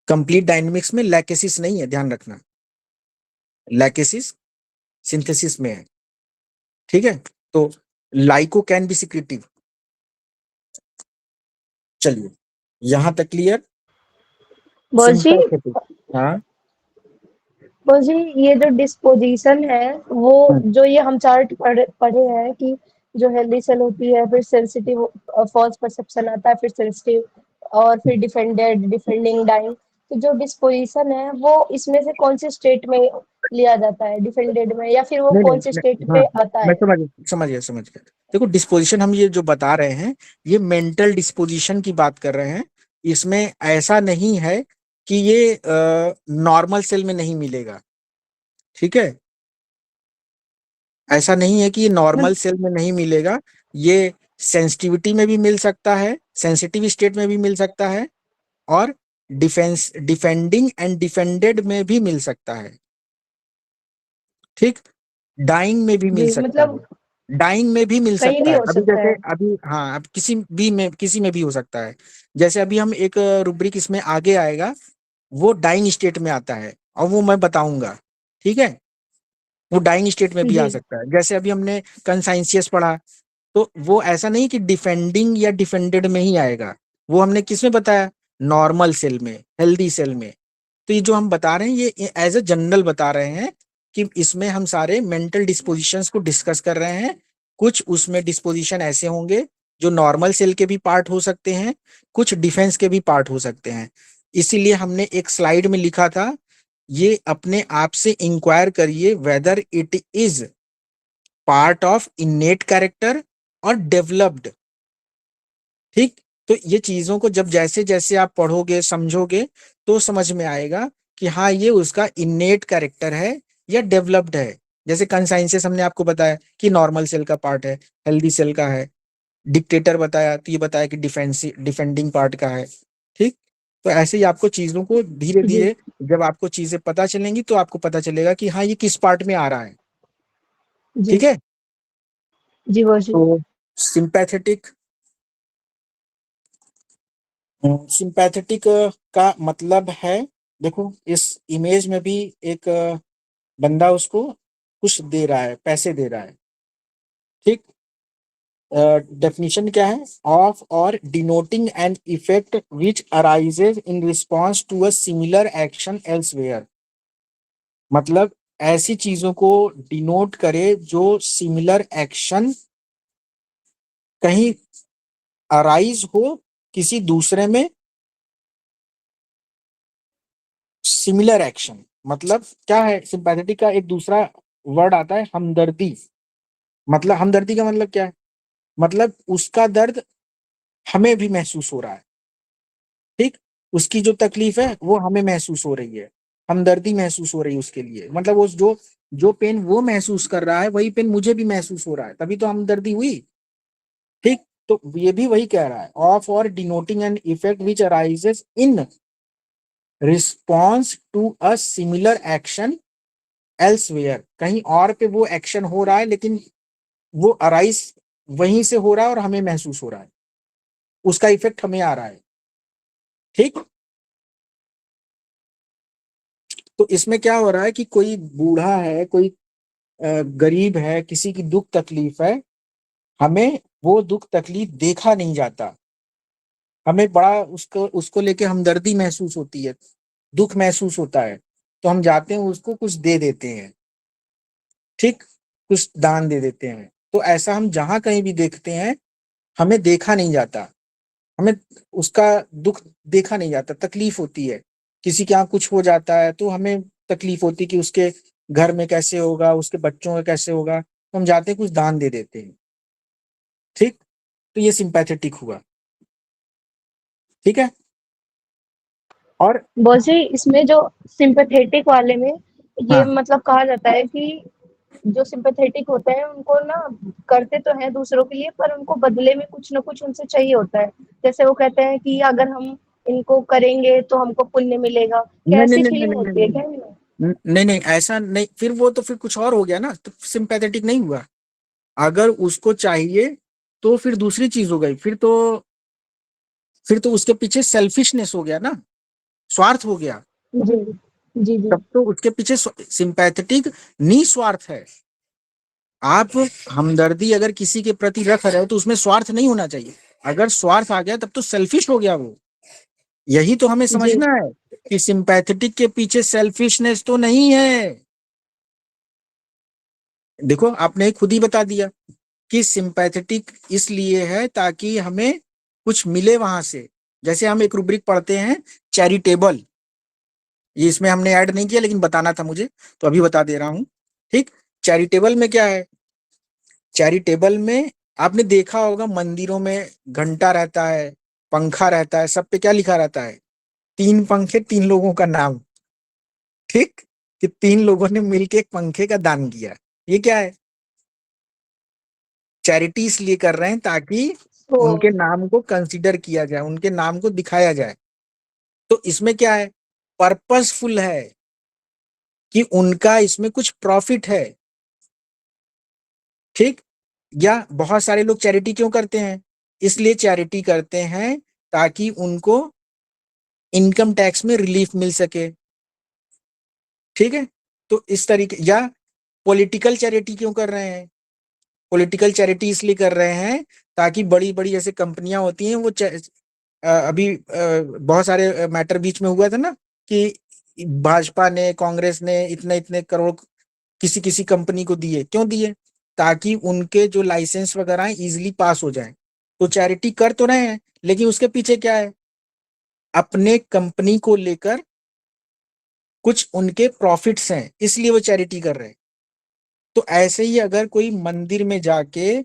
कंप्लीट डायनेमिक्स में लैकेसिस नहीं है, ध्यान रखना, लैकेसिस सिंथेसिस में है, ठीक है। तो लाइको कैन बी सिक्रेटिव। चलिए यहां तक क्लियर। बॉस जी, सिंपैथेटिक, हाँ। बॉस जी, ये जो डिस्पोजिशन है वो जो ये हम चार्ट पढ़े हैं कि जो हेल्दी सेल होती है, फिर सेंसिटिव फॉल्स परसेप्शन आता है, फिर सेंसिटिव और फिर डिफेंडेड, डिफेंडिंग, डाइंग। तो जो डिस्पोजिशन है वो इसमें से कौन से स्टेट में लिया जाता है, डिफेंडेड में, या फिर वो नहीं कौन नहीं से स्टेट हाँ, पे आता मैं है? समझ गया। देखो डिस्पोजिशन हम ये जो बता रहे हैं, ये मेंटल डिस्पोजिशन की बात कर रहे हैं। इसमें ऐसा नहीं है कि ये नॉर्मल सेल में नहीं मिलेगा, ठीक है। ऐसा नहीं है कि ये नॉर्मल सेल में नहीं मिलेगा, ये सेंसिटिविटी में भी मिल सकता है, सेंसिटिव स्टेट में भी मिल सकता है, और डिफेंडिंग एंड डिफेंडेड में भी मिल सकता है, ठीक। डाइंग में भी मिल जी, सकता मतलब है, डाइंग में भी मिल कहीं सकता भी है। हो अभी सकता जैसे है। अभी हाँ, अब किसी में भी हो सकता है। जैसे अभी हम एक रुब्रिक इसमें आगे आएगा, वो डाइंग स्टेट में आता है और वो मैं बताऊंगा, ठीक है। वो डाइंग स्टेट में भी आ जी, सकता है। जैसे अभी हमने कंसाइंसियस पढ़ा, तो वो ऐसा नहीं कि डिफेंडिंग या डिफेंडेड में ही आएगा, वो हमने किस में बताया, नॉर्मल सेल में, हेल्दी सेल में। तो ये जो हम बता रहे हैं ये एज ए जनरल बता रहे हैं कि इसमें हम सारे मेंटल डिस्पोजिशंस को डिस्कस कर रहे हैं। कुछ उसमें डिस्पोजिशन ऐसे होंगे जो नॉर्मल सेल के भी पार्ट हो सकते हैं, कुछ डिफेंस के भी पार्ट हो सकते हैं। इसीलिए हमने एक स्लाइड में लिखा था, ये अपने आप से इंक्वायर करिए whether it is part of इनेट character और डेवलप्ड, ठीक। तो ये चीजों को जब जैसे जैसे आप पढ़ोगे समझोगे तो समझ में आएगा कि हाँ ये उसका इनेट कैरेक्टर है या डेवलप्ड है। जैसे कंसाइंसिस हमने आपको बताया कि नॉर्मल सेल का पार्ट है, हेल्दी सेल का है। डिक्टेटर बताया तो ये बताया कि डिफेंडिंग पार्ट का है, ठीक। तो ऐसे ही आपको चीजों को धीरे जी, धीरे जब आपको चीजें पता चलेंगी तो आपको पता चलेगा कि हाँ ये किस पार्ट में आ रहा है, जी, ठीक है। जी बॉस जी। तो सिंपैथेटिक, सिंपैथेटिक का मतलब है, देखो इस इमेज में भी एक बंदा उसको कुछ दे रहा है, पैसे दे रहा है, ठीक। डेफिनेशन क्या है, of or denoting an effect which arises in response to a similar action elsewhere. मतलब ऐसी चीजों को डिनोट करे जो सिमिलर एक्शन कहीं अराइज हो किसी दूसरे में, सिमिलर एक्शन मतलब क्या है, सिंपैथेटिक का एक दूसरा वर्ड आता है हमदर्दी। मतलब हमदर्दी का मतलब क्या है, मतलब उसका दर्द हमें भी महसूस हो रहा है, ठीक। उसकी जो तकलीफ है वो हमें महसूस हो रही है, हमदर्दी महसूस हो रही है उसके लिए। मतलब वो जो जो पेन वो महसूस कर रहा है वही पेन मुझे भी महसूस हो रहा है, तभी तो हमदर्दी हुई, ठीक। तो ये भी वही कह रहा है, of or denoting an effect which arises in response to a similar action elsewhere. कहीं और पे वो एक्शन हो रहा है लेकिन वो अराइज वहीं से हो रहा है और हमें महसूस हो रहा है, उसका इफेक्ट हमें आ रहा है, ठीक। तो इसमें क्या हो रहा है कि कोई बूढ़ा है, कोई गरीब है, किसी की दुख तकलीफ है, हमें वो दुख तकलीफ देखा नहीं जाता, हमें बड़ा उसको उसको लेके हमदर्दी महसूस होती है, दुख महसूस होता है, तो हम जाते हैं उसको कुछ दे देते हैं, ठीक, कुछ दान दे देते हैं। तो ऐसा हम जहां कहीं भी देखते हैं, हमें देखा नहीं जाता, हमें उसका दुख देखा नहीं जाता, तकलीफ होती है। किसी के यहाँ कुछ हो जाता है तो हमें तकलीफ होती है कि उसके घर में कैसे होगा, उसके बच्चों का कैसे होगा, तो हम जाते हैं कुछ दान दे देते हैं, ठीक। तो ये सिंपैथेटिक हुआ, ठीक है। और बॉस जी, इसमें जो सिंपैथेटिक वाले में ये हाँ मतलब कहा जाता है कि जो सिंपैथेटिक होते हैं उनको ना करते तो हैं दूसरों के लिए, पर उनको बदले में कुछ ना कुछ उनसे चाहिए होता है। जैसे वो कहते हैं कि अगर हम इनको करेंगे तो हमको पुण्य मिलेगा। नहीं नहीं कैसी नहीं नहीं फीलिंग नहीं होती है नहीं क्या इनमें? नहीं नहीं, ऐसा नहीं, फिर वो तो फिर कुछ और हो गया ना, तो सिंपैथेटिक नहीं हुआ। अगर उसको चाहिए तो फिर दूसरी चीज हो गई, फिर तो उसके पीछे सेल्फिशनेस हो गया ना, स्वार्थ हो गया। जी, जी, जी। तब तो उसके पीछे सिंपैथेटिक निस्वार्थ है। आप हमदर्दी अगर किसी के प्रति रख रहे हो तो उसमें स्वार्थ नहीं होना चाहिए। अगर स्वार्थ आ गया तब तो सेल्फिश हो गया वो। यही तो हमें जी, समझना है कि सिंपैथेटिक के पीछे सेल्फिशनेस तो नहीं है। देखो आपने खुद ही बता दिया कि सिंपैथेटिक इसलिए है ताकि हमें कुछ मिले वहां से। जैसे हम एक रूब्रिक पढ़ते हैं, चैरिटेबल, ये इसमें हमने ऐड नहीं किया लेकिन बताना था मुझे, तो अभी बता दे रहा हूं। ठीक, चैरिटेबल में क्या है? चैरिटेबल में आपने देखा होगा मंदिरों में घंटा रहता है, पंखा रहता है, सब पे क्या लिखा रहता है? 3 पंखे 3 लोगों का नाम। ठीक, कि 3 लोगों ने मिलके एक पंखे का दान किया। ये क्या है? चैरिटी इसलिए कर रहे हैं ताकि तो उनके नाम को कंसीडर किया जाए, उनके नाम को दिखाया जाए। तो इसमें क्या है? पर्पसफुल है कि उनका इसमें कुछ प्रॉफिट है। ठीक, या बहुत सारे लोग चैरिटी क्यों करते हैं? इसलिए चैरिटी करते हैं ताकि उनको इनकम टैक्स में रिलीफ मिल सके। ठीक है, तो इस तरीके, या पॉलिटिकल चैरिटी क्यों कर रहे हैं? पॉलिटिकल चैरिटी इसलिए कर रहे हैं ताकि बड़ी बड़ी जैसे कंपनियां होती हैं वो अभी बहुत सारे मैटर बीच में हुआ था ना कि भाजपा ने, कांग्रेस ने इतने इतने करोड़ किसी किसी कंपनी को दिए। क्यों दिए? ताकि उनके जो लाइसेंस वगैरह हैं इजिली पास हो जाए। तो चैरिटी कर तो रहे हैं लेकिन उसके पीछे क्या है? अपने कंपनी को लेकर कुछ उनके प्रॉफिट्स हैं, इसलिए वो चैरिटी कर रहे हैं। तो ऐसे ही अगर कोई मंदिर में जाके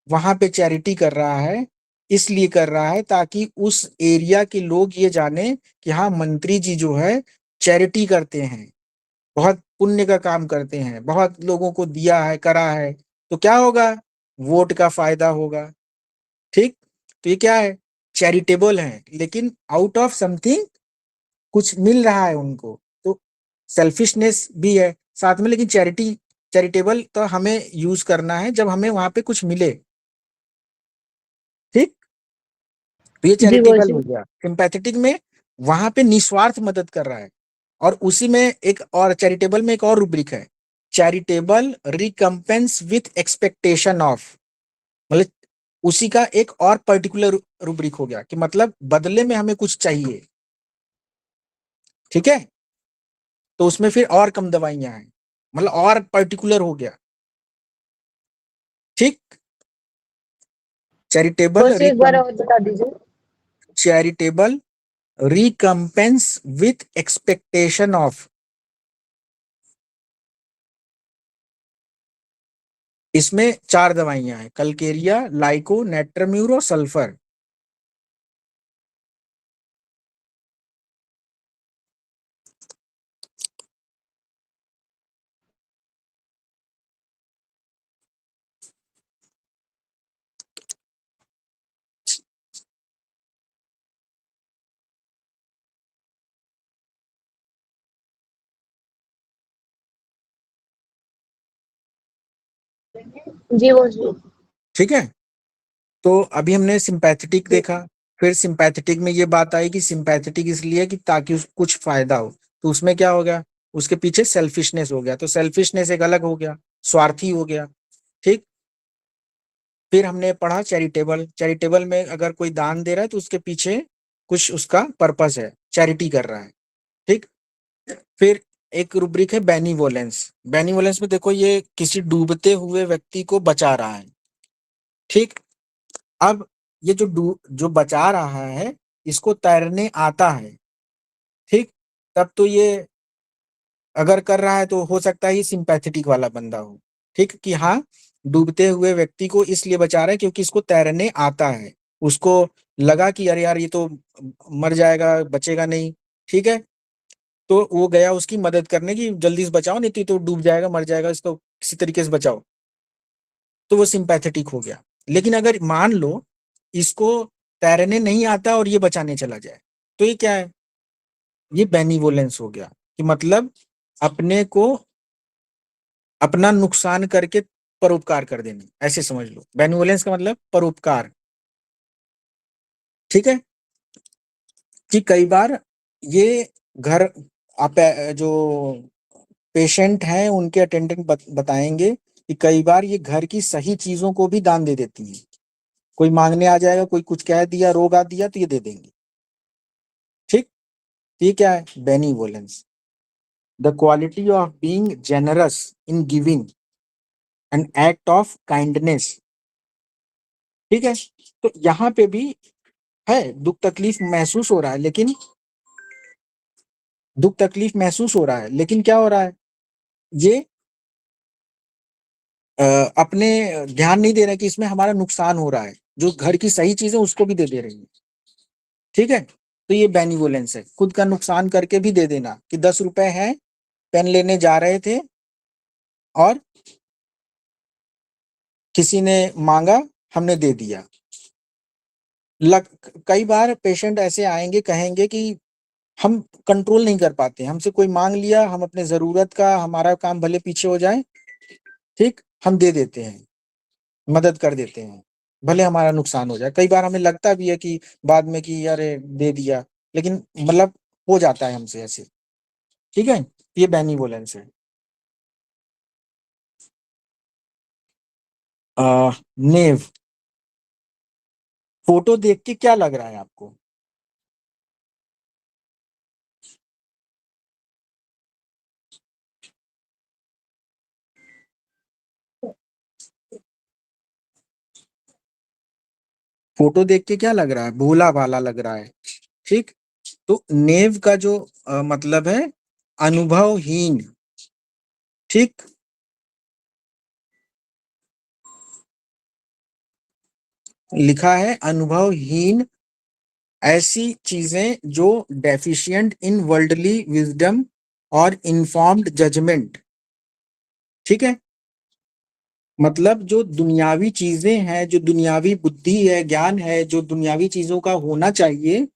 वहां पे चैरिटी कर रहा है, इसलिए कर रहा है ताकि उस एरिया के लोग ये जाने कि हाँ मंत्री जी जो है चैरिटी करते हैं, बहुत पुण्य का काम करते हैं, बहुत लोगों को दिया है, करा है। तो क्या होगा? वोट का फायदा होगा। ठीक, तो ये क्या है? चैरिटेबल है लेकिन आउट ऑफ समथिंग कुछ मिल रहा है उनको, तो सेल्फिशनेस भी है साथ में। लेकिन चैरिटेबल तो हमें यूज करना है जब हमें वहां पे कुछ मिले। ठीक, तो ये जी, वो चैरिटेबल जी। हो गया। सिंपैथेटिक में वहां पे निस्वार्थ मदद कर रहा है। और उसी में एक और चैरिटेबल में एक और रूब्रिक है, charitable recompense with expectation of. मतलब उसी का एक और पर्टिकुलर रूब्रिक हो गया कि मतलब बदले में हमें कुछ चाहिए। ठीक है, तो उसमें फिर और कम दवाइयां हैं, मतलब और पर्टिकुलर हो गया। ठीक, चैरिटेबल बस एक बार और बता दीजिए। Charitable recompense with expectation of. इसमें 4 दवाइयां हैं, कलकेरिया, लाइको, नेट्रम्यूर और सल्फर। जी, वो जी। ठीक है, तो अभी हमने सिंपैथेटिक देखा। फिर सिंपैथेटिक में ये बात आई कि सिंपैथेटिक इसलिए कि ताकि कुछ फायदा हो। तो उसमें क्या हो गया? उसके पीछे सेल्फिशनेस हो गया। तो सेल्फिशनेस एक अलग हो गया, स्वार्थी हो गया। ठीक, फिर हमने पढ़ा चैरिटेबल। चैरिटेबल में अगर कोई दान दे रहा है तो उसके पीछे कुछ उसका पर्पस है, चैरिटी कर रहा है। ठीक, फिर एक रूब्रिक है बेनीवोलेंस। बेनीवोलेंस में देखो ये किसी डूबते हुए व्यक्ति को बचा रहा है। ठीक, अब ये जो बचा रहा है इसको तैरने आता है। ठीक, तब तो ये अगर कर रहा है तो हो सकता है ये सिंपैथेटिक वाला बंदा हो। ठीक, कि हाँ डूबते हुए व्यक्ति को इसलिए बचा रहा है क्योंकि इसको तैरने आता है। उसको लगा कि अरे यार ये तो मर जाएगा, बचेगा नहीं। ठीक है, तो वो गया उसकी मदद करने की, जल्दी से बचाओ नहीं तो ये तो डूब जाएगा, मर जाएगा, इसको किसी तरीके से बचाओ, तो वो सिंपैथेटिक हो गया। लेकिन अगर मान लो इसको तैरने नहीं आता और ये बचाने चला जाए, तो ये क्या है? ये बेनिवोलेंस हो गया, कि मतलब अपने को अपना नुकसान करके परोपकार कर देना, ऐसे समझ लो। बेनिवोलेंस का मतलब परोपकार, ठीक है। कि कई बार ये घर आप जो पेशेंट हैं उनके अटेंडेंट बताएंगे कि कई बार ये घर की सही चीजों को भी दान दे देती हैं। कोई मांगने आ जाएगा, कोई कुछ कह दिया, रोग आ दिया, तो ये दे देंगे, ठीक। ये क्या है? Benevolence, the quality of being generous in giving, an act of kindness, ठीक है। तो यहाँ पे भी है, दुख तकलीफ महसूस हो रहा है, लेकिन दुख तकलीफ महसूस हो रहा है, लेकिन क्या हो रहा है? ये अपने ध्यान नहीं दे रहे कि इसमें हमारा नुकसान हो रहा है, जो घर की सही चीजें उसको भी दे दे रही है, ठीक है। तो ये बेनिवोलेंस है, खुद का नुकसान करके भी दे देना। कि 10 रुपए है, पेन लेने जा रहे थे और किसी ने मांगा, हमने दे दिया। कई बार पेशेंट ऐसे आएंगे, कहेंगे कि हम कंट्रोल नहीं कर पाते, हमसे कोई मांग लिया, हम अपने जरूरत का, हमारा काम भले पीछे हो जाए, ठीक, हम दे देते हैं, मदद कर देते हैं, भले हमारा नुकसान हो जाए। कई बार हमें लगता भी है कि बाद में कि अरे दे दिया, लेकिन मतलब हो जाता है हमसे ऐसे, ठीक है। ये बेनिवोलेंस है। नेव, फोटो देख के क्या लग रहा है आपको? फोटो देख के क्या लग रहा है? भोला भाला लग रहा है, ठीक। तो नेव का जो मतलब है अनुभवहीन, ठीक। लिखा है अनुभवहीन, ऐसी चीजें जो डेफिशिएंट इन वर्ल्डली विजडम और इन्फॉर्म्ड जजमेंट, ठीक है। मतलब जो दुनियावी चीजें हैं, जो दुनियावी बुद्धि है, ज्ञान है, जो दुनियावी चीजों का होना चाहिए,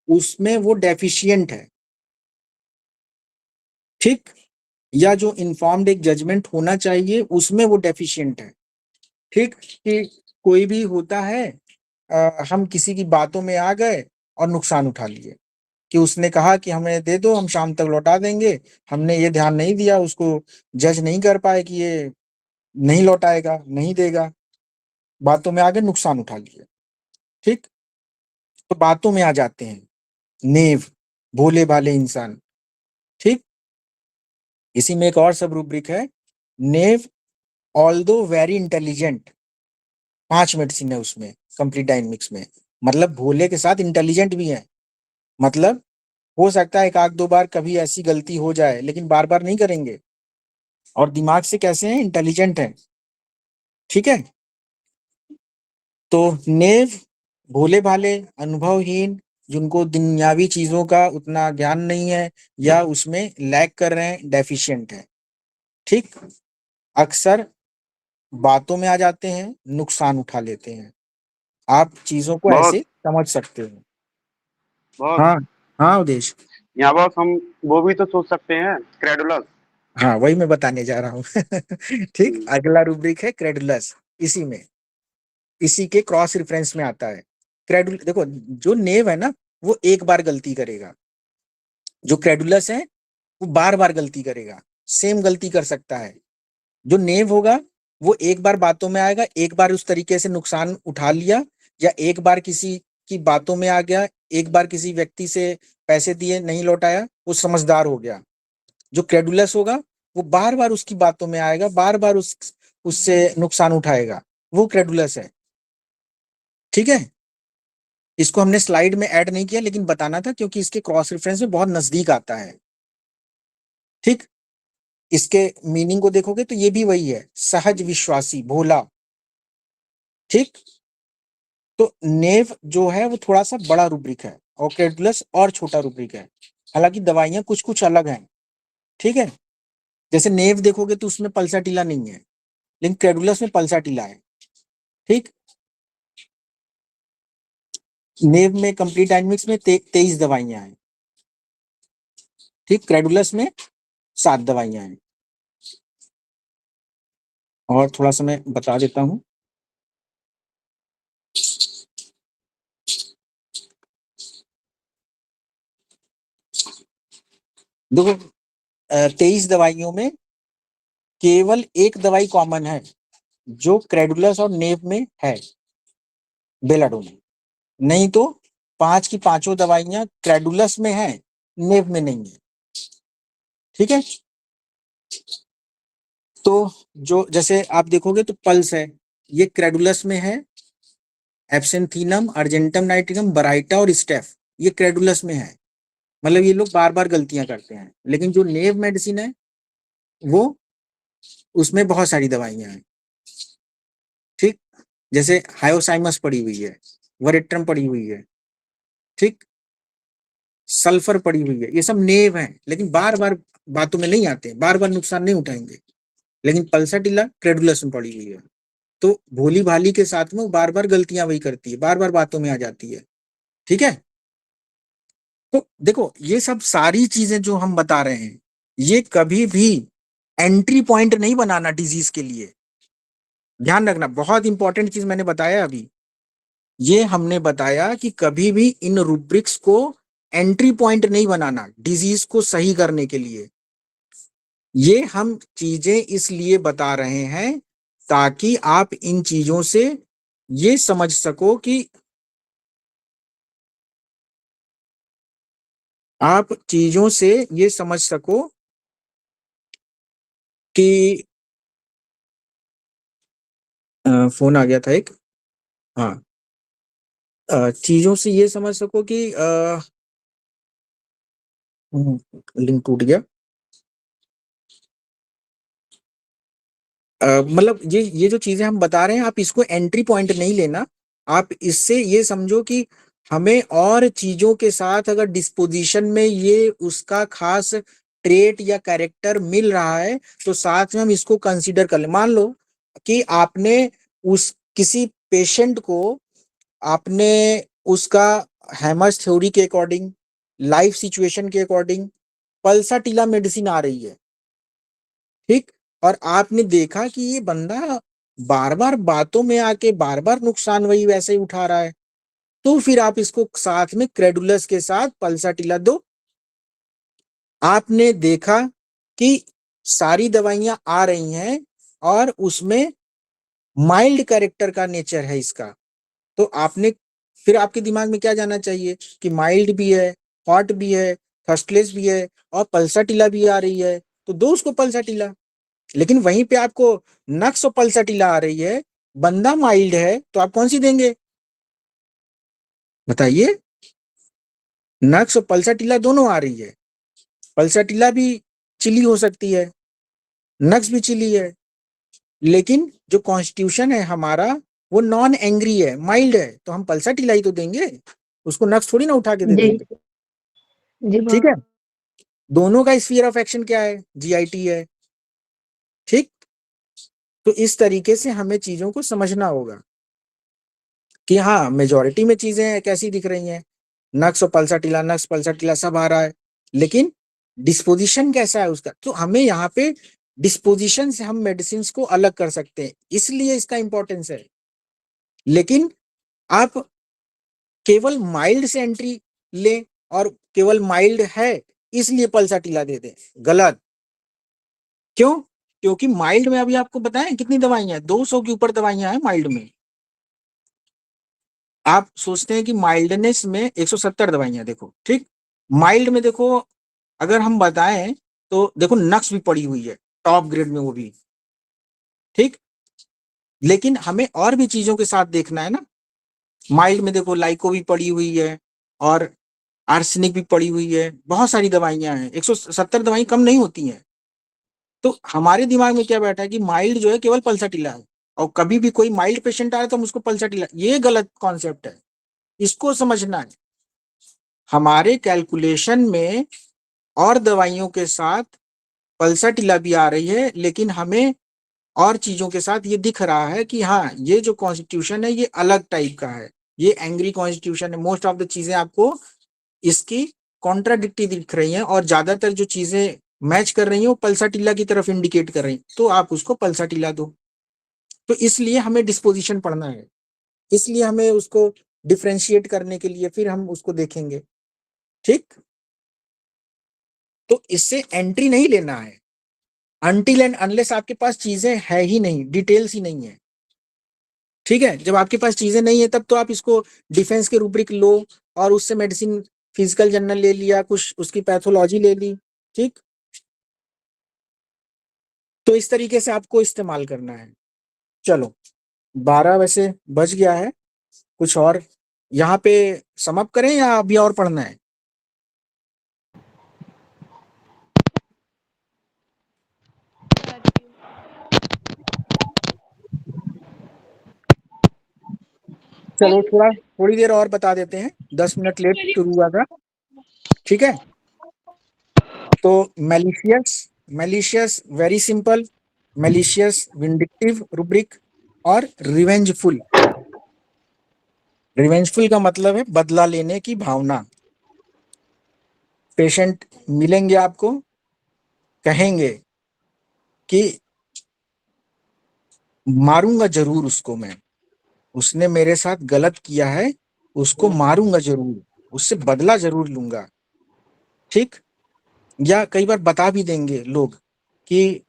उसमें वो डेफिशिएंट है, ठीक। या जो इन्फॉर्म्ड एक जजमेंट होना चाहिए, उसमें वो डेफिशिएंट है, ठीक। कि कोई भी होता है, हम किसी की बातों में आ गए और नुकसान उठा लिए, कि उसने कहा कि हमें दे दो, हम शाम तक लौटा देंगे, हमने ये ध्यान नहीं दिया, उसको जज नहीं कर पाए कि ये नहीं लौटाएगा, नहीं देगा, बातों में आ गए, नुकसान उठा लिए, ठीक। तो बातों में आ जाते हैं नेव, भोले भाले इंसान, ठीक। इसी में एक और सब रूब्रिक है, नेव ऑल्दो वेरी इंटेलिजेंट, 5 मेडिसिन है उसमें, कंप्लीट डायनेमिक्स में। मतलब भोले के साथ इंटेलिजेंट भी है, मतलब हो सकता है एक आध दो बार कभी ऐसी गलती हो जाए, लेकिन बार बार नहीं करेंगे, और दिमाग से कैसे हैं? इंटेलिजेंट हैं, ठीक है। तो नेव भोले भाले, अनुभवहीन, जिनको दुनियावी चीजों का उतना ज्ञान नहीं है या उसमें लैग कर रहे हैं, डेफिशिएंट है, ठीक। अक्सर बातों में आ जाते हैं, नुकसान उठा लेते हैं। आप चीजों को बहुत ऐसे समझ सकते हो। बहुत हाँ, हाँ उदेश। यहाँ बॉस हम वो भी तो सोच सकते हैं, क्रेडुलस। हाँ, वही मैं बताने जा रहा हूँ। ठीक, अगला रूब्रिक है क्रेडुलस। इसी में, इसी के क्रॉस रेफरेंस में आता है क्रेडुल। देखो, जो नेव है ना, वो एक बार गलती करेगा, जो क्रेडुलस है वो बार बार गलती करेगा, सेम गलती कर सकता है। जो नेव होगा वो एक बार बातों में आएगा, एक बार उस तरीके से नुकसान उठा लिया, या एक बार किसी की बातों में आ गया, एक बार किसी व्यक्ति से पैसे दिए, नहीं लौटाया, वो समझदार हो गया। जो क्रेडुलस होगा वो बार बार उसकी बातों में आएगा, बार बार उससे नुकसान उठाएगा, वो क्रेडुलस है, ठीक है। इसको हमने स्लाइड में ऐड नहीं किया, लेकिन बताना था क्योंकि इसके क्रॉस रेफरेंस में बहुत नजदीक आता है, ठीक। इसके मीनिंग को देखोगे तो ये भी वही है, सहज विश्वासी, भोला, ठीक। तो नेव जो है वो थोड़ा सा बड़ा रूब्रिक है, और क्रेडुलस और छोटा रूब्रिक है। हालांकि दवाइयां कुछ कुछ अलग हैं, ठीक है। जैसे नेव देखोगे तो उसमें पल्साटिला नहीं है, लेकिन क्रेडुलस में पल्साटिला है। ठीक, नेव में कंप्लीट डायनेमिक्स में 23 दवाइयां हैं। ठीक, क्रेडुलस में 7 दवाइयां हैं। और थोड़ा सा मैं बता देता हूं। देखो 23 दवाइयों में केवल एक दवाई कॉमन है जो क्रेडुलस और नेव में है, बेलाडोनिन। नहीं तो 5 की 5 दवाइयां क्रेडुलस में है, नेव में नहीं है। ठीक है, तो जो जैसे आप देखोगे तो पल्स है, ये क्रेडुलस में है। एब्सेंथीनम, अर्जेंटम नाइट्रिकम, बराइटा और स्टेफ ये क्रेडुलस में है। मतलब ये लोग बार बार गलतियां करते हैं। लेकिन जो नेव मेडिसिन है वो, उसमें बहुत सारी दवाइयां हैं। ठीक, जैसे हायोसाइमस पड़ी हुई है, वरेट्रम पड़ी हुई है, ठीक, सल्फर पड़ी हुई है, ये सब नेव हैं, लेकिन बार बार बातों में नहीं आते, बार बार नुकसान नहीं उठाएंगे। लेकिन पल्साटिला क्रेडुलस में पड़ी हुई है, तो भोली भाली के साथ में वो बार बार गलतियां वही करती है, बार बार बातों में आ जाती है। ठीक है, तो देखो ये सब सारी चीजें जो हम बता रहे हैं, ये कभी भी एंट्री पॉइंट नहीं बनाना डिजीज के लिए। ध्यान रखना, बहुत इंपॉर्टेंट चीज मैंने बताया अभी। ये हमने बताया कि कभी भी इन रूब्रिक्स को एंट्री पॉइंट नहीं बनाना डिजीज को सही करने के लिए। ये हम चीजें इसलिए बता रहे हैं ताकि आप इन चीजों से ये समझ सको कि आप चीजों से ये समझ सको कि फोन आ गया था एक, हाँ, चीजों से ये समझ सको कि लिंक टूट गया। मतलब ये जो चीजें हम बता रहे हैं, आप इसको एंट्री पॉइंट नहीं लेना। आप इससे ये समझो कि हमें और चीजों के साथ अगर डिस्पोजिशन में ये उसका खास ट्रेट या कैरेक्टर मिल रहा है तो साथ में हम इसको कंसीडर कर ले। मान लो कि आपने उस किसी पेशेंट को आपने उसका हैमर्स थ्योरी के अकॉर्डिंग, लाइफ सिचुएशन के अकॉर्डिंग पल्साटिला मेडिसिन आ रही है, ठीक, और आपने देखा कि ये बंदा बार बार बातों में आके बार बार नुकसान वही वैसे ही उठा रहा है, तो फिर आप इसको साथ में क्रेडुलस के साथ पल्साटिला दो। आपने देखा कि सारी दवाइयां आ रही हैं और उसमें माइल्ड कैरेक्टर का नेचर है इसका, तो आपने फिर आपके दिमाग में क्या जाना चाहिए कि माइल्ड भी है, हॉट भी है, थर्स्टलेस भी है और पल्साटिला भी आ रही है, तो दो उसको पल्साटिला। लेकिन वहीं पे आपको नक्स और पल्साटिला आ रही है, बंदा माइल्ड है, तो आप कौन सी देंगे बताइए? नक्स और पल्साटिला दोनों आ रही है। पल्साटिला भी चिली हो सकती है, नक्स भी चिली है, लेकिन जो कॉन्स्टिट्यूशन है हमारा वो नॉन एंग्री है, माइल्ड है, तो हम पल्साटिला ही तो देंगे, उसको नक्स थोड़ी ना उठा के दे जी देंगे। जी ठीक है, दोनों का स्फीयर ऑफ एक्शन क्या है? जीआईटी है। ठीक, तो इस तरीके से हमें चीजों को समझना होगा कि हाँ, मेजॉरिटी में चीजें कैसी दिख रही हैं, नक्स और पल्साटिला, नक्स पल्साटिला सब आ रहा है, लेकिन डिस्पोजिशन कैसा है उसका, तो हमें यहाँ पे डिस्पोजिशन से हम मेडिसिन को अलग कर सकते हैं, इसलिए इसका इंपॉर्टेंस है। लेकिन आप केवल माइल्ड से एंट्री ले और केवल माइल्ड है इसलिए पल्साटिला दे दे, गलत। क्यों? क्योंकि माइल्ड में अभी आपको बताएं कितनी दवाइयां हैं, 200 के ऊपर दवाइयां हैं माइल्ड में। आप सोचते हैं कि माइल्डनेस में 170 दवाइयां, देखो ठीक, माइल्ड में देखो अगर हम बताएं तो देखो नक्स भी पड़ी हुई है टॉप ग्रेड में, वो भी ठीक। लेकिन हमें और भी चीजों के साथ देखना है ना। माइल्ड में देखो लाइको भी पड़ी हुई है और आर्सेनिक भी पड़ी हुई है, बहुत सारी दवाइयां हैं, 170 दवाई कम नहीं होती हैं। तो हमारे दिमाग में क्या बैठा है कि माइल्ड जो है केवल पल्साटिला है, और कभी भी कोई माइल्ड पेशेंट आए तो हम उसको पल्साटिला, ये गलत कॉन्सेप्ट है, इसको समझना है। हमारे कैलकुलेशन में और दवाइयों के साथ पल्साटिला भी आ रही है, लेकिन हमें और चीजों के साथ ये दिख रहा है कि हाँ, ये जो कॉन्स्टिट्यूशन है ये अलग टाइप का है, ये एंग्री कॉन्स्टिट्यूशन है। मोस्ट ऑफ द चीजें आपको इसकी कॉन्ट्राडिक्टी दिख रही हैं, और ज्यादातर जो चीजें मैच कर रही हैं वो पल्साटिला की तरफ इंडिकेट कर रही हैं, तो आप उसको पल्साटिला दो। तो इसलिए हमें डिस्पोजिशन पढ़ना है, इसलिए हमें उसको डिफ्रेंशिएट करने के लिए फिर हम उसको देखेंगे। ठीक, तो इससे एंट्री नहीं लेना है अनटिल एंड अनलेस आपके पास चीजें है ही नहीं, डिटेल्स ही नहीं है। ठीक है, जब आपके पास चीजें नहीं है तब तो आप इसको डिफेंस के रूब्रिक लो और उससे मेडिसिन फिजिकल जर्नल ले लिया, कुछ उसकी पैथोलॉजी ले ली। ठीक, तो इस तरीके से आपको इस्तेमाल करना है। चलो 12 वैसे बज गया है, कुछ और यहाँ पे समाप्त करें या अभी और पढ़ना है? चलो थोड़ी देर और बता देते हैं, 10 मिनट लेट शुरू हुआ था। ठीक है, तो malicious very simple, malicious vindictive rubric और रिवेंजफुल। रिवेंजफुल का मतलब है बदला लेने की भावना। पेशेंट मिलेंगे आपको, कहेंगे कि मारूंगा जरूर उसको, मैं उसने मेरे साथ गलत किया है, उसको मारूंगा जरूर, उससे बदला जरूर लूंगा। ठीक, या कई बार बता भी देंगे लोग कि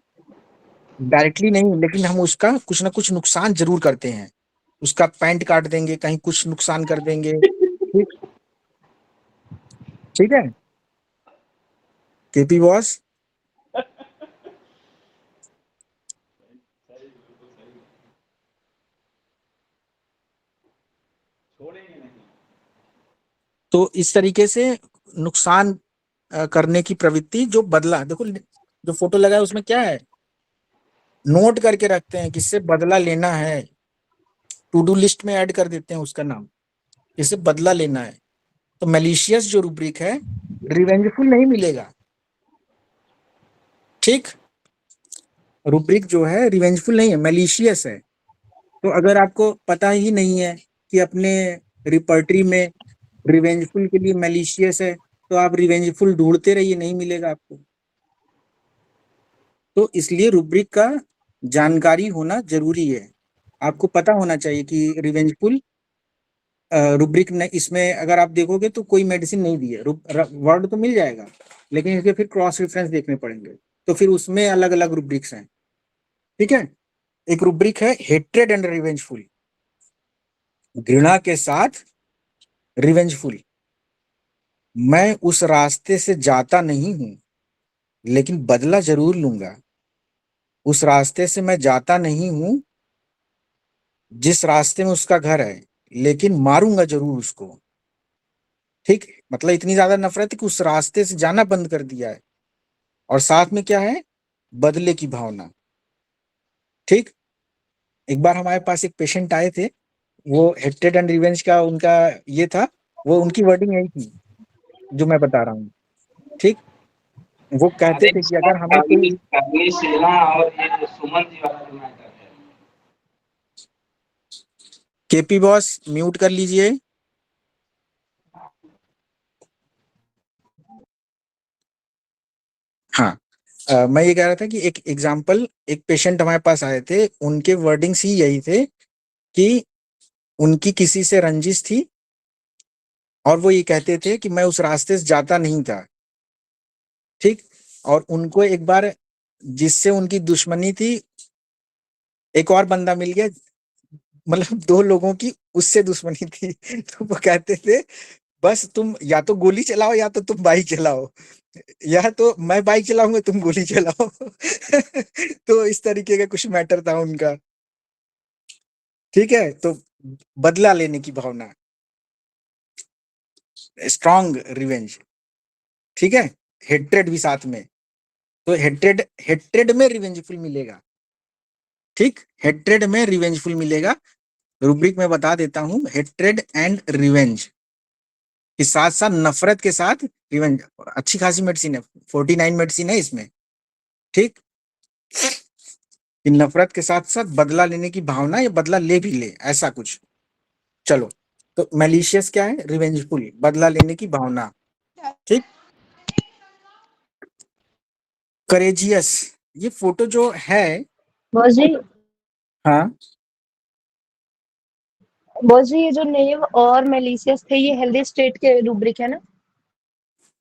डायरेक्टली नहीं, लेकिन हम उसका कुछ ना कुछ नुकसान जरूर करते हैं, उसका पैंट काट देंगे, कहीं कुछ नुकसान कर देंगे। ठीक, ठीक है केपी बॉस। तो इस तरीके से नुकसान करने की प्रवृत्ति, जो बदला, देखो जो फोटो लगा है उसमें क्या है, नोट करके रखते हैं किससे बदला लेना है, टू डू लिस्ट में ऐड कर देते हैं उसका नाम, किससे बदला लेना है। तो मैलिशियस जो रूब्रिक है, रिवेंजफुल नहीं मिलेगा। ठीक, रूब्रिक जो है रिवेंजफुल नहीं है, मैलिशियस है। तो अगर आपको पता ही नहीं है कि अपने रिपर्टरी में रिवेंजफुल के लिए मैलिशियस है, तो आप रिवेंजफुल ढूंढते रहिए, नहीं मिलेगा आपको। तो इसलिए रूब्रिक का जानकारी होना जरूरी है, आपको पता होना चाहिए कि रिवेंजफुल रूब्रिक ने, इसमें अगर आप देखोगे तो कोई मेडिसिन नहीं दी है, वर्ड तो मिल जाएगा, लेकिन इसके फिर क्रॉस रेफरेंस देखने पड़ेंगे, तो फिर उसमें अलग अलग रूब्रिक्स हैं। ठीक है, एक रूब्रिक है हेट्रेड एंड रिवेंजफुल, घृणा के साथ रिवेंजफुल। मैं उस रास्ते से जाता नहीं हूं, लेकिन बदला जरूर लूंगा। उस रास्ते से मैं जाता नहीं हूं जिस रास्ते में उसका घर है, लेकिन मारूंगा जरूर उसको। ठीक, मतलब इतनी ज्यादा नफरत है कि उस रास्ते से जाना बंद कर दिया है, और साथ में क्या है, बदले की भावना। ठीक, एक बार हमारे पास एक पेशेंट आए थे, वो हेट्रेड एंड रिवेंज का उनका ये था, वो उनकी वर्डिंग यही थी जो मैं बता रहा हूँ। ठीक, वो कहते थे कि अगर हमें कोई सेना और ये सुमन जी वाला जो मैटर है। केपी बॉस म्यूट कर लीजिए। हाँ, मैं ये कह रहा था कि एक एग्जाम्पल, एक पेशेंट हमारे पास आए थे, उनके वर्डिंग्स ही यही थे कि उनकी किसी से रंजिश थी, और वो ये कहते थे कि मैं उस रास्ते से जाता नहीं था। ठीक, और उनको एक बार जिससे उनकी दुश्मनी थी, एक और बंदा मिल गया, मतलब 2 लोगों की उससे दुश्मनी थी। तो वो कहते थे बस तुम या तो गोली चलाओ या तो तुम बाइक चलाओ, या तो मैं बाइक चलाऊंगा तुम गोली चलाओ। तो इस तरीके का कुछ मैटर था उनका। ठीक है, तो बदला लेने की भावना, स्ट्रॉन्ग रिवेंज। ठीक है, हेट्रेड भी साथ में, तो हेट्रेड में रिवेंजफुल मिलेगा। ठीक, हेट्रेड में रिवेंजफुल मिलेगा। रूब्रिक में बता देता हूं, हेट्रेड एंड रिवेंज के साथ साथ नफरत के साथ रिवेंज। अच्छी खासी मेडिसिन है, 49 मेडिसिन है इसमें। ठीक, कि नफरत के साथ साथ बदला लेने की भावना या बदला ले भी ले, ऐसा कुछ। चलो, तो मैलिशियस क्या है? रिवेंजफुल, बदला लेने की भावना। ठीक, करेजियस, ये फोटो जो है, बॉस जी, हाँ बॉस जी, ये जो नेव और मेलिशियस थे, ये हेल्दी स्टेट के रूब्रिक है ना?